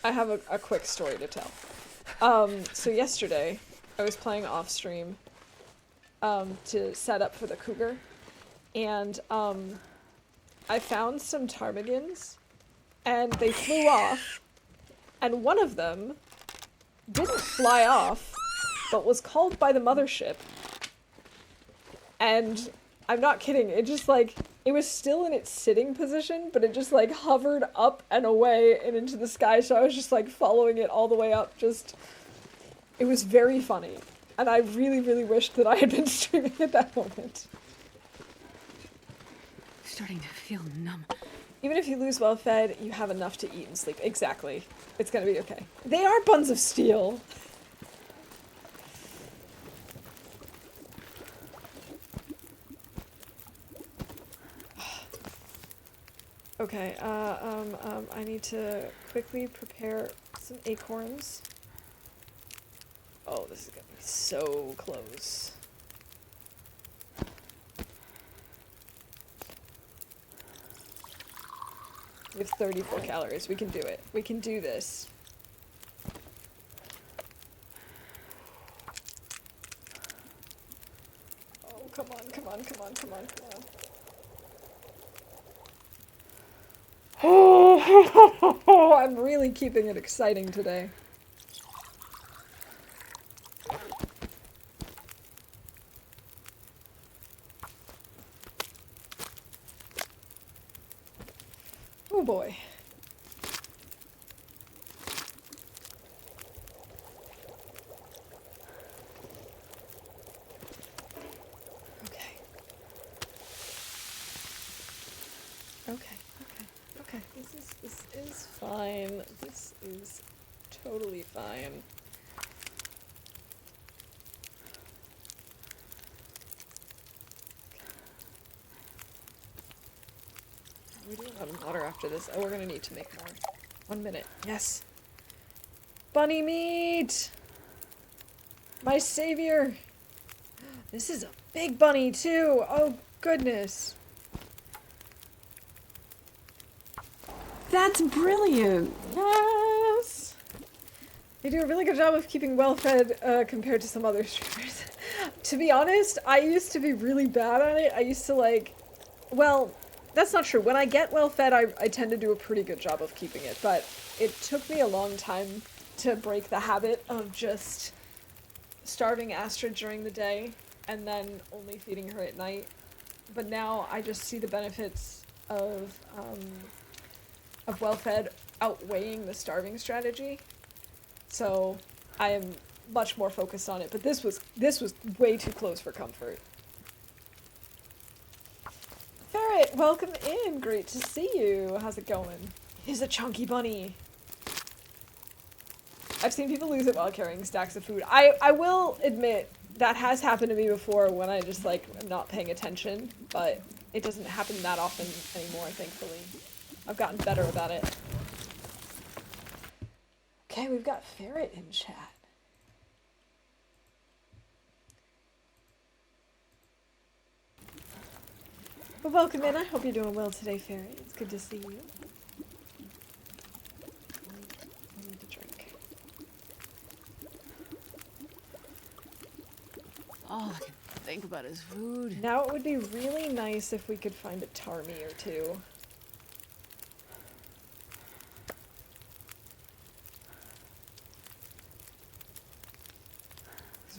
A: I have a quick story to tell. So yesterday, I was playing off stream to set up for the cougar, and I found some ptarmigans, and they flew off, and one of them didn't fly off, but was called by the mothership, and I'm not kidding, it just like, it was still in its sitting position, but it just like hovered up and away and into the sky, so I was just like following it all the way up, just, it was very funny. And I really, really wished that I had been streaming at that moment.
B: Starting to feel numb.
A: Even if you lose well fed, you have enough to eat and sleep. Exactly. It's gonna be okay. They are buns of steel. Okay, I need to quickly prepare some acorns. Oh, this is gonna be so close. We have 34 calories. We can do it. We can do this. Oh, come on, come on, come on, come on, come on. Oh, I'm really keeping it exciting today. Oh boy. Okay. Okay, okay. This is fine. This is totally fine. We do have water after this. Oh, we're gonna need to make more. 1 minute. Yes. Bunny meat! My savior! This is a big bunny, too! Oh, goodness.
C: That's brilliant!
A: Yes! They do a really good job of keeping well fed compared to some other streamers. To be honest, I used to be really bad at it. I used to like, well, that's not true. When I get well fed, I tend to do a pretty good job of keeping it, but it took me a long time to break the habit of just starving Astrid during the day and then only feeding her at night. But now I just see the benefits of well fed outweighing the starving strategy. So I am much more focused on it, but this was way too close for comfort. Ferret, welcome in. Great to see you. How's it going? He's a chunky bunny. I've seen people lose it while carrying stacks of food. I will admit that has happened to me before when I just like am not paying attention, but it doesn't happen that often anymore, thankfully. I've gotten better about it. Okay, we've got Ferret in chat. Well, welcome in. I hope you're doing well today, Ferret. It's good to see you. I need to drink.
B: All I can think about is food.
A: Now it would be really nice if we could find a tarmy or two.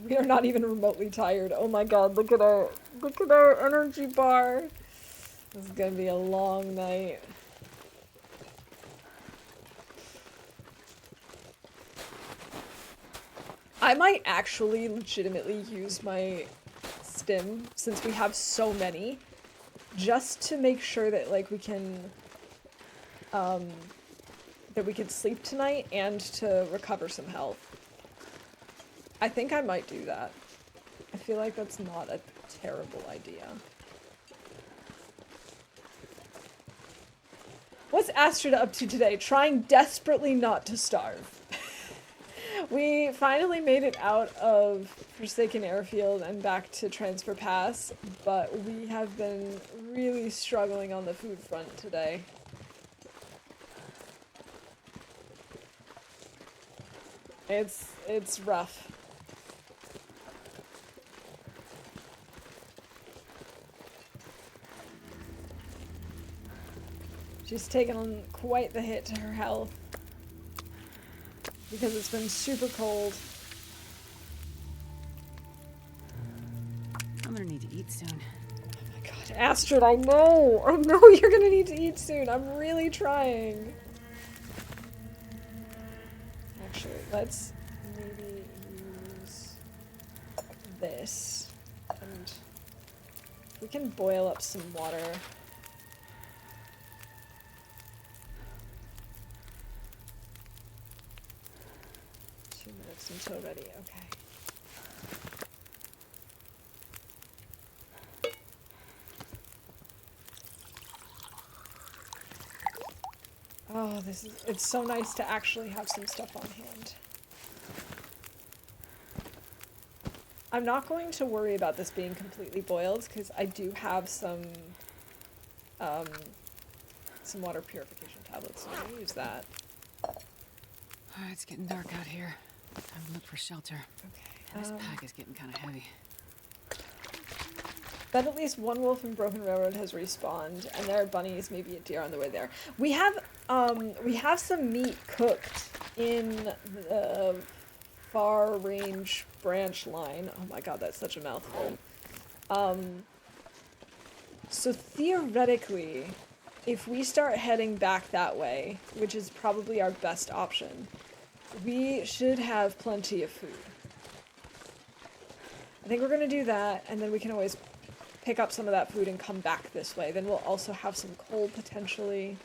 A: We are not even remotely tired. Oh my god, look at our energy bar. This is gonna be a long night. I might actually legitimately use my stim, since we have so many, just to make sure that like we can sleep tonight and to recover some health. I think I might do that. I feel like that's not a terrible idea. What's Astrid up to today? Trying desperately not to starve. We finally made it out of Forsaken Airfield and back to Transfer Pass, but we have been really struggling on the food front today. It's rough. She's taken quite the hit to her health because it's been super cold.
B: I'm gonna need to eat soon.
A: Oh my god, Astrid, I know you're gonna need to eat soon. I'm really trying. Actually, let's maybe use this. And we can boil up some water. 2 minutes until ready, okay. Oh, it's so nice to actually have some stuff on hand. I'm not going to worry about this being completely boiled, because I do have some water purification tablets, so I'm gonna use that.
B: Alright, it's getting dark out here. Time to look for shelter.
A: Okay.
B: And this pack is getting kind of heavy.
A: But at least one wolf in Broken Railroad has respawned, and there are bunnies, maybe a deer on the way there. We have some meat cooked in the far range branch line. Oh my god, that's such a mouthful. So theoretically, if we start heading back that way, which is probably our best option, we should have plenty of food. I think we're gonna do that, and then we can always pick up some of that food and come back this way. Then we'll also have some coal potentially.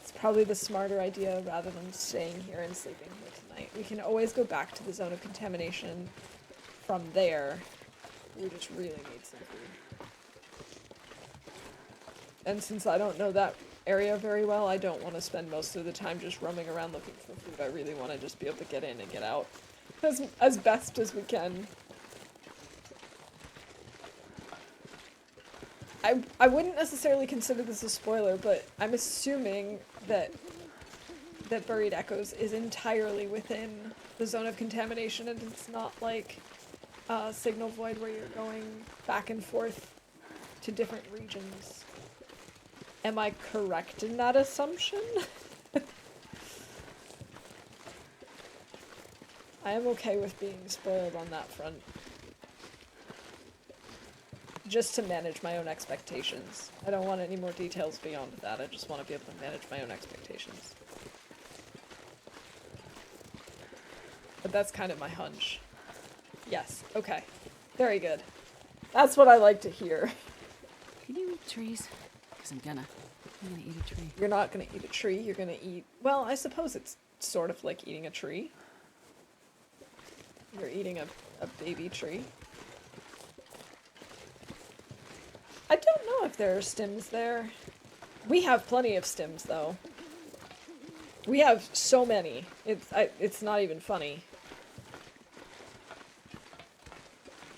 A: It's probably the smarter idea rather than staying here and sleeping here tonight. We can always go back to the zone of contamination from there. We just really need some food. And since I don't know that area very well, I don't want to spend most of the time just roaming around looking for food. I really want to just be able to get in and get out as best as we can. I wouldn't necessarily consider this a spoiler, but I'm assuming that Buried Echoes is entirely within the zone of contamination, and it's not like Signal Void where you're going back and forth to different regions. Am I correct in that assumption? I am okay with being spoiled on that front. Just to manage my own expectations. I don't want any more details beyond that. I just want to be able to manage my own expectations. But that's kind of my hunch. Yes, okay. Very good. That's what I like to hear.
B: Can you eat trees? Because I'm gonna eat a tree.
A: You're not gonna eat a tree, you're gonna eat... Well, I suppose it's sort of like eating a tree. You're eating a baby tree. I don't know if there are stims there. We have plenty of stims, though. We have so many. It's not even funny.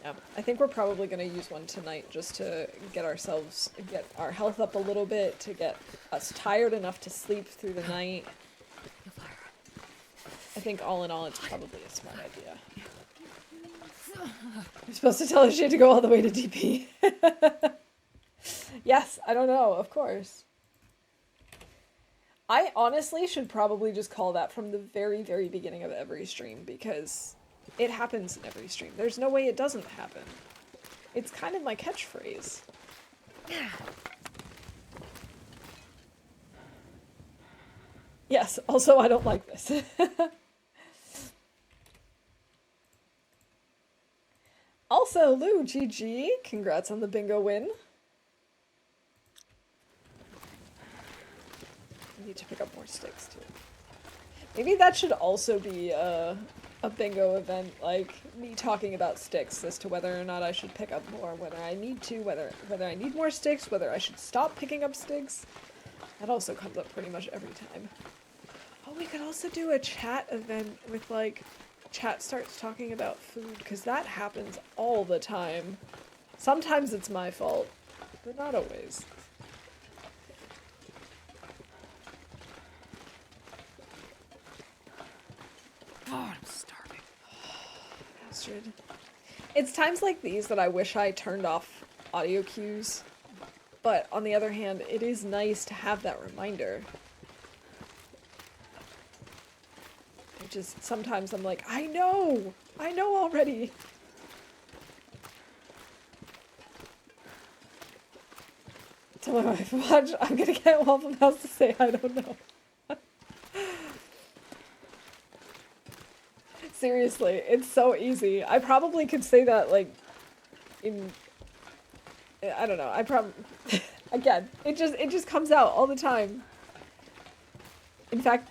A: Yeah, I think we're probably going to use one tonight just to get our health up a little bit, to get us tired enough to sleep through the night. I think all in all, it's probably a smart idea. You're supposed to tell her she had to go all the way to DP. Yes, I don't know, of course. I honestly should probably just call that from the very, very beginning of every stream, because it happens in every stream. There's no way it doesn't happen. It's kind of my catchphrase. Yes, also I don't like this. Also, Lou, GG. Congrats on the bingo win. I need to pick up more sticks, too. Maybe that should also be a bingo event, like me talking about sticks as to whether or not I should pick up more, whether I need to, whether I need more sticks, whether I should stop picking up sticks. That also comes up pretty much every time. Oh, we could also do a chat event with, like, chat starts talking about food, because that happens all the time. Sometimes it's my fault, but not always.
B: God, I'm starving.
A: Bastard. It's times like these that I wish I turned off audio cues, but on the other hand, it is nice to have that reminder. Sometimes I'm like, I know already. Tell my wife, watch, I'm gonna get Waffle House to say I don't know. Seriously, it's so easy. I probably could say that, like, I don't know, again, it just comes out all the time. In fact,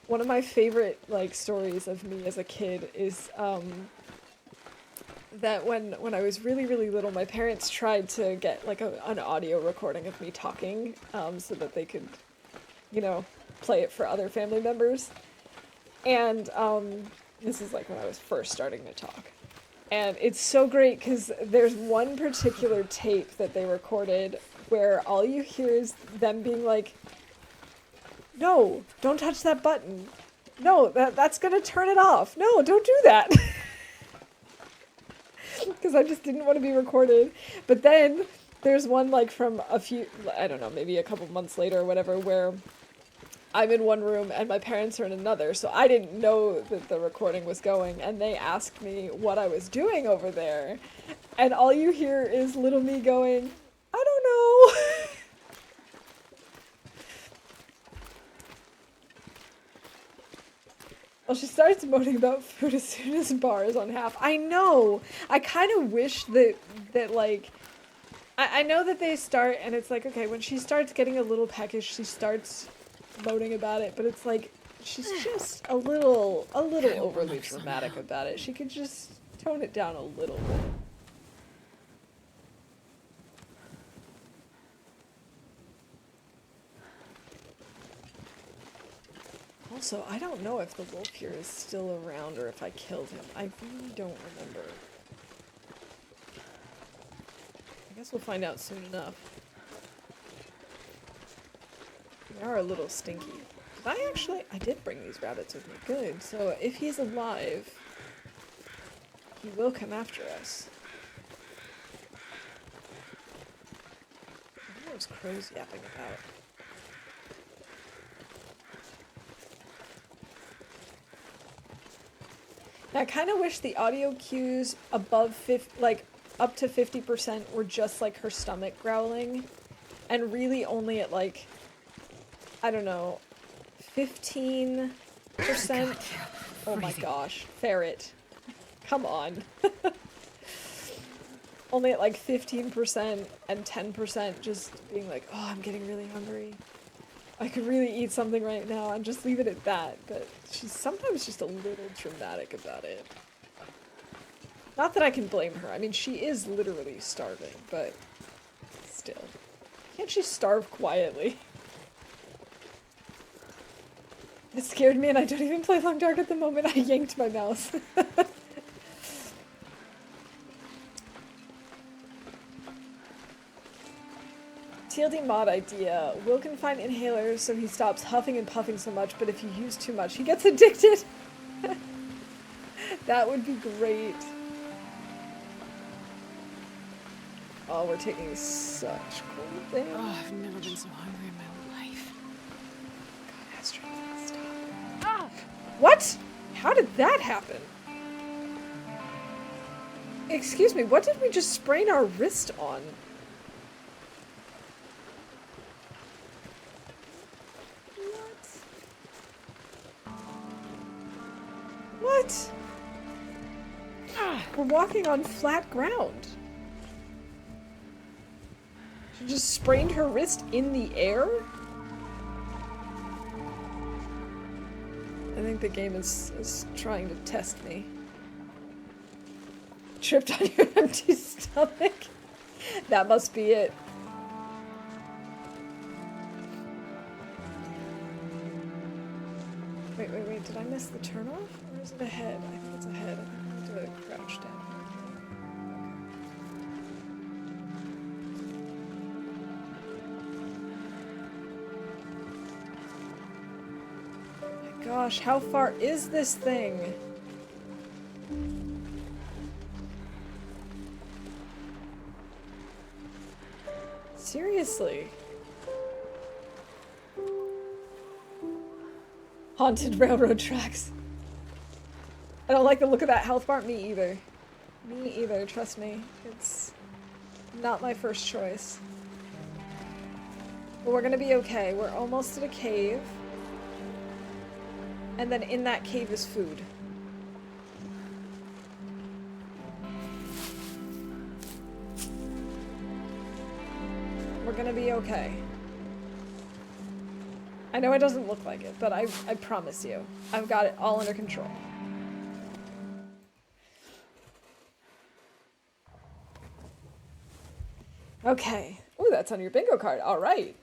A: one of my favorite, like, stories of me as a kid is, that when I was really, really little, my parents tried to get, like, an audio recording of me talking, so that they could, you know, play it for other family members. And, this is, like, when I was first starting to talk. And it's so great, because there's one particular tape that they recorded where all you hear is them being like, no, don't touch that button. No, that's gonna turn it off. No, don't do that. Because I just didn't want to be recorded. But then there's one, like, from a few, I don't know, maybe a couple months later or whatever, where I'm in one room and my parents are in another, so I didn't know that the recording was going, and they asked me what I was doing over there. And all you hear is little me going, I don't know. Well, she starts moaning about food as soon as bar is on half. I know! I kind of wish that like... I know that they start, and it's like, okay, when she starts getting a little peckish, she starts moaning about it, but it's like, she's just a little overly dramatic about it. She could just tone it down a little bit. Also, I don't know if the wolf here is still around or if I killed him. I really don't remember. I guess we'll find out soon enough. They are a little stinky. I did bring these rabbits with me. Good. So if he's alive, he will come after us. What are those crows yapping about? I kind of wish the audio cues above up to 50% were just like her stomach growling, and really only at, like, I don't know, 15%. Oh my gosh, ferret. Come on. Only at like 15% and 10% just being like, oh, I'm getting really hungry. I could really eat something right now, and just leave it at that, but she's sometimes just a little dramatic about it. Not that I can blame her. I mean, she is literally starving, but still. Can't she starve quietly? It scared me, and I don't even play Long Dark at the moment. I yanked my mouse. TLD mod idea. Will can find inhalers so he stops huffing and puffing so much, but if you use too much, he gets addicted. That would be great. Oh, we're taking such cool damage.
B: Oh, I've never been so hungry in my life.
A: Astrid, stop. Ah! What? How did that happen? Excuse me, what did we just sprain our wrist on? What? Ah, we're walking on flat ground. She just sprained her wrist in the air? I think the game is trying to test me. Tripped on your empty stomach? That must be it. Wait, did I miss the turnoff? Or is it ahead? I think it's ahead. I think I need to crouch down. My gosh, how far is this thing? Seriously. Haunted railroad tracks. I don't like the look of that health bar. Me either. Me either, trust me. It's not my first choice. But we're gonna be okay. We're almost at a cave. And then in that cave is food. We're gonna be okay. I know it doesn't look like it, but I promise you, I've got it all under control. Okay. Ooh, that's on your bingo card. All right.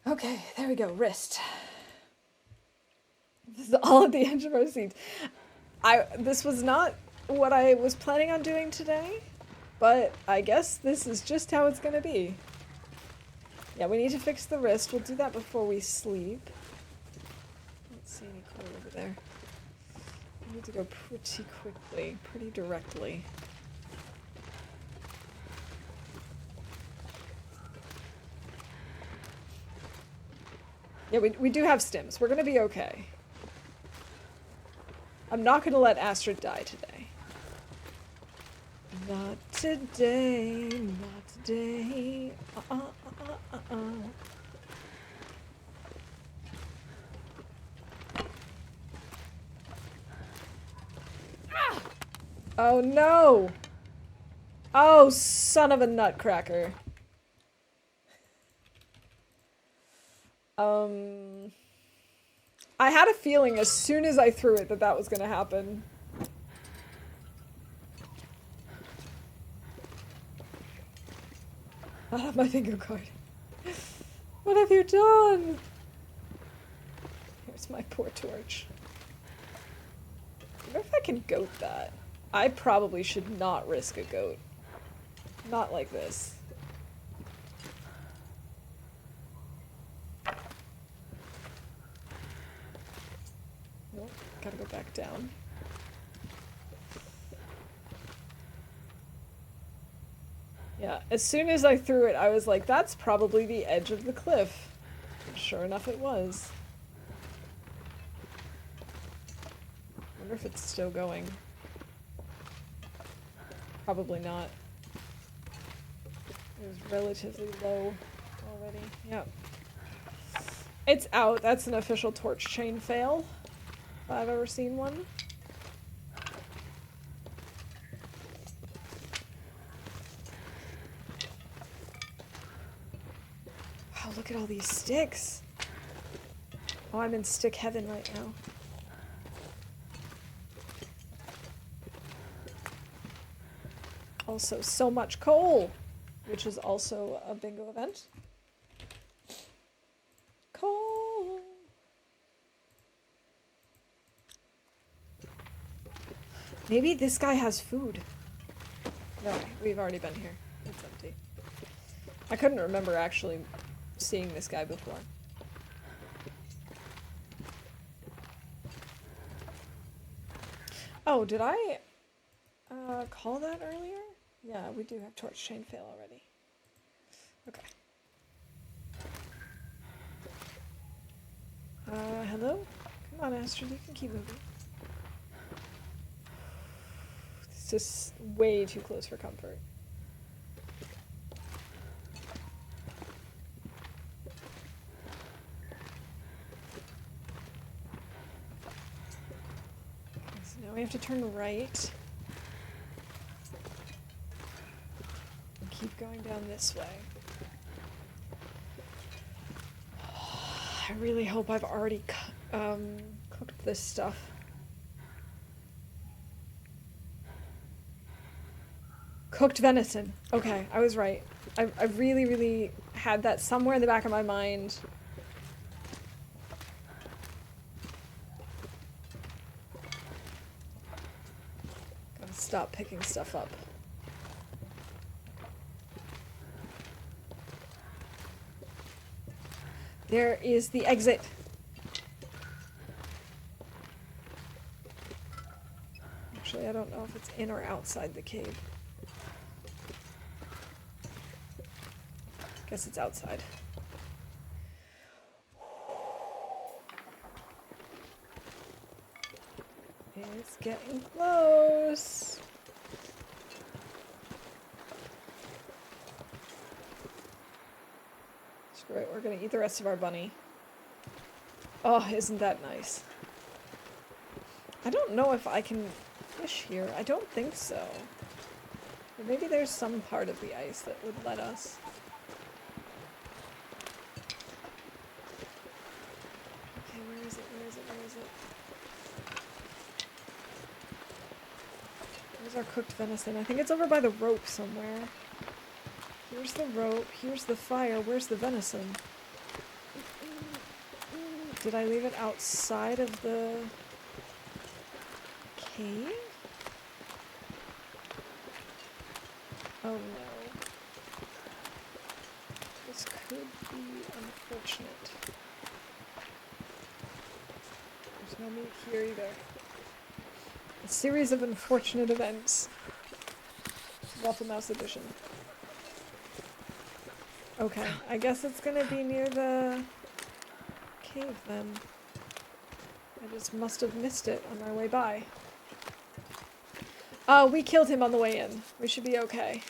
A: Okay, there we go. Wrist. This is all at the edge of our seat. This was not what I was planning on doing today, but I guess this is just how it's gonna be. Yeah, we need to fix the wrist. We'll do that before we sleep. I don't see any coal over there. We need to go pretty quickly, pretty directly. Yeah, we do have stims. We're gonna be okay. I'm not gonna let Astrid die today. Not today, not today. Ah! Oh no! Oh, son of a nutcracker. I had a feeling as soon as I threw it that that was gonna happen. I have my bingo card. What have you done? Here's my poor torch. I wonder if I can goat that. I probably should not risk a goat. Not like this. Nope, gotta go back down. Yeah, as soon as I threw it, I was like, that's probably the edge of the cliff. And sure enough, it was. I wonder if it's still going. Probably not. It was relatively low already. Yep. It's out. That's an official torch chain fail, if I've ever seen one. Wow, look at all these sticks. Oh, I'm in stick heaven right now. Also, so much coal, which is also a bingo event. Coal. Maybe this guy has food. No, we've already been here. It's empty. I couldn't remember actually seeing this guy before. Oh, did I call that earlier? Yeah, we do have torch chain fail already. Okay. Hello? Come on, Astrid, you can keep moving. This is way too close for comfort. Okay, so now we have to turn right. And keep going down this way. I really hope I've already cooked this stuff. Cooked venison. Okay, I was right. I really, really had that somewhere in the back of my mind. Gotta stop picking stuff up. There is the exit. Actually, I don't know if it's in or outside the cave. Guess it's outside. It's getting close. Screw it, we're gonna eat the rest of our bunny. Oh, isn't that nice? I don't know if I can fish here. I don't think so. Or maybe there's some part of the ice that would let us. Okay, where is it? Where is it? Where is it? Where's our cooked venison? I think it's over by the rope somewhere. Here's the rope. Here's the fire. Where's the venison? Did I leave it outside of the cave? Oh no. This could be unfortunate. There's no meat here either. A series of unfortunate events. Waffle Mouse edition. Okay, I guess it's gonna be near the cave then. I just must have missed it on my way by. Oh, we killed him on the way in. We should be okay.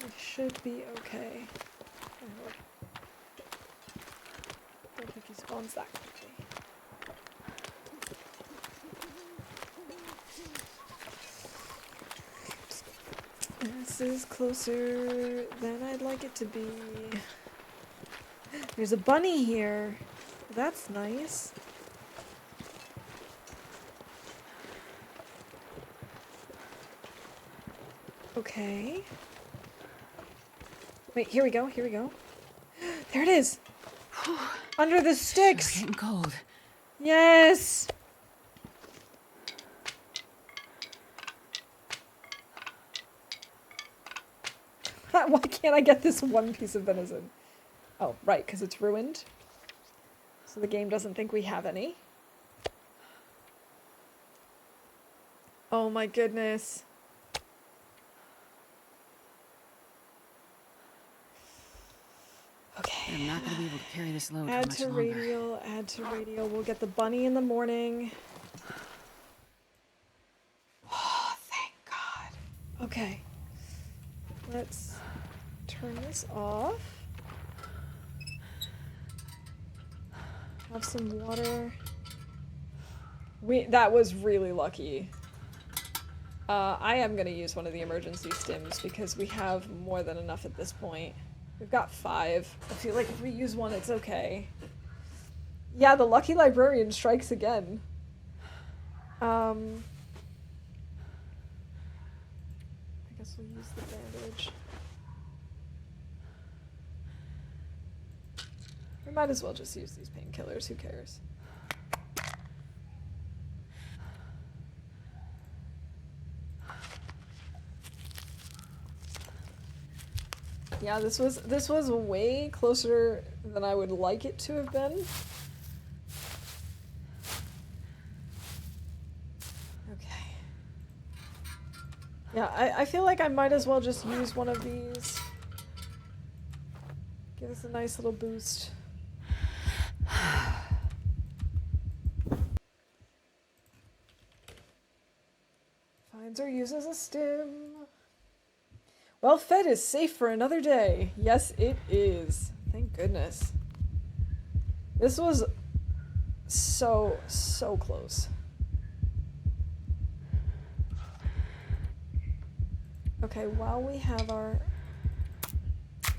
A: We should be okay. I hope. Don't think he spawns that quickly. This is closer than I'd like it to be. There's a bunny here. That's nice. Okay. Wait, here we go, here we go. There it is! Under the sticks!
B: It's getting cold.
A: Yes! Why can't I get this one piece of venison? Oh, right, because it's ruined. So the game doesn't think we have any. Oh my goodness. Okay.
B: I'm not going to be able to carry this load for
A: Add
B: much
A: to
B: longer.
A: radial, add to radial. We'll get the bunny in the morning. Oh, thank God. Okay. Let's turn this off. Have some water. That was really lucky. I am gonna use one of the emergency stims because we have more than enough at this point. We've got 5. I feel like if we use one, it's okay. Yeah, the lucky librarian strikes again. I guess we'll use the bandage. We might as well just use these painkillers, who cares? Yeah, this was way closer than I would like it to have been. Okay. Yeah, I feel like I might as well just use one of these. Give us a nice little boost. Finds or uses a stim. Well fed is safe for another day. Yes, it is. Thank goodness. This was so close. Okay, while we have our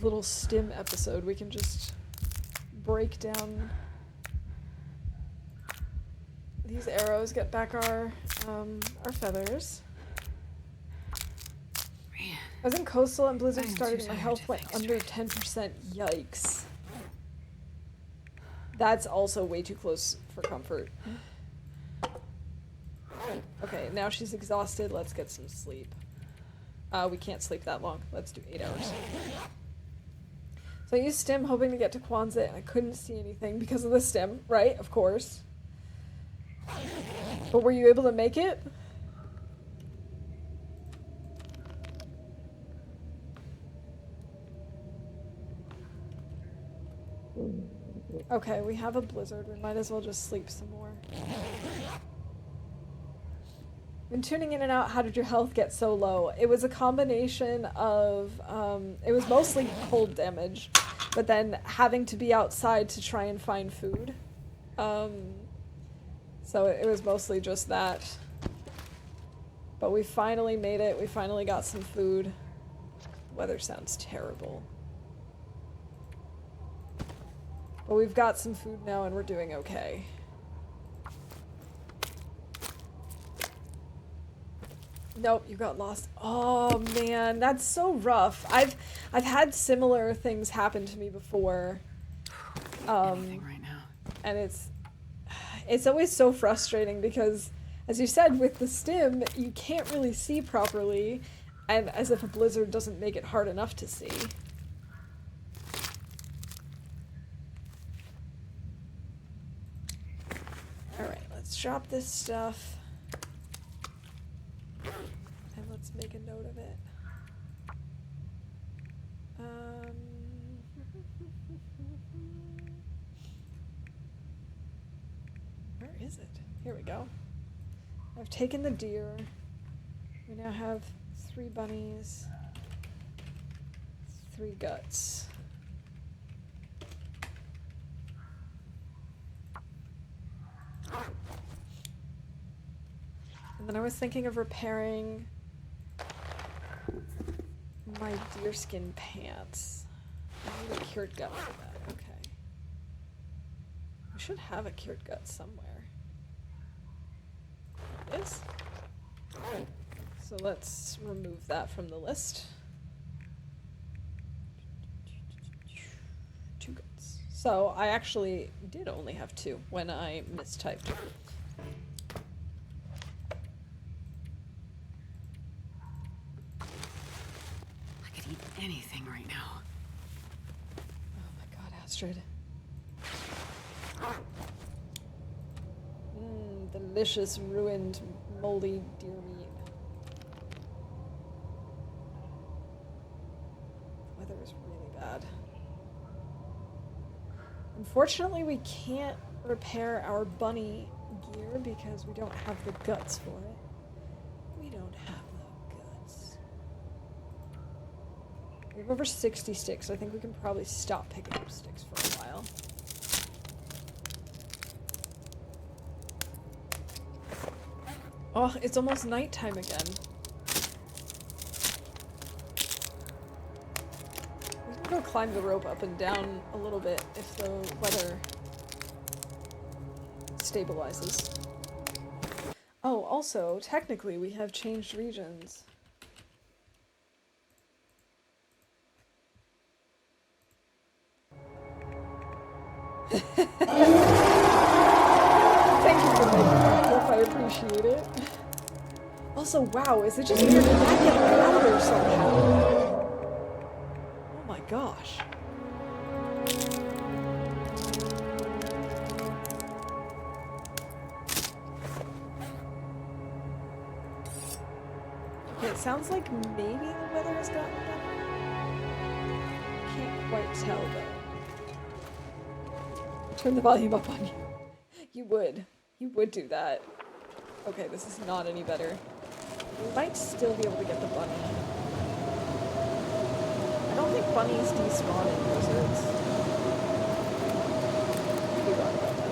A: little stim episode, we can just break down these arrows, get back our feathers.
B: Man,
A: I was in Coastal and Blizzard
B: I am
A: started
B: too
A: and my
B: tired
A: health
B: to
A: went
B: think
A: under
B: straight.
A: 10%. Yikes. That's also way too close for comfort. Okay, now she's exhausted. Let's get some sleep. We can't sleep that long. Let's do 8 hours. So I used stim hoping to get to Kwanzaa and I couldn't see anything because of the stim, right? Of course. But were you able to make it? Okay, we have a blizzard. We might as well just sleep some more. When tuning in and out, how did your health get so low? It was a combination of, it was mostly cold damage, but then having to be outside to try and find food. So it was mostly just that. But we finally made it. We finally got some food. The weather sounds terrible. But we've got some food now and we're doing okay. Nope, you got lost. Oh man, that's so rough. I've had similar things happen to me before.
B: Anything right now.
A: And it's always so frustrating because, as you said, with the stim, you can't really see properly, and as if a blizzard doesn't make it hard enough to see. Alright, let's drop this stuff. And let's make a note of it. Where is it? Here we go. I've taken the deer. We now have 3 bunnies, 3 guts. And then I was thinking of repairing my deerskin pants. I need a cured gut for that. Okay. I should have a cured gut somewhere. There it is. So let's remove that from the list. 2 guts. So I actually did only have 2 when I mistyped.
B: I could eat anything right now.
A: Oh my god, Astrid. Delicious, ruined, moldy deer meat. The weather is really bad. Unfortunately, we can't repair our bunny gear because we don't have the guts for it. We don't have the guts. We have over 60 sticks. I think we can probably stop picking up sticks for a while. Oh, it's almost nighttime again. We can go climb the rope up and down a little bit if the weather stabilizes. Oh, also, technically we have changed regions. Thank you for making that clip, I appreciate it. Also, wow, is it just weird that that get louder somehow? Oh my gosh. Okay, it sounds like maybe the weather has gotten better. Can't quite tell though. Turn the volume up on you. You would. You would do that. Okay, this is not any better. We might still be able to get the bunny. I don't think bunnies despawn in blizzards. Could be wrong about that.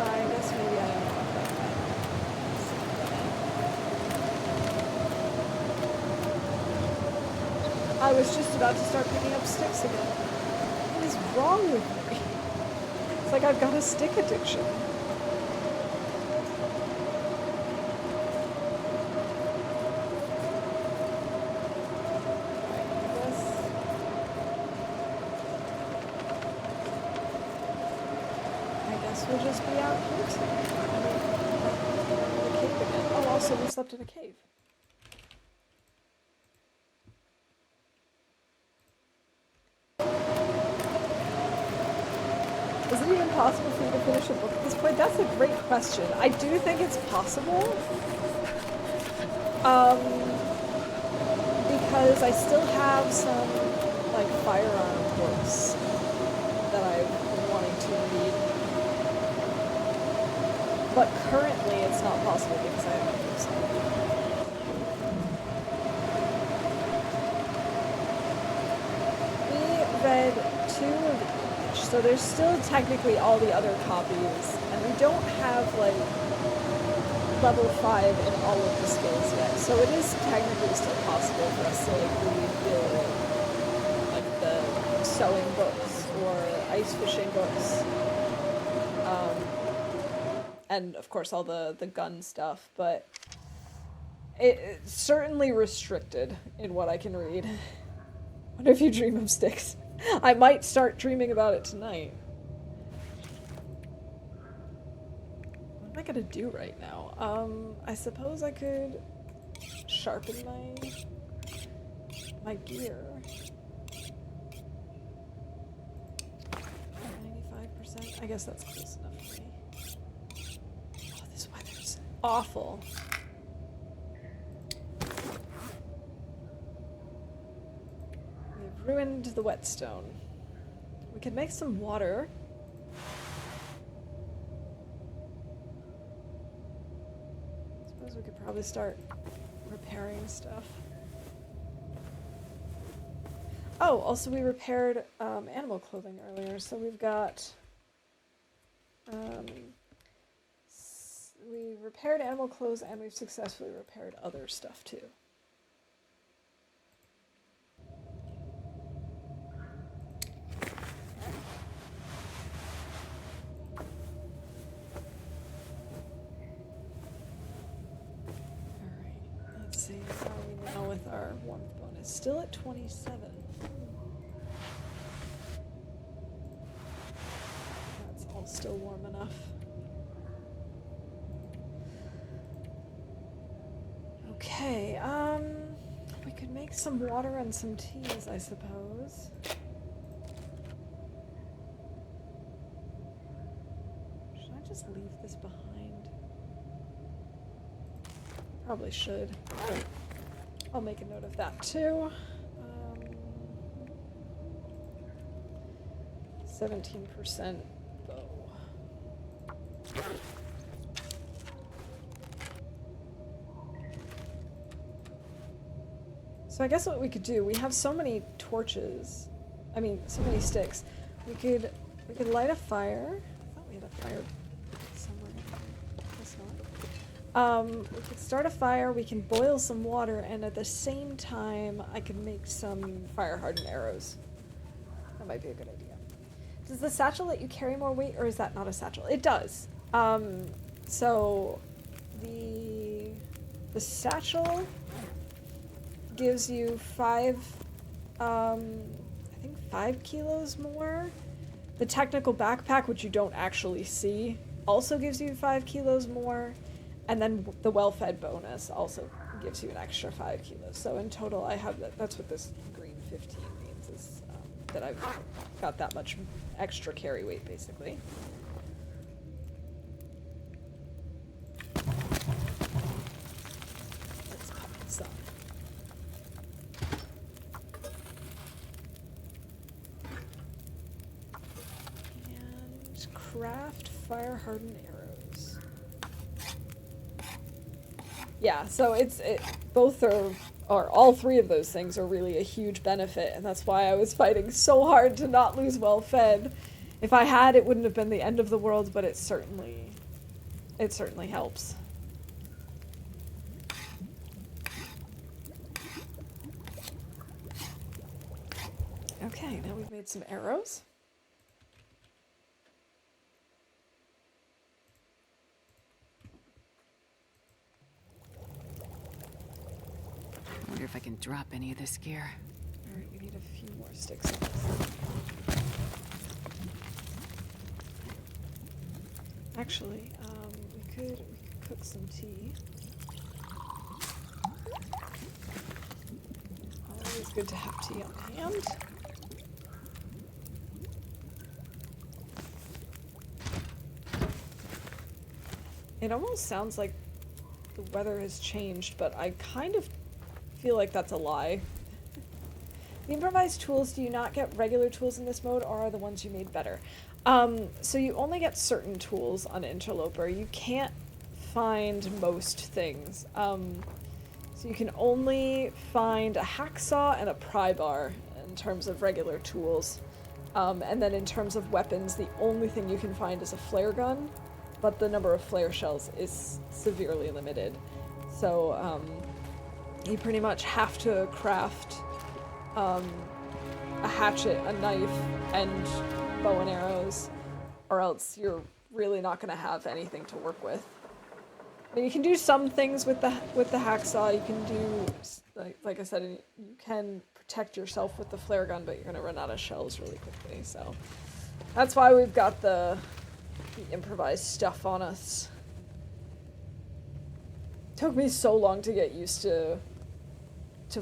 A: I guess maybe I am wrong about that. I was just about to start picking up sticks again. What is wrong with me? It's like I've got a stick addiction. I guess we'll just be out here tonight. The cave again. Oh, also we slept in a cave. Is it even possible for you to finish a book at this point? That's a great question. I do think it's possible. Because I still have some, like, firearm books that I've been wanting to read. But currently it's not possible because I have no books on it. We read 2 of each, so there's still technically all the other copies, and we don't have, like, level 5 in all of the skills yet, so it is technically still possible for us to, like, read the sewing books or ice fishing books. And of course all the gun stuff, but it's certainly restricted in what I can read. Wonder if you dream of sticks. I might start dreaming about it tonight. What am I gonna do right now? I suppose I could sharpen my gear. 95%? I guess that's close enough for me. Oh, this weather's awful. We've ruined the whetstone. We could make some water. I suppose we could probably start repairing stuff. Oh, also we repaired animal clothing earlier, so we've got... we repaired animal clothes and we've successfully repaired other stuff too. Alright, let's see, how are we now with our warmth bonus? Still at 27. That's all still warm enough. Okay, we could make some water and some teas, I suppose. Should I just leave this behind? Probably should. I'll make a note of that too. 17% bow. So I guess what we could do, we have so many torches, I mean, so many sticks. We could light a fire. I thought we had a fire somewhere. Guess not. We could start a fire, we can boil some water, and at the same time, I could make some fire-hardened arrows. That might be a good idea. Does the satchel let you carry more weight, or is that not a satchel? It does. So the satchel gives you 5 kilos more, The technical backpack, which you don't actually see, also gives you 5 kilos more. And then the well-fed bonus also gives you an extra 5 kilos. So in total, I have that. That's what this green 15 means, is that I've got that much extra carry weight, basically. Let's pop this on. And craft fire-hardened arrows. Yeah, so both are, or all three of those things are really a huge benefit, and that's why I was fighting so hard to not lose well-fed. If I had, it wouldn't have been the end of the world, but it certainly helps. Okay, now we've made some arrows.
B: I wonder if I can drop any of this gear.
A: Alright, we need a few more sticks of this. Actually, we could cook some tea. Always good to have tea on hand. It almost sounds like the weather has changed, but I kind of feel like that's a lie. The improvised tools, do you not get regular tools in this mode, or are the ones you made better? So you only get certain tools on Interloper. You can't find most things. So you can only find a hacksaw and a pry bar in terms of regular tools. And then in terms of weapons, the only thing you can find is a flare gun, but the number of flare shells is severely limited. So you pretty much have to craft a hatchet, a knife, and bow and arrows, or else you're really not going to have anything to work with. I mean, you can do some things with the hacksaw. You can do, like I said, you can protect yourself with the flare gun, but you're going to run out of shells really quickly. So that's why we've got the improvised stuff on us. Took me so long to get used to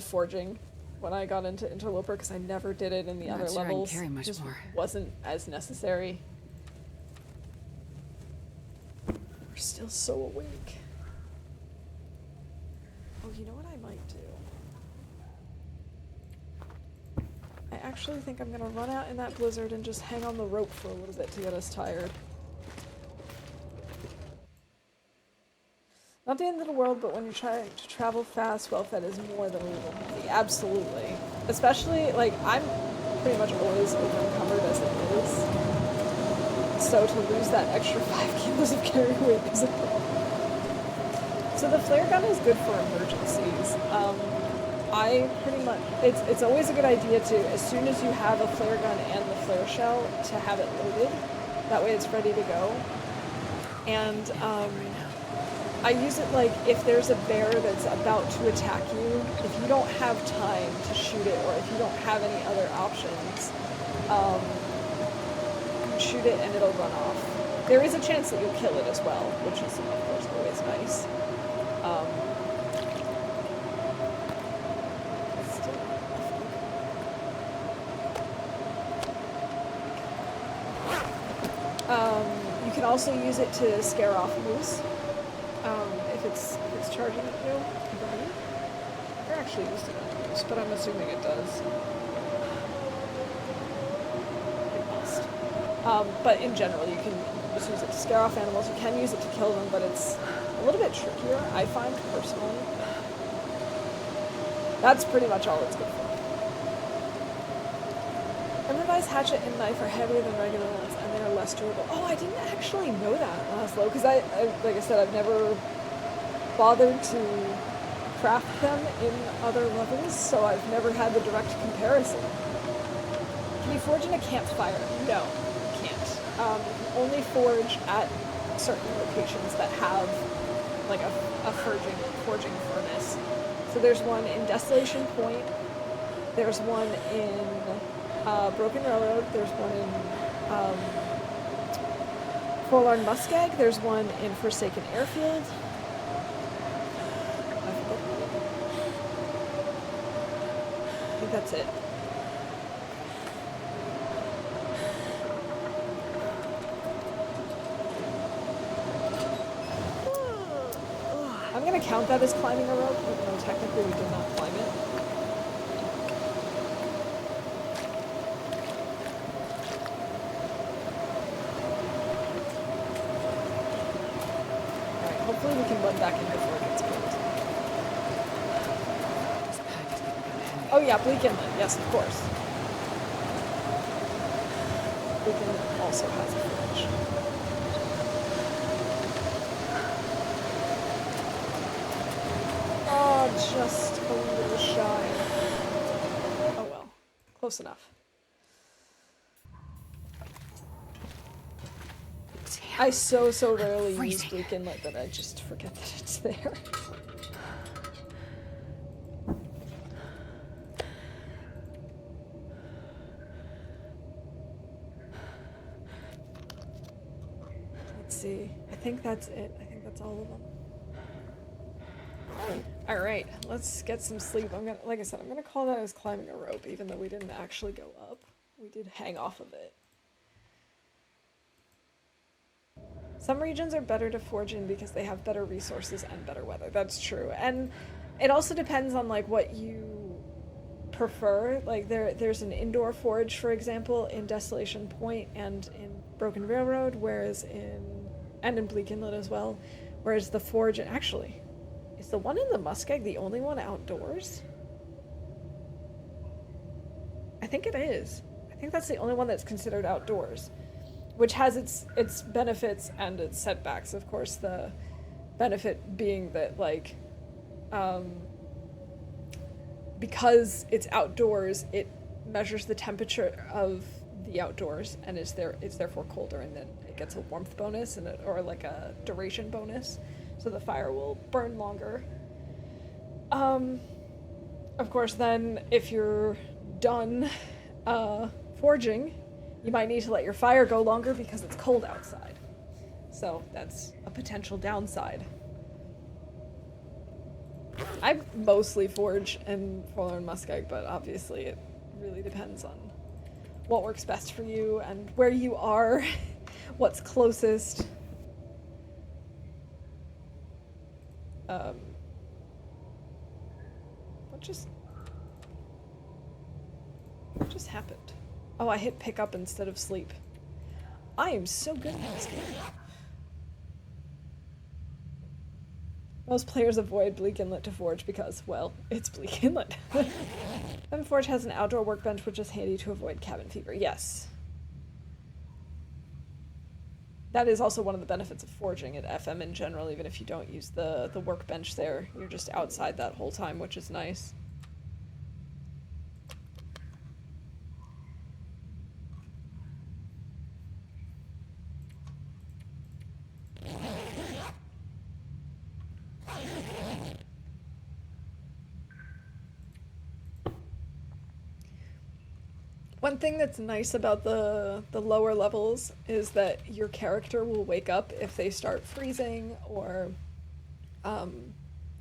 A: forging when I got into Interloper, because I never did it in the other levels. It just wasn't as necessary. We're still so awake. Oh, you know what I might do? I actually think I'm gonna run out in that blizzard and just hang on the rope for a little bit to get us tired. Not the end of the world, but when you're trying to travel fast, well-fed is more than a little heavy. Absolutely. Especially, like, I'm pretty much always over-encumbered as it is. So to lose that extra 5 kilos of carry weight is a problem. So the flare gun is good for emergencies. I pretty much, it's always a good idea to, as soon as you have a flare gun and the flare shell, to have it loaded. That way it's ready to go. And, I use it like if there's a bear that's about to attack you, if you don't have time to shoot it, or if you don't have any other options, you shoot it and it'll run off. There is a chance that you'll kill it as well, which is, of course, always nice. You can also use it to scare off moose. If it's charging at you. I never actually used it on moose, but I'm assuming it does. It must. But in general, you can just use it to scare off animals. You can use it to kill them, but it's a little bit trickier, I find, personally. That's pretty much all it's good for. Improvised hatchet and knife are heavier than regular ones, and they are less durable. Oh, I didn't actually know that, Laszlo, because I, like I said, I've never bothered to craft them in other levels, so I've never had the direct comparison. Can you forge in a campfire? No, you can't. You can only forge at certain locations that have like a forging furnace. So there's one in Desolation Point, there's one in Broken Railroad, there's one in um, Forlorn Muskeg. There's one in Forsaken Airfield. I think that's it. I'm gonna count that as climbing a rope, even though technically we did not climb it. Alright, hopefully we can run back in before it gets cold.
B: This pack is getting kind of heavy.
A: Oh yeah, Bleak Inlet, yes, of course. Bleak Inlet also has a fridge. Oh, just a little shy. Oh well, close enough.
B: Damn.
A: I so rarely use
B: freezing.
A: Bleak Inlet that I just forget that it's there. Let's see. I think that's it. I think that's all of them. All right, let's get some sleep. Like I said, I'm gonna call that as climbing a rope, even though we didn't actually go up. We did hang off of it. Some regions are better to forge in because they have better resources and better weather. That's true, and it also depends on like what you prefer. Like there's an indoor forge, for example, in Desolation Point and in Broken Railroad, whereas in Bleak Inlet as well. Whereas the forge, actually, is the one in the Muskeg the only one outdoors? I think it is. I think that's the only one that's considered outdoors, which has its benefits and its setbacks. Of course, the benefit being that like because it's outdoors, it measures the temperature of the outdoors and it's therefore colder, and then it gets a warmth bonus or like a duration bonus, so the fire will burn longer. Of course, then if you're done forging, you might need to let your fire go longer because it's cold outside. So that's a potential downside. I mostly forge in Forlorn Muskeg, but obviously it really depends on what works best for you and where you are, what's closest. What just happened? Oh, I hit pick up instead of sleep. I am so good at this game. Most players avoid Bleak Inlet to forge because, well, it's Bleak Inlet. FM Forge has an outdoor workbench, which is handy to avoid cabin fever. Yes. That is also one of the benefits of forging at FM in general, even if you don't use the workbench there. You're just outside that whole time, which is nice. One thing that's nice about the lower levels is that your character will wake up if they start freezing, or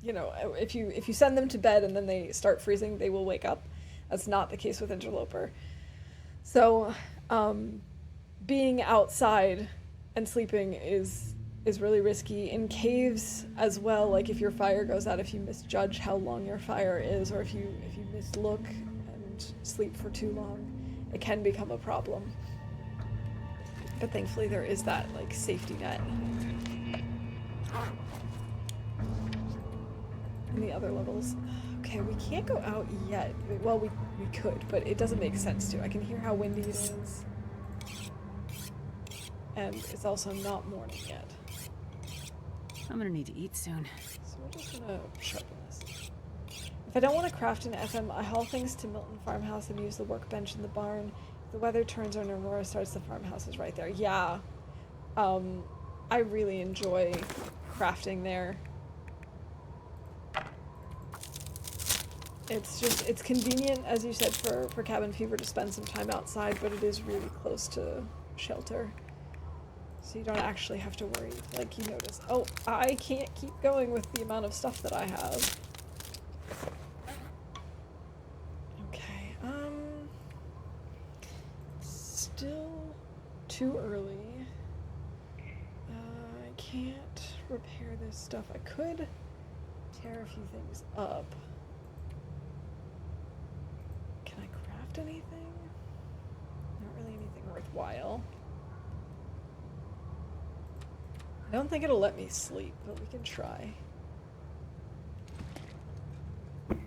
A: you know, if you send them to bed and then they start freezing, they will wake up. That's not the case with Interloper. So being outside and sleeping is really risky. In caves as well, like if your fire goes out, if you misjudge how long your fire is, or if you mislook and sleep for too long, it can become a problem. But thankfully there is that like safety net in the other levels. Okay, we can't go out yet. Well, we could, but it doesn't make sense to. I can hear how windy it is. And it's also not morning yet.
B: I'm gonna need to eat soon.
A: So we're just gonna sharpen this. If I don't want to craft in FM, I haul things to Milton Farmhouse and use the workbench in the barn. If the weather turns or an aurora starts, the farmhouse is right there. Yeah. I really enjoy crafting there. It's convenient, as you said, for cabin fever to spend some time outside, but it is really close to shelter. So you don't actually have to worry if, like, you notice, oh, I can't keep going with the amount of stuff that I have. Okay, still too early. I can't repair this stuff. I could tear a few things up. Can I craft anything? Not really anything worthwhile. I don't think it'll let me sleep, but we can try. That's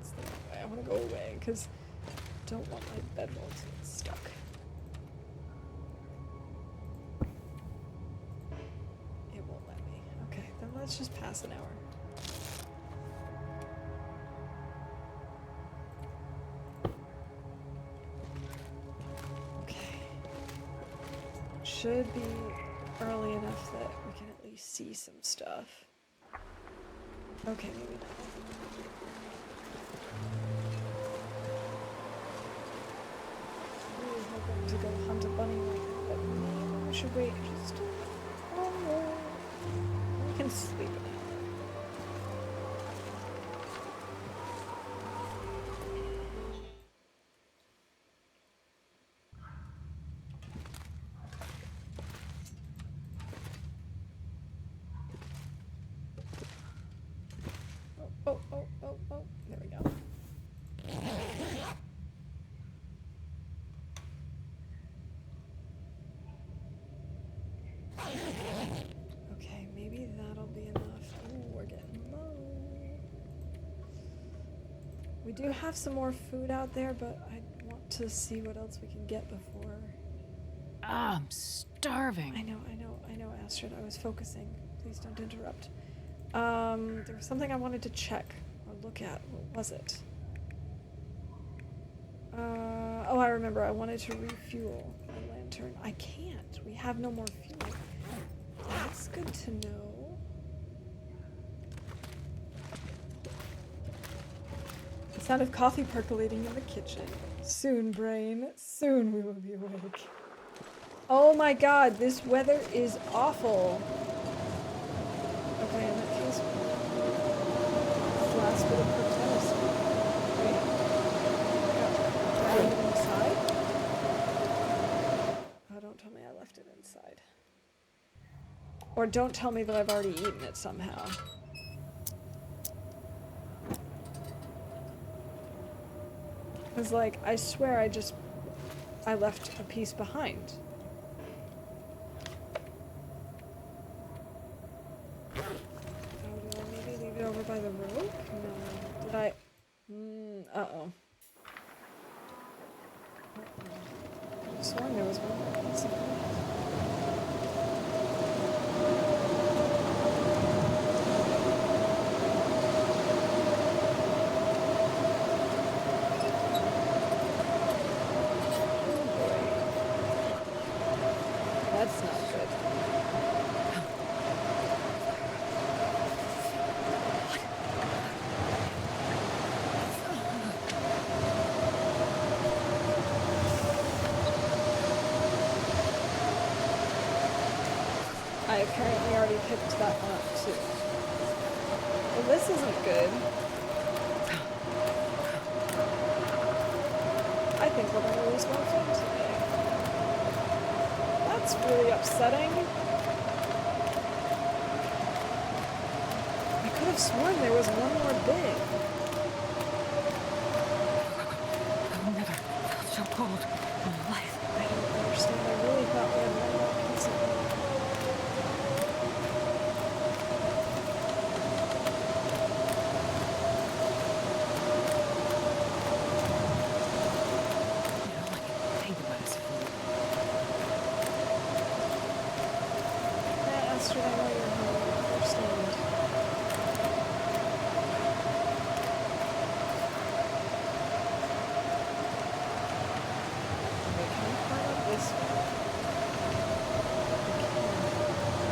A: the wrong way. I want to go away because I don't want my bedwall to get stuck. It won't let me. Okay, then let's just pass an hour. Should be early enough that we can at least see some stuff. Okay, maybe not. Really hoping to go hunt a bunny right now, but maybe we should wait just a little more. We can sleep an hour. Oh, there we go. Okay, maybe that'll be enough. Ooh, we're getting low. We do have some more food out there, but I want to see what else we can get before.
B: Ah, I'm starving.
A: I know, Astrid. I was focusing. Please don't interrupt. There was something I wanted to check or look at. What was it? Oh, I remember. I wanted to refuel my lantern. I can't. We have no more fuel. That's good to know. The sound of coffee percolating in the kitchen. Soon, brain. Soon we will be awake. Oh my god, this weather is awful. Okay, and that feels last bit of tennis. Wait. Did I leave it inside? Oh, don't tell me I left it inside. Or don't tell me that I've already eaten it somehow. Because, like, I swear I left a piece behind. Over by the road? No. Did I? Uh-oh. I could have sworn there was one more piece of it. Oh boy. That's not good. I apparently already picked that one up too. Well, this isn't good. I think we're gonna lose more food today. That's really upsetting. I could have sworn there was one more big.
B: I've never felt so cold in my life.
A: I don't understand. I really thought we had one more piece of it. Astrid, I know you're hungry. I understand. Wait, can we climb up this way? I can.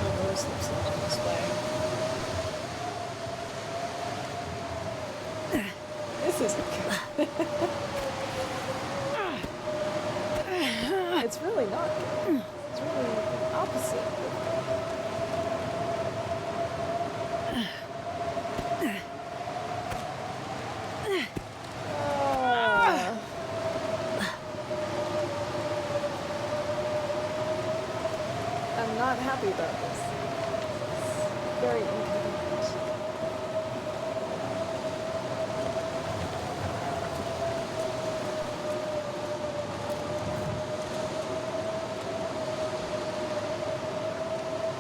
A: Oh, Rose looks like this way. This isn't good. it's really not good. It's really the opposite. I'm not happy about this. It's very inconvenient.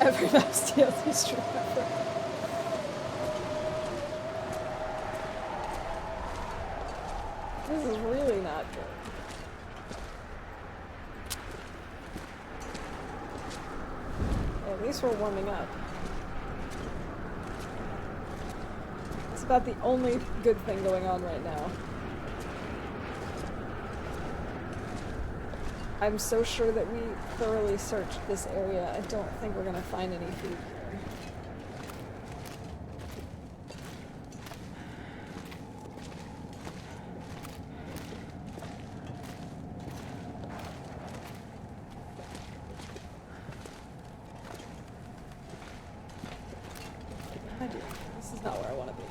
A: Every mouse TLD stream ever. This is really not good. At least we're warming up. It's about the only good thing going on right now. I'm so sure that we thoroughly searched this area. I don't think we're gonna find any food here. What am I doing? This is not where I want to be.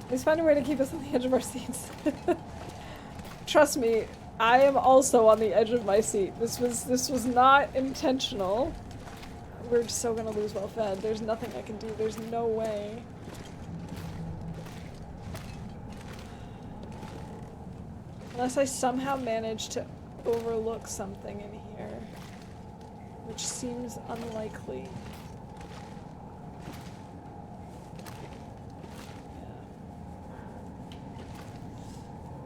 A: Please find a way to keep us on the edge of our seats. Trust me, I am also on the edge of my seat. This was not intentional. We're so gonna lose well fed. There's nothing I can do. There's no way. Unless I somehow manage to overlook something in here. Which seems unlikely.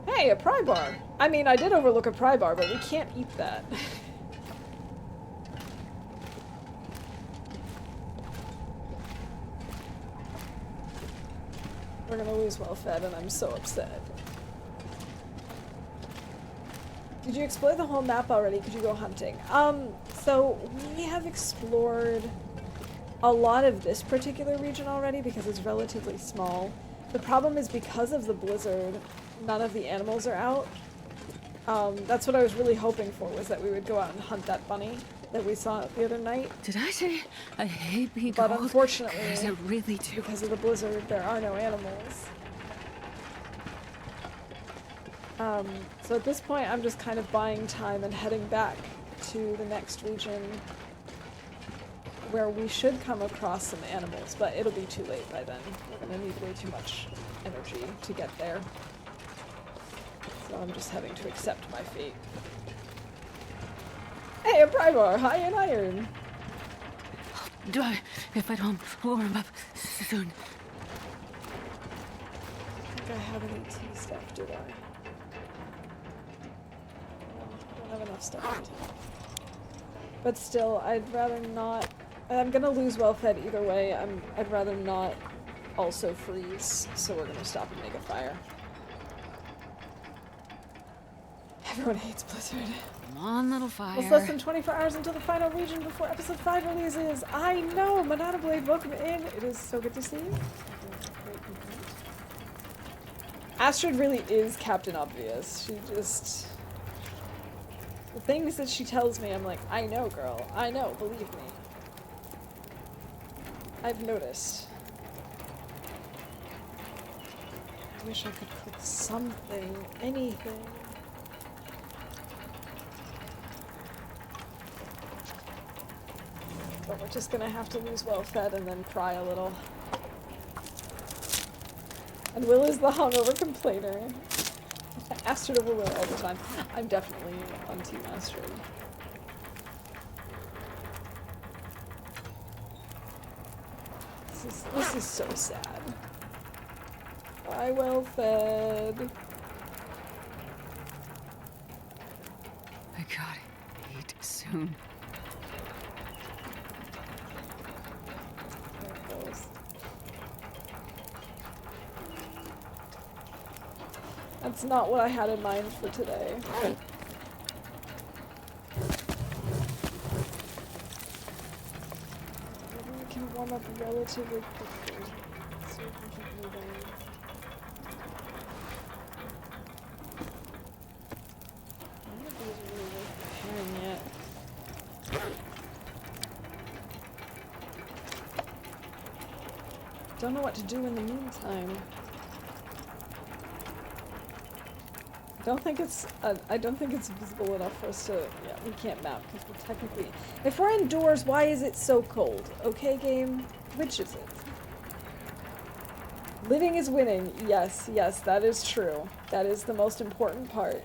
A: Hey, a pry bar! I mean, I did overlook a pry bar, but we can't eat that. We're gonna lose well fed, and I'm so upset. Did you explore the whole map already? Could you go hunting? So we have explored a lot of this particular region already because it's relatively small. The problem is because of the blizzard, none of the animals are out. That's what I was really hoping for, was that we would go out and hunt that bunny that we saw the other night.
B: Did I say I hate being
A: But
B: cold?
A: unfortunately,
B: 'Cause I really do.
A: because of the blizzard, there are no animals. So at this point, I'm just kind of buying time and heading back to the next region where we should come across some animals, but it'll be too late by then. We're gonna need way too much energy to get there. So I'm just having to accept my fate. Hey, a pry bar! High in iron!
B: Do I? If I don't warm up soon.
A: I think I have any tea stuff, do I? No, I don't have enough stuff for tea. But still, I'd rather not... I'm gonna lose well fed either way. I'd rather not also freeze, so we're gonna stop and make a fire. Everyone hates Blizzard.
B: Come on, little fire.
A: It's less than 24 hours until the final region before episode 5 releases. I know! Manana Blade, welcome in. It is so good to see you. Astrid really is Captain Obvious. She just... The things that she tells me, I'm like, I know, girl. I know, believe me. I've noticed. I wish I could cook something, anything. But we're just gonna have to lose well fed and then cry a little. And Will is the hungover complainer. Astrid over Will all the time. I'm definitely on Team Astrid. This is so sad. Why well fed?
B: I gotta eat soon.
A: There it goes. That's not what I had in mind for today. Maybe we can warm up relatively quickly so we can keep moving. None of these are really worth preparing Don't know what to do in the meantime. I don't think it's visible enough for us to, yeah, we can't map because we're technically, if we're indoors, why is it so cold? Okay, game, which is it? Living is winning. Yes, yes, that is true. That is the most important part.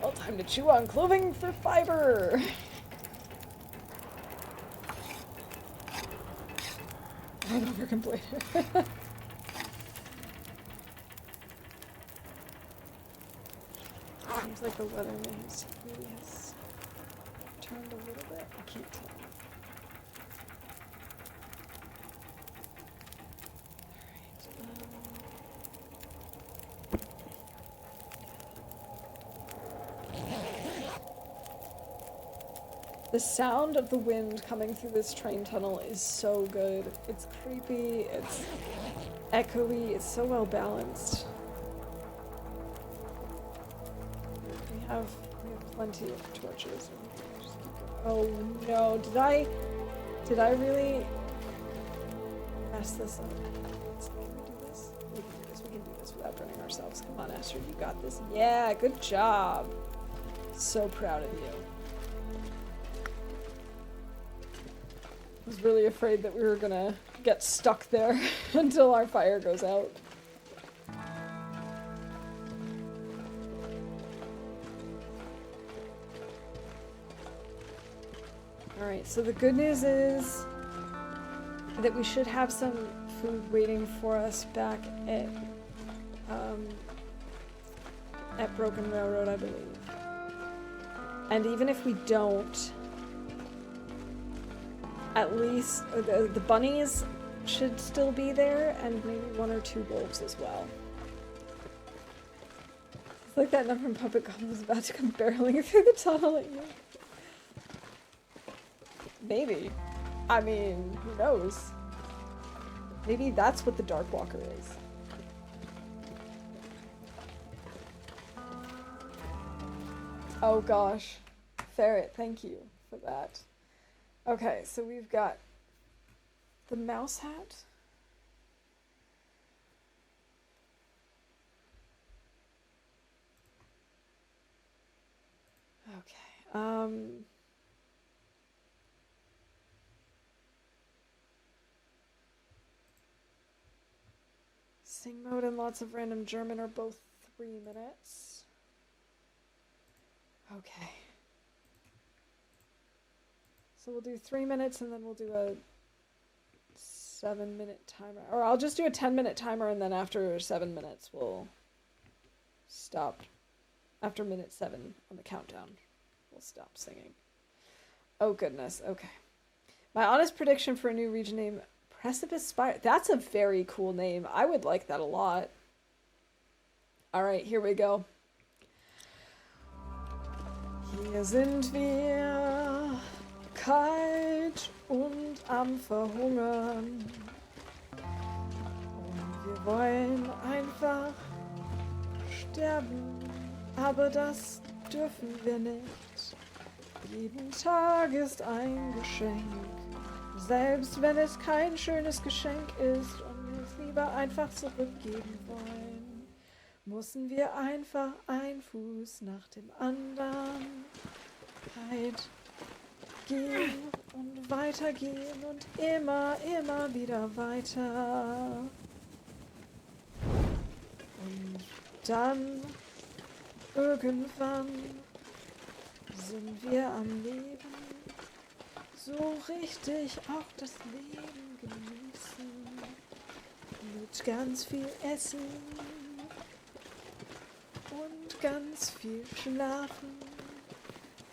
A: Well, time to chew on clothing for fiber. Right over complainer. Seems like the weather really has turned a little bit. I can't tell. The sound of the wind coming through this train tunnel is so good. It's creepy, it's echoey, it's so well balanced. We have plenty of torches. Oh no, did I really mess this up? Can we do this? We can do this, we can do this without burning ourselves. Come on, Esther, you got this. Yeah, good job. So proud of you. I was really afraid that we were gonna get stuck there until our fire goes out. Alright, so the good news is that we should have some food waiting for us back at Broken Railroad, I believe. And even if we don't, at least the bunnies should still be there, and maybe 1 or 2 wolves as well. It's like that number from Puppet God was about to come barreling through the tunnel at you. Maybe. I mean, who knows? Maybe that's what the Dark Walker is. Oh gosh. Ferret, thank you for that. Okay, so we've got the mouse hat. Okay, sing mode and lots of random German are both 3 minutes. Okay. So we'll do 3 minutes and then we'll do a 7-minute timer. Or I'll just do a 10-minute timer and then after 7 minutes we'll stop. After minute 7 on the countdown, we'll stop singing. Oh goodness, okay. My honest prediction for a new region name, Precipice Spire. That's a very cool name. I would like that a lot. Alright, here we go. Hier sind wir, kalt und am Verhungern. Und wir wollen einfach sterben, aber das dürfen wir nicht. Jeden Tag ist ein Geschenk, selbst wenn es kein schönes Geschenk ist und wir es lieber einfach zurückgeben wollen, müssen wir einfach ein Fuß nach dem anderen halt gehen und weitergehen und immer, immer wieder weiter. Und dann irgendwann sind wir am Leben, so richtig auch das Leben genießen, mit ganz viel Essen und ganz viel Schlafen,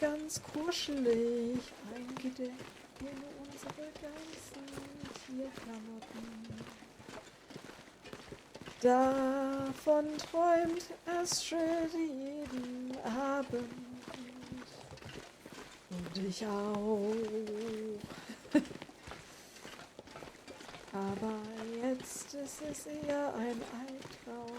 A: ganz kuschelig eingedeckt in unsere ganzen Tierklamotten. Davon träumt Astrid jeden Abend. Und ich auch. Aber jetzt ist es eher ein Albtraum.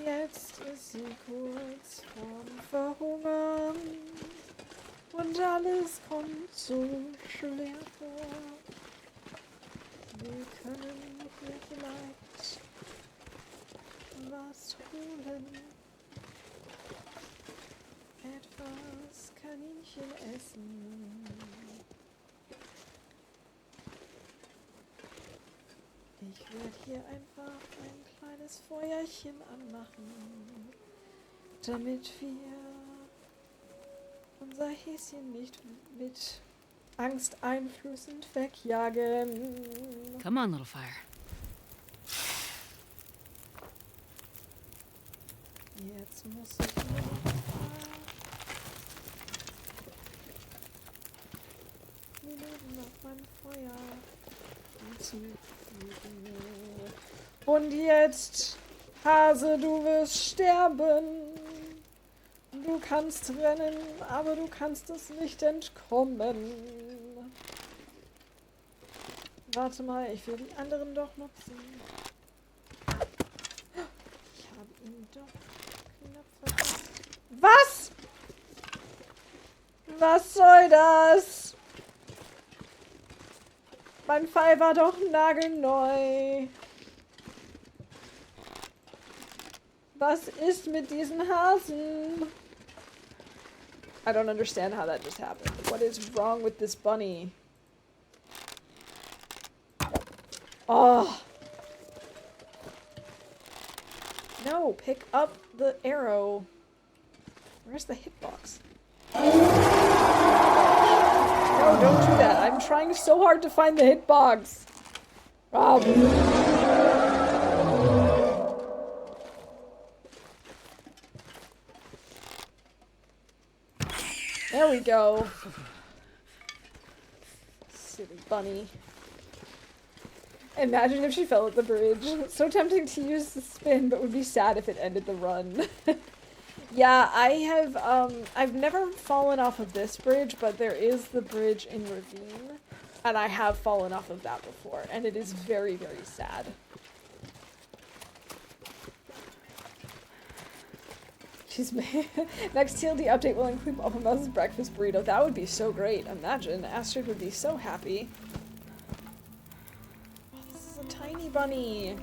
A: Jetzt ist sie kurz vorm Verhungern. Und alles kommt so schwer vor. Wir können hier vielleicht was holen. Etwas Kaninchen essen. Ich werde hier einfach ein kleines Feuerchen anmachen, damit wir unser Häschen nicht mit angsteinflößend wegjagen.
B: Come on, little fire.
A: Jetzt muss ich nur Minuten auf mein Feuer hinzufügen. Und jetzt, Hase, du wirst sterben. Du kannst rennen, aber du kannst es nicht entkommen. Warte mal, ich will die anderen doch nutzen. Ich habe ihn doch knapp verpasst. Was? Was soll das? Mein Pfeil war doch nagelneu. Was ist mit diesen Hasen? I don't understand how that just happened. What is wrong with this bunny? Oh. No, pick up the arrow. Where's the hitbox? No, don't do that. I'm trying so hard to find the hitbox. Rob. There we go. Silly bunny. Imagine if she fell at the bridge. So tempting to use the spin, but would be sad if it ended the run. Yeah, I've never fallen off of this bridge, but there is the bridge in Ravine, and I have fallen off of that before, and it is very, very sad. She's next TLD update will include Papa Mouse's breakfast burrito. That would be so great. Imagine. Astrid would be so happy. Oh, this is a tiny bunny.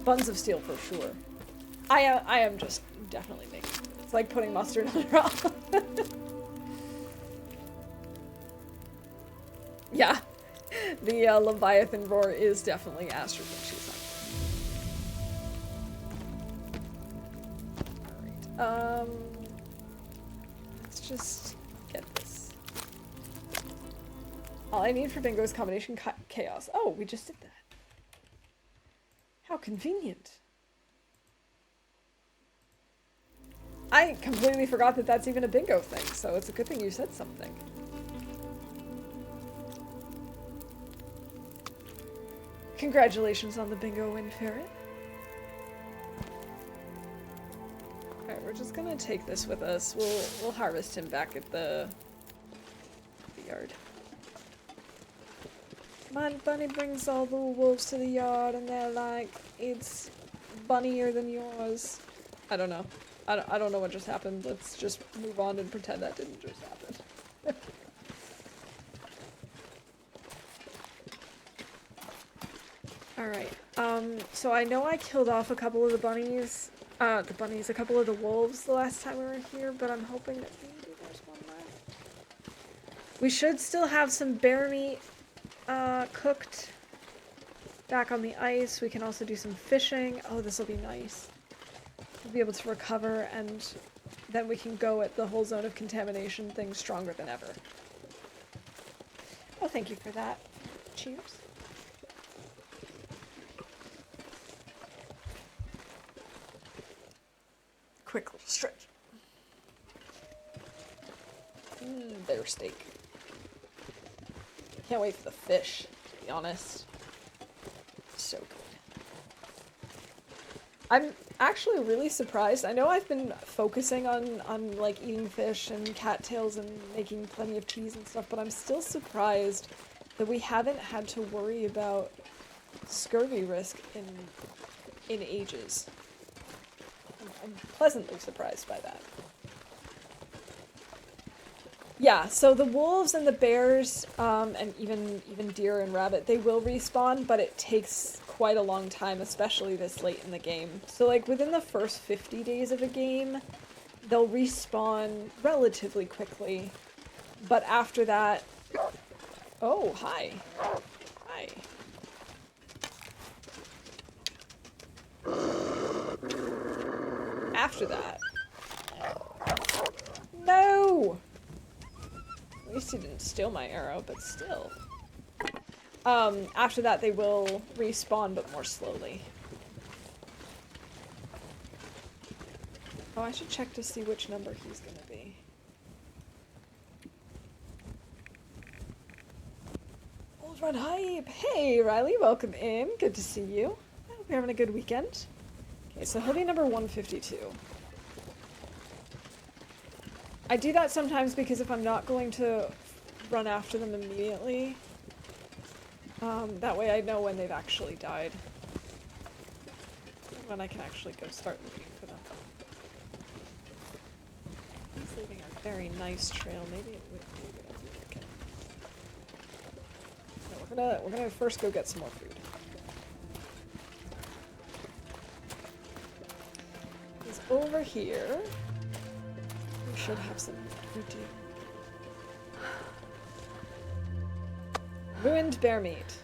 A: Buns of steel for sure. I am just definitely making it. It's like putting mustard on a rock. Yeah. The Leviathan roar is definitely Astrid when she's on. Let's just get this. All I need for bingo is combination chaos. Oh, we just did that. How convenient. I completely forgot that that's even a bingo thing, so it's a good thing you said something. Congratulations on the bingo win, Ferret. Alright, we're just gonna take this with us. We'll harvest him back at the yard. My bunny brings all the wolves to the yard and they're like, it's bunnier than yours. I don't know. I don't know what just happened. Let's just move on and pretend that didn't just happen. Alright, so I know I killed off a couple of the bunnies. A couple of the wolves the last time we were here, but I'm hoping that maybe there's one left. We should still have some bear meat cooked back on the ice. We can also do some fishing. Oh, this will be nice. We'll be able to recover, and then we can go at the whole zone of contamination thing stronger than ever. Oh, thank you for that. Cheers. Quick little stretch. Bear steak. Can't wait for the fish, to be honest. So good. I'm actually really surprised. I know I've been focusing on like eating fish and cattails and making plenty of cheese and stuff, but I'm still surprised that we haven't had to worry about scurvy risk in ages. I'm pleasantly surprised by that. Yeah, so the wolves and the bears, and even deer and rabbit, they will respawn, but it takes quite a long time, especially this late in the game. So like within the first 50 days of a game, they'll respawn relatively quickly. But after that, oh, hi. Hi. After that. No! At least he didn't steal my arrow, but still. After that they will respawn, but more slowly. Oh, I should check to see which number he's gonna be. Old Red Hype! Hey, Riley, welcome in. Good to see you. I hope you're having a good weekend. Okay, so he'll be number 152. I do that sometimes because if I'm not going to run after them immediately, that way I know when they've actually died. When I can actually go start looking for them. He's leaving a very nice trail. Maybe it would be a good idea to get... No, we're gonna first go get some more food. He's over here. We should have some food too. Ruined bear meat.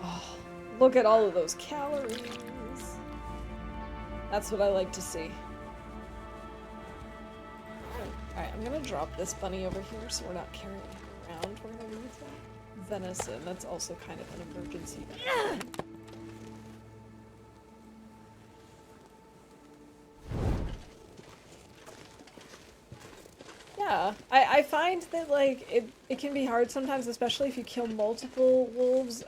A: Oh, look at all of those calories. That's what I like to see. Alright, I'm gonna drop this bunny over here so we're not carrying him around. We're gonna leave that venison. That's also kind of an emergency venison. Yeah, I find that, like, it can be hard sometimes, especially if you kill multiple wolves.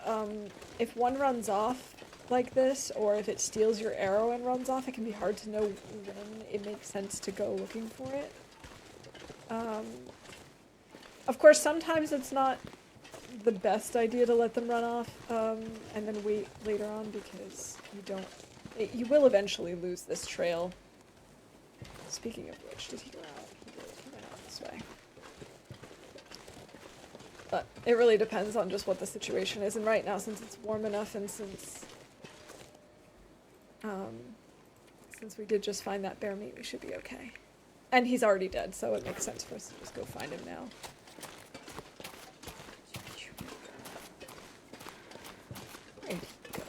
A: If one runs off like this, or if it steals your arrow and runs off, it can be hard to know when it makes sense to go looking for it. Of course, sometimes it's not the best idea to let them run off, and then wait later on, because you will eventually lose this trail. Speaking of which, did he go out? He went out this way. But it really depends on just what the situation is, and right now, since it's warm enough, and since we did just find that bear meat, we should be okay. And he's already dead, so it makes sense for us to just go find him now. Where'd he go?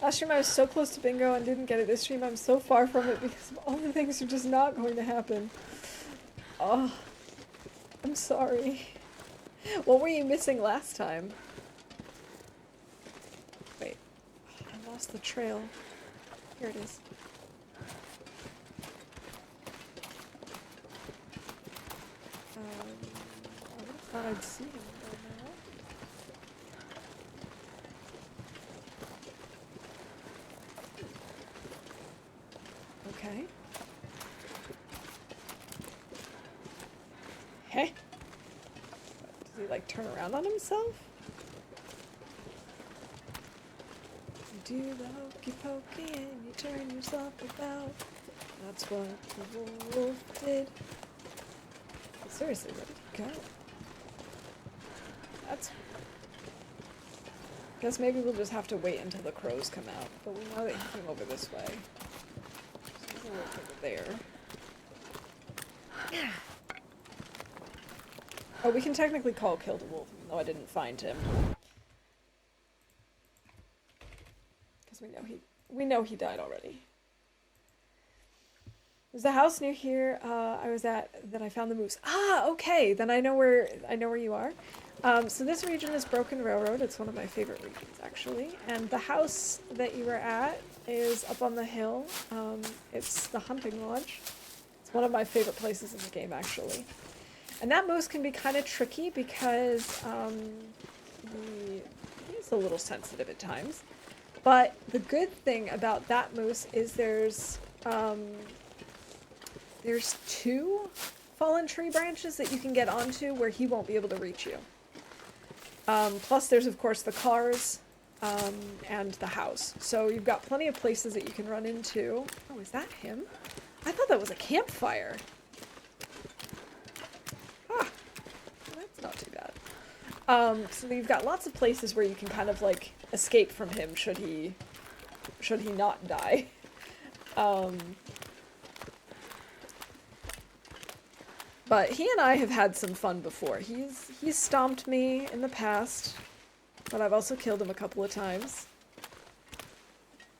A: Last stream I was so close to bingo and didn't get it. This stream I'm so far from it because of all the things are just not going to happen. Oh, I'm sorry. What were you missing last time? Wait, I lost the trail. Here it is. I would have thought I'd see him by now. Okay. Hey. Does he like turn around on himself? You do the hokey pokey and you turn yourself about. That's what the wolf did. But seriously, where did he go? That's... Guess maybe we'll just have to wait until the crows come out. But we know that he came over this way. So he'll look over there. Oh, we can technically call Kill the Wolf, even though I didn't find him. Because we know he died already. There's a house near here I was at that I found the moose. Ah, okay, then I know where you are. So this region is Broken Railroad. It's one of my favorite regions, actually. And the house that you were at is up on the hill. It's the hunting lodge. It's one of my favorite places in the game, actually. And that moose can be kind of tricky because he's a little sensitive at times. But the good thing about that moose is there's 2 fallen tree branches that you can get onto where he won't be able to reach you. Plus there's of course the cars and the house. So you've got plenty of places that you can run into. Oh, is that him? I thought that was a campfire. Ah, well, that's not too bad. So you've got lots of places where you can kind of like escape from him should he not die. But he and I have had some fun before. He's stomped me in the past, but I've also killed him a couple of times.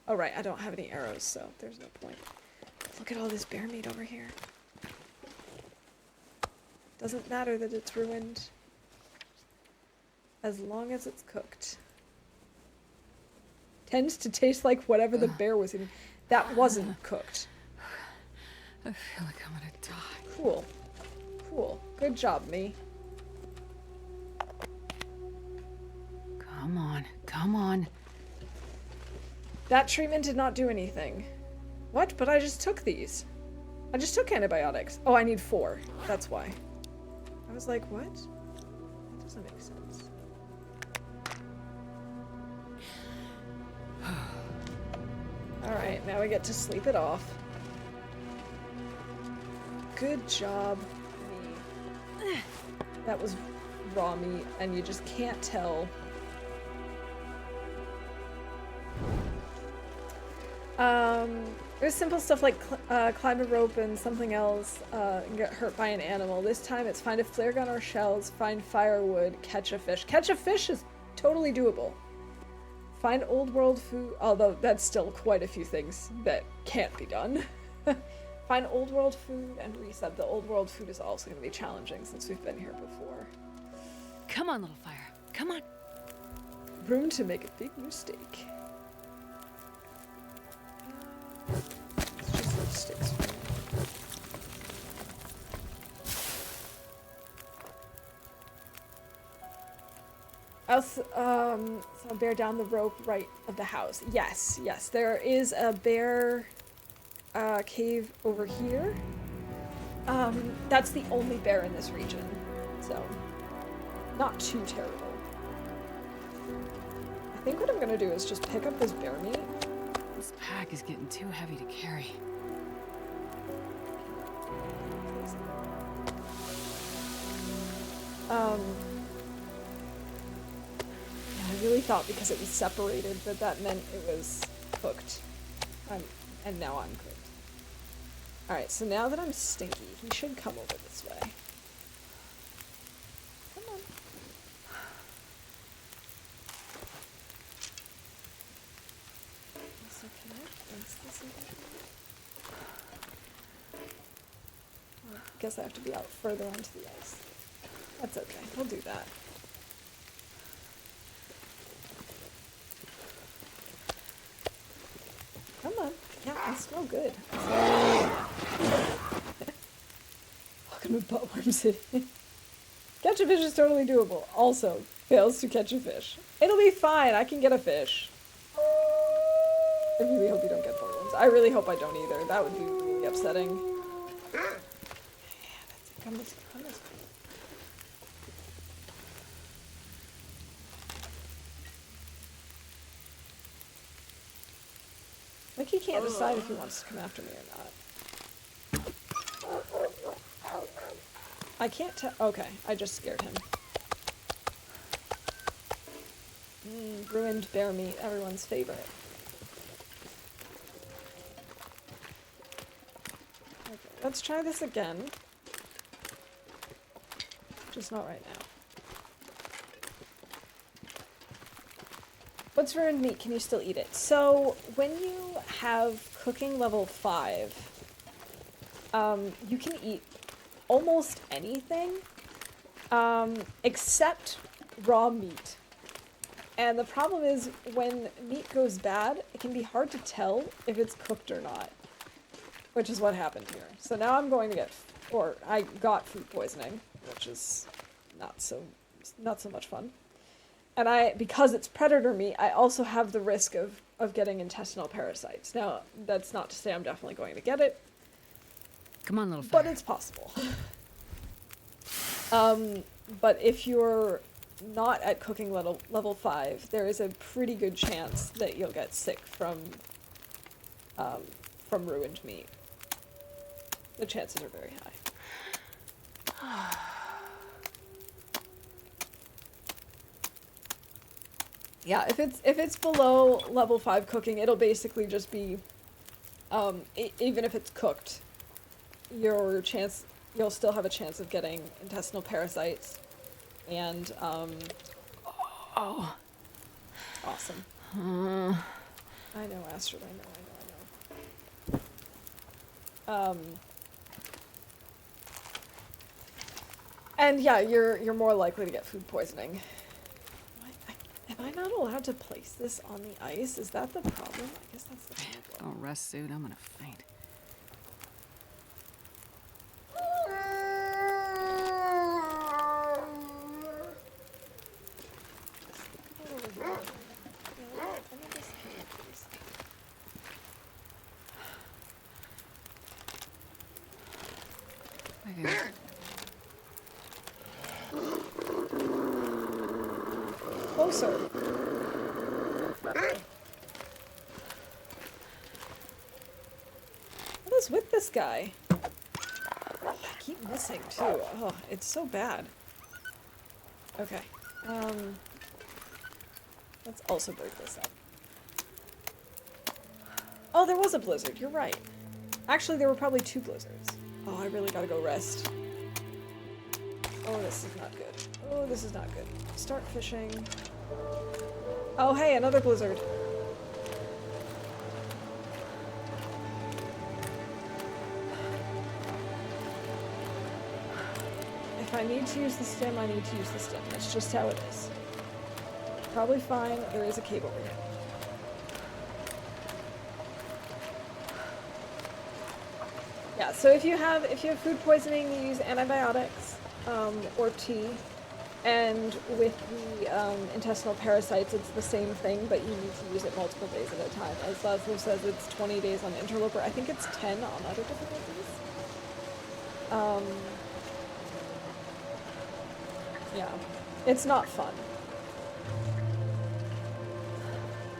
A: Oh right, I don't have any arrows, so there's no point. Look at all this bear meat over here. Doesn't matter that it's ruined, as long as it's cooked. Tends to taste like whatever the bear was eating. That wasn't cooked.
B: I feel like I'm gonna die.
A: Cool. Cool. Good job, me.
B: Come on, come on.
A: That treatment did not do anything. What? But I just took these. I just took antibiotics. Oh, I need 4. That's why. I was like, what? That doesn't make sense. Alright, now we get to sleep it off. Good job, me. That was raw meat, and you just can't tell. There's simple stuff like climb a rope and something else, and get hurt by an animal. This time it's find a flare gun or shells, find firewood, catch a fish. Catch a fish is totally doable. Find old world food, although that's still quite a few things that can't be done. Find old world food and reset. The old world food is also going to be challenging since we've been here before.
B: Come on, little fire. Come on.
A: Room to make a big mistake. It's just some sticks for me. So I'll bear down the rope right of the house. Yes, yes, there is a bear cave over here. That's the only bear in this region, so not too terrible. I think what I'm gonna do is just pick up this bear meat.
B: This pack is getting too heavy to carry.
A: I really thought because it was separated that meant it was cooked. And now I'm cooked. Alright, so now that I'm stinky, he should come over this way. Come on. So can I place this in here? Well, I guess I have to be out further onto the ice. That's okay, we'll do that. Come on. Yeah, I smell good. Welcome to Buttworm City. Catch a fish is totally doable. Also, fails to catch a fish. It'll be fine. I can get a fish. I really hope you don't get buttworms. I really hope I don't either. That would be really upsetting. Yeah, that's it. Come this way. Like he can't decide if he wants to come after me or not. I can't tell. Okay, I just scared him. Ruined bear meat, everyone's favorite. Okay, let's try this again. Just not right now. What's ruined meat? Can you still eat it? So, when you have cooking level 5, you can eat almost anything, except raw meat. And the problem is, when meat goes bad, it can be hard to tell if it's cooked or not. Which is what happened here. So now I'm going to get, or I got food poisoning, which is not so much fun. And because it's predator meat, I also have the risk of getting intestinal parasites. Now, that's not to say I'm definitely going to get it.
B: Come on, little fire.
A: But it's possible. But if you're not at cooking level 5, there is a pretty good chance that you'll get sick from ruined meat. The chances are very high. Yeah, if it's below level 5 cooking, it'll basically just be, even if it's cooked, you'll still have a chance of getting intestinal parasites, and
B: Oh.
A: awesome. I know, Astrid. I know. And yeah, you're more likely to get food poisoning. Am I not allowed to place this on the ice? Is that the problem? I guess that's the problem.
B: Oh, rest suit. I'm gonna faint. Okay.
A: Closer. What is with this guy? I keep missing too. Oh, it's so bad. Okay. Let's also break this up. Oh, there was a blizzard. You're right. Actually, there were probably 2 blizzards. Oh, I really gotta go rest. Oh, this is not good. Oh, this is not good. Start fishing. Oh, hey, another blizzard. If I need to use the stem, I need to use the stem. That's just how it is. Probably fine. There is a cave over here. Yeah, so if you have food poisoning, you use antibiotics or tea. And with the intestinal parasites, it's the same thing, but you need to use it multiple days at a time. As Laszlo says, it's 20 days on Interloper. I think it's 10 on other difficulties. Yeah, it's not fun.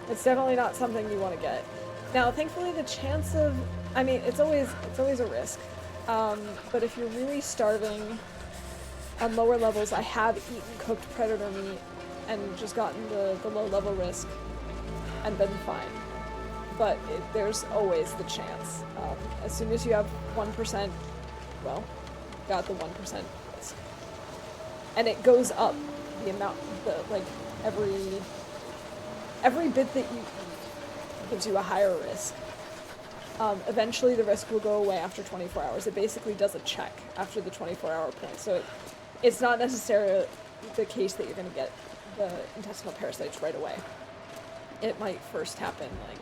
A: It's definitely not something you want to get. Now, thankfully, the chance of, I mean, it's always a risk. But if you're really starving, on lower levels, I have eaten cooked predator meat and just gotten the low level risk and been fine. But there's always the chance. As soon as you have 1%, well, got the 1% risk. And it goes up the amount, every bit that you eat gives you a higher risk. Eventually the risk will go away after 24 hours. It basically does a check after the 24-hour point. So it's not necessarily the case that you're going to get the intestinal parasites right away. It might first happen, like...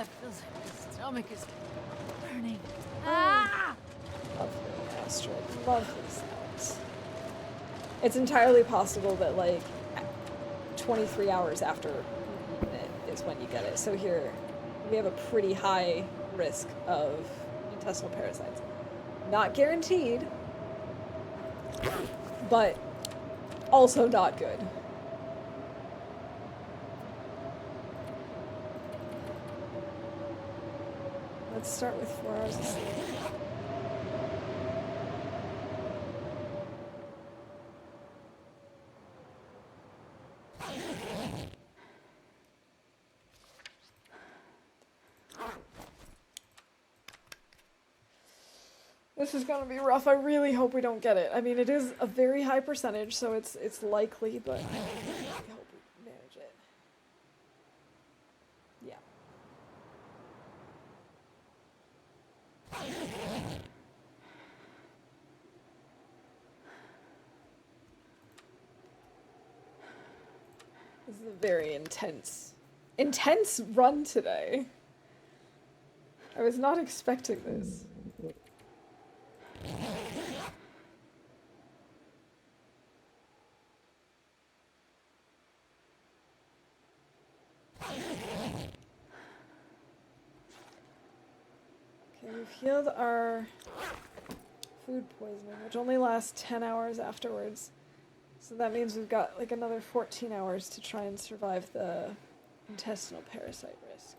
B: It feels like my stomach is burning. Ah!
A: Lovely, Astrid. Lovely sounds. It's entirely possible that, like, 23 hours after you've eaten it is when you get it. So here, we have a pretty high risk of intestinal parasites. Not guaranteed, but also not good. Let's start with 4 hours of sleep. This is gonna be rough. I really hope we don't get it. I mean, it is a very high percentage, so it's likely, but I hope we manage it. Yeah. This is a very intense run today. I was not expecting this. Okay, we've healed our food poisoning, which only lasts 10 hours afterwards. So that means we've got like another 14 hours to try and survive the intestinal parasite risk.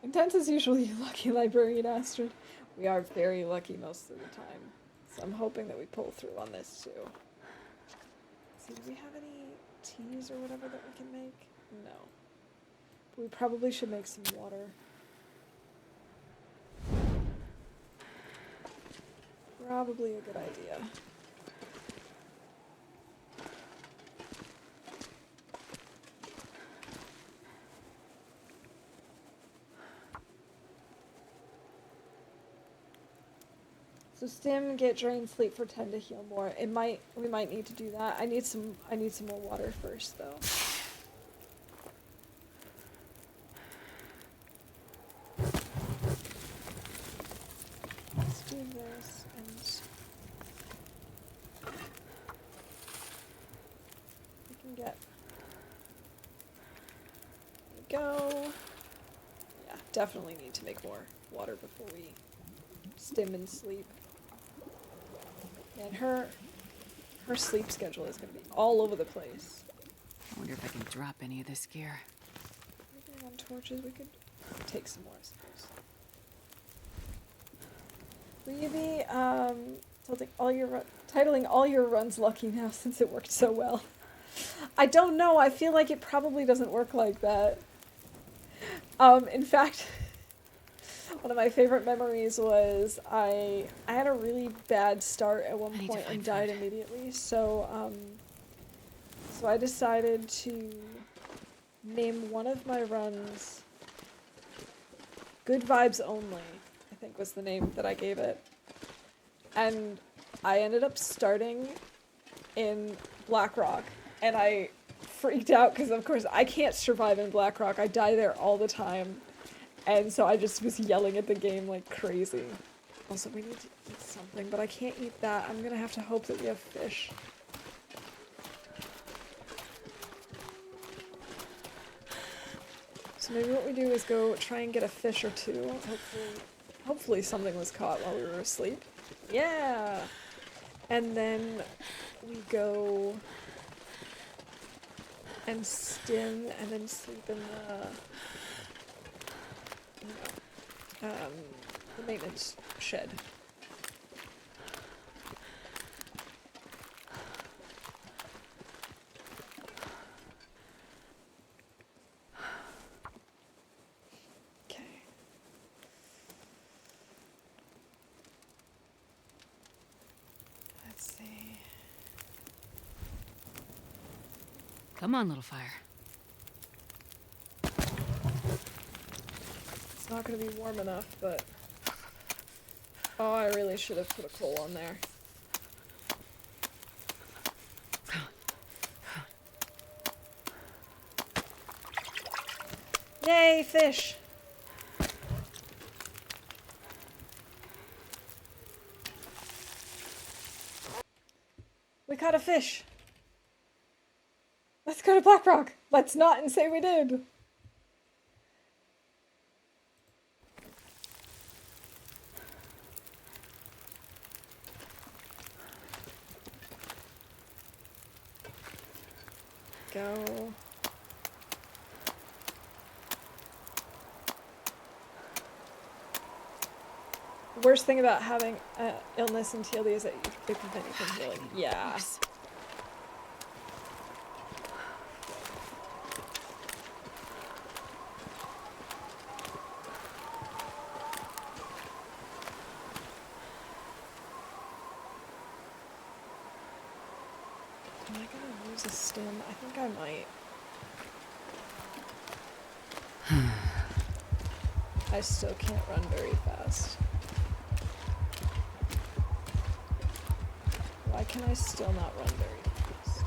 A: Intense is usually lucky, Librarian Astrid. We are very lucky most of the time. So I'm hoping that we pull through on this too. Let's see, do we have any teas or whatever that we can make? No. But we probably should make some water. Probably a good idea. So stim, get drain, sleep for 10 to heal more. We might need to do that. I need some more water first though. Let's do this and we can get, there we go. Yeah, definitely need to make more water before we stim and sleep. And her sleep schedule is going to be all over the place.
B: I wonder if I can drop any of this gear.
A: Maybe on torches we could take some more, I suppose. Will you be titling all your runs lucky now since it worked so well? I don't know. I feel like it probably doesn't work like that. In fact, one of my favorite memories was I had a really bad start at one point and died immediately. So so I decided to name one of my runs Good Vibes Only, I think was the name that I gave it. And I ended up starting in Blackrock, and I freaked out because of course I can't survive in Blackrock. I die there all the time. And so I just was yelling at the game like crazy. Also, we need to eat something, but I can't eat that. I'm gonna have to hope that we have fish. So maybe what we do is go try and get a fish or two. Hopefully something was caught while we were asleep. Yeah! And then we go and stim and then sleep in the maintenance shed. Okay. Let's see.
B: Come on, little fire.
A: It's not going to be warm enough, but... Oh, I really should have put a coal on there. Yay, fish! We caught a fish! Let's go to Blackrock! Let's not and say we did! Go. The worst thing about having illness in TLD is that they prevent you from healing. Yeah.
B: Yes.
A: Am I gonna use a stim? I think I might. I still can't run very fast. Why can I still not run very fast?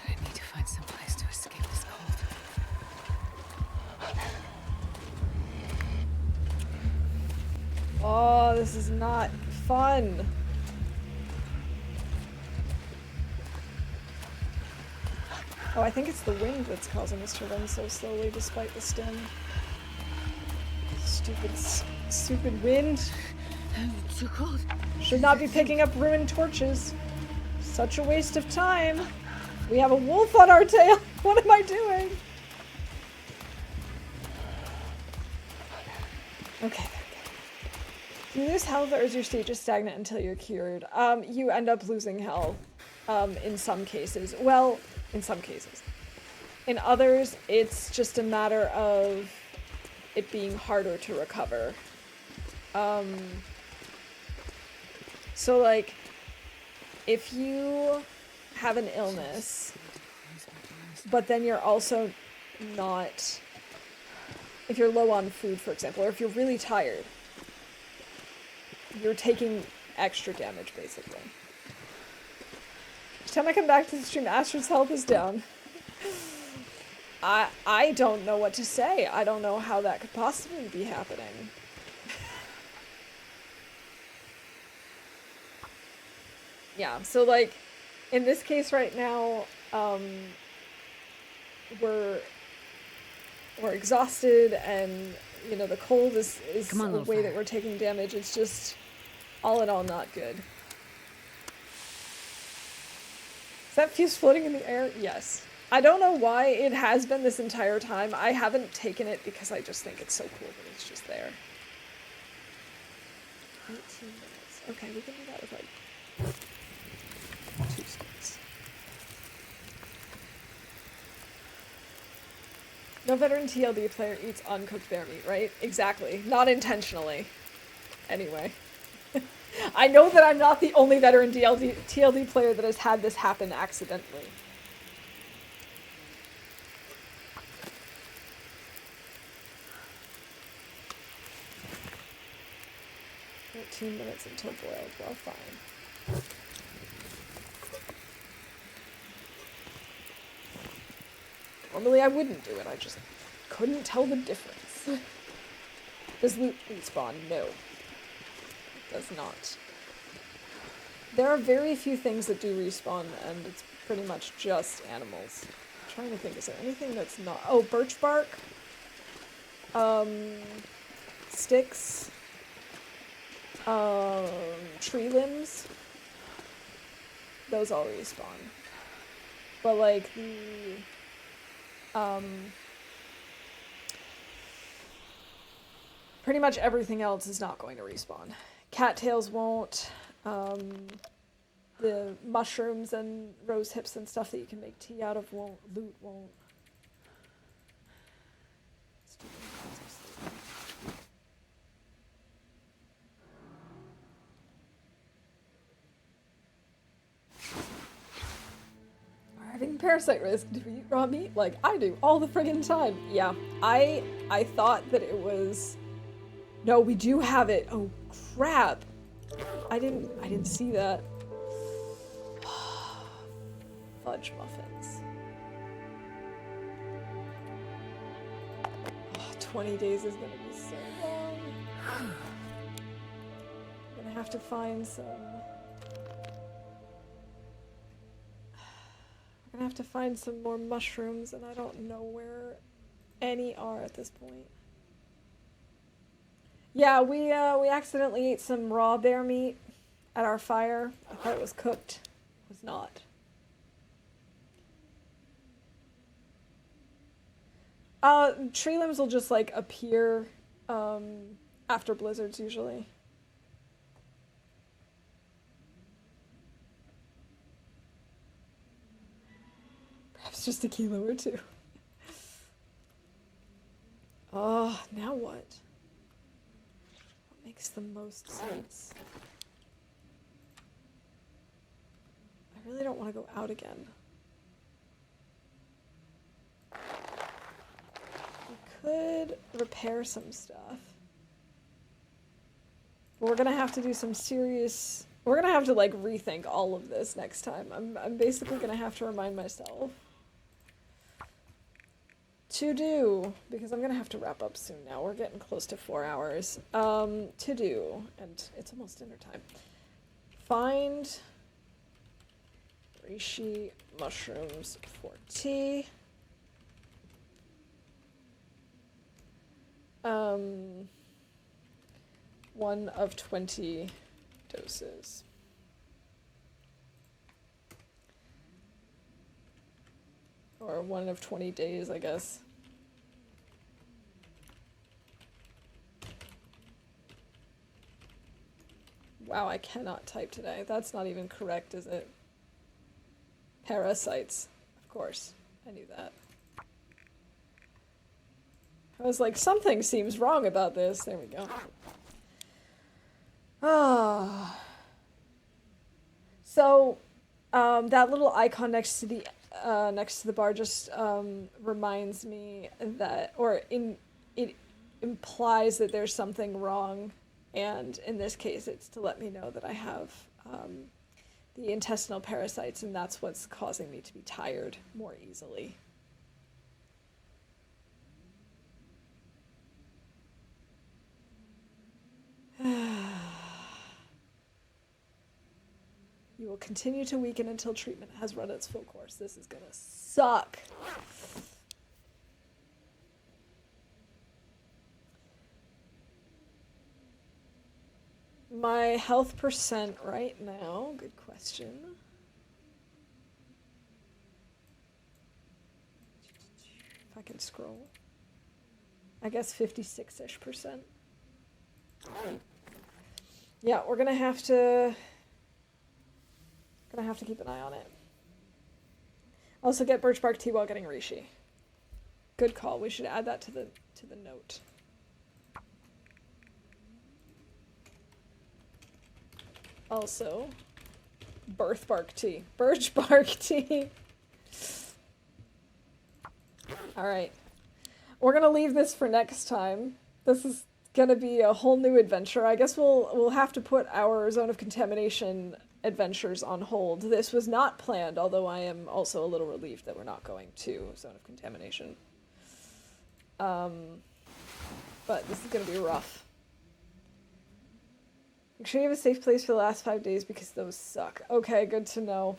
B: I need to find some place to escape this cold.
A: Oh, this is not fun. Oh, I think it's the wind that's causing us to run so slowly despite the stem. Stupid wind.
B: It's so cold.
A: Should not be picking up ruined torches. Such a waste of time. We have a wolf on our tail. What am I doing? Okay. Do you lose health, or is your state just stagnant until you're cured? You end up losing health. In some cases. Well, in some cases. In others, it's just a matter of it being harder to recover. So, like, if you have an illness, but then you're also not... If you're low on food, for example, or if you're really tired, you're taking extra damage, basically. Each time I come back to the stream, Astrid's health is down. I don't know what to say. I don't know how that could possibly be happening. Yeah, so like, in this case right now, we're exhausted, and you know the cold is the way that we're taking damage. It's just all in all not good. Is that fuse floating in the air? Yes. I don't know why it has been this entire time. I haven't taken it because I just think it's so cool that it's just there. 18 minutes. Okay, we can do that with like 2 sticks. No veteran TLD player eats uncooked bear meat, right? Exactly. Not intentionally. Anyway. I know that I'm not the only veteran TLD player that has had this happen accidentally. Minutes until boiled. Well, fine. Normally I wouldn't do it, I just couldn't tell the difference. Does loot respawn? No. It does not. There are very few things that do respawn, and it's pretty much just animals. I'm trying to think, is there anything that's not... Oh, birch bark. Sticks. Tree limbs. Those all respawn. But like the pretty much everything else is not going to respawn. Cattails won't. The mushrooms and rose hips and stuff that you can make tea out of won't. Loot won't. Having parasite risk to eat raw meat like I do all the friggin' time. Yeah, I thought that it was... No, we do have it. Oh crap. I didn't see that. Fudge muffins. Oh, 20 days is gonna be so long. I'm gonna have to find some... I'm gonna have to find some more mushrooms, and I don't know where any are at this point. Yeah, we accidentally ate some raw bear meat at our fire. I thought it was cooked. It was not. Tree limbs will just like appear after blizzards usually. Perhaps just a kilo or two. Oh, now what? What makes the most sense? I really don't want to go out again. We could repair some stuff. But we're gonna have to do some serious... We're gonna have to like rethink all of this next time. I'm basically gonna have to remind myself to do, because I'm gonna have to wrap up soon now. We're getting close to 4 hours. To do, and it's almost dinner time. Find reishi mushrooms for tea. 1 of 20 doses. Or 1 of 20 days, I guess. Wow, I cannot type today. That's not even correct, is it? Parasites. Of course. I knew that. I was like, something seems wrong about this. There we go. Ah. So, that little icon next to the bar just reminds me that, it implies that there's something wrong, and in this case, it's to let me know that I have the intestinal parasites, and that's what's causing me to be tired more easily. You will continue to weaken until treatment has run its full course. This is gonna suck. My health percent right now, good question. If I can scroll. I guess 56-ish%. Yeah, we're gonna have to keep an eye on it. Also get birch bark tea while getting reishi. Good call. We should add that to the note. Also, birch bark tea. All right. We're gonna leave this for next time. This is gonna be a whole new adventure. I guess we'll have to put our zone of contamination adventures on hold. This was not planned, although I am also a little relieved that we're not going to zone of contamination. But this is gonna be rough. Make sure you have a safe place for the last 5 days because those suck. Okay, good to know.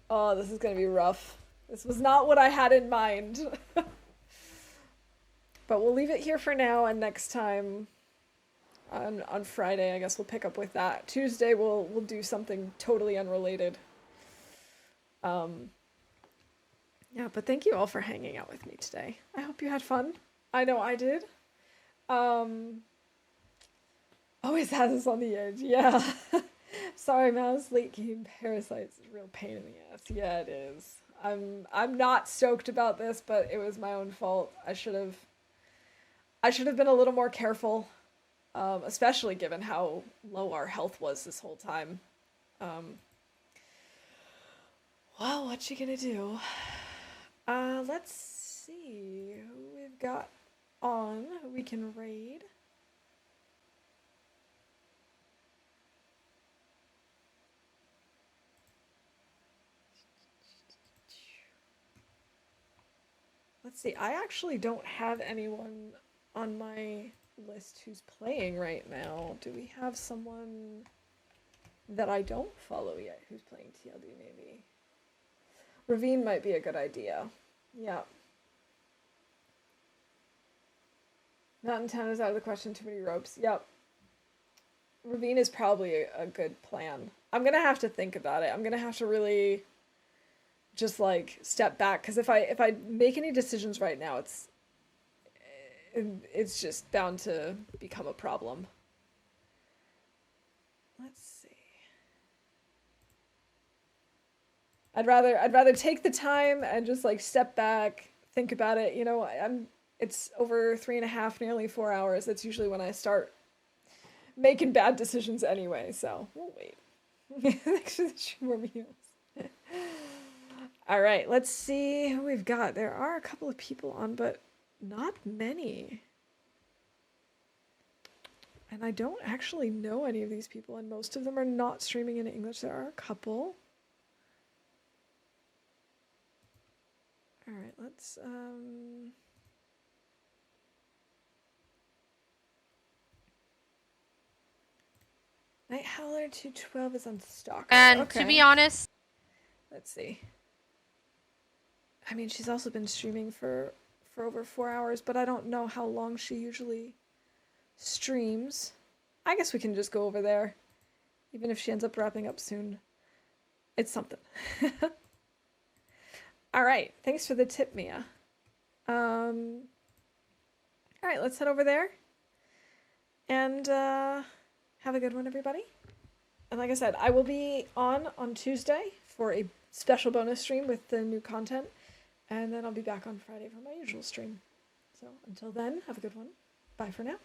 A: Oh, this is gonna be rough. This was not what I had in mind. But we'll leave it here for now, and next time on Friday, I guess we'll pick up with that. Tuesday we'll do something totally unrelated. Yeah, but thank you all for hanging out with me today. I hope you had fun. I know I did. Always has us on the edge. Yeah. Sorry, mouse. Late game parasites is a real pain in the ass. Yeah, it is. I'm not stoked about this, but it was my own fault. I should have been a little more careful, especially given how low our health was this whole time. Well, what you gonna do? Let's see who we've got on who we can raid. Let's see, I actually don't have anyone on my list who's playing right now. Do we have someone that I don't follow yet who's playing TLD maybe? Ravine might be a good idea. Yeah. Not in town is out of the question, too many ropes. Yep. Ravine is probably a good plan. I'm gonna have to think about it. I'm gonna have to really just like step back, because if I make any decisions right now, it's just bound to become a problem. Let's see. I'd rather take the time and just like step back, think about it. You know, it's over 3.5, nearly 4 hours. That's usually when I start making bad decisions anyway. So we'll wait. Thanks for the more meals. All right, let's see who we've got. There are a couple of people on, but not many. And I don't actually know any of these people, and most of them are not streaming in English. There are a couple. All right, let's Night Howler 212 is on Stalker.
D: And
A: Okay.
D: to be honest,
A: Let's see. I mean, she's also been streaming for over 4 hours, but I don't know how long she usually streams. I guess we can just go over there, even if she ends up wrapping up soon. It's something. All right, thanks for the tip, Mia. All right, let's head over there, and have a good one, everybody. And like I said, I will be on Tuesday for a special bonus stream with the new content, and then I'll be back on Friday for my usual stream. So until then, have a good one. Bye for now.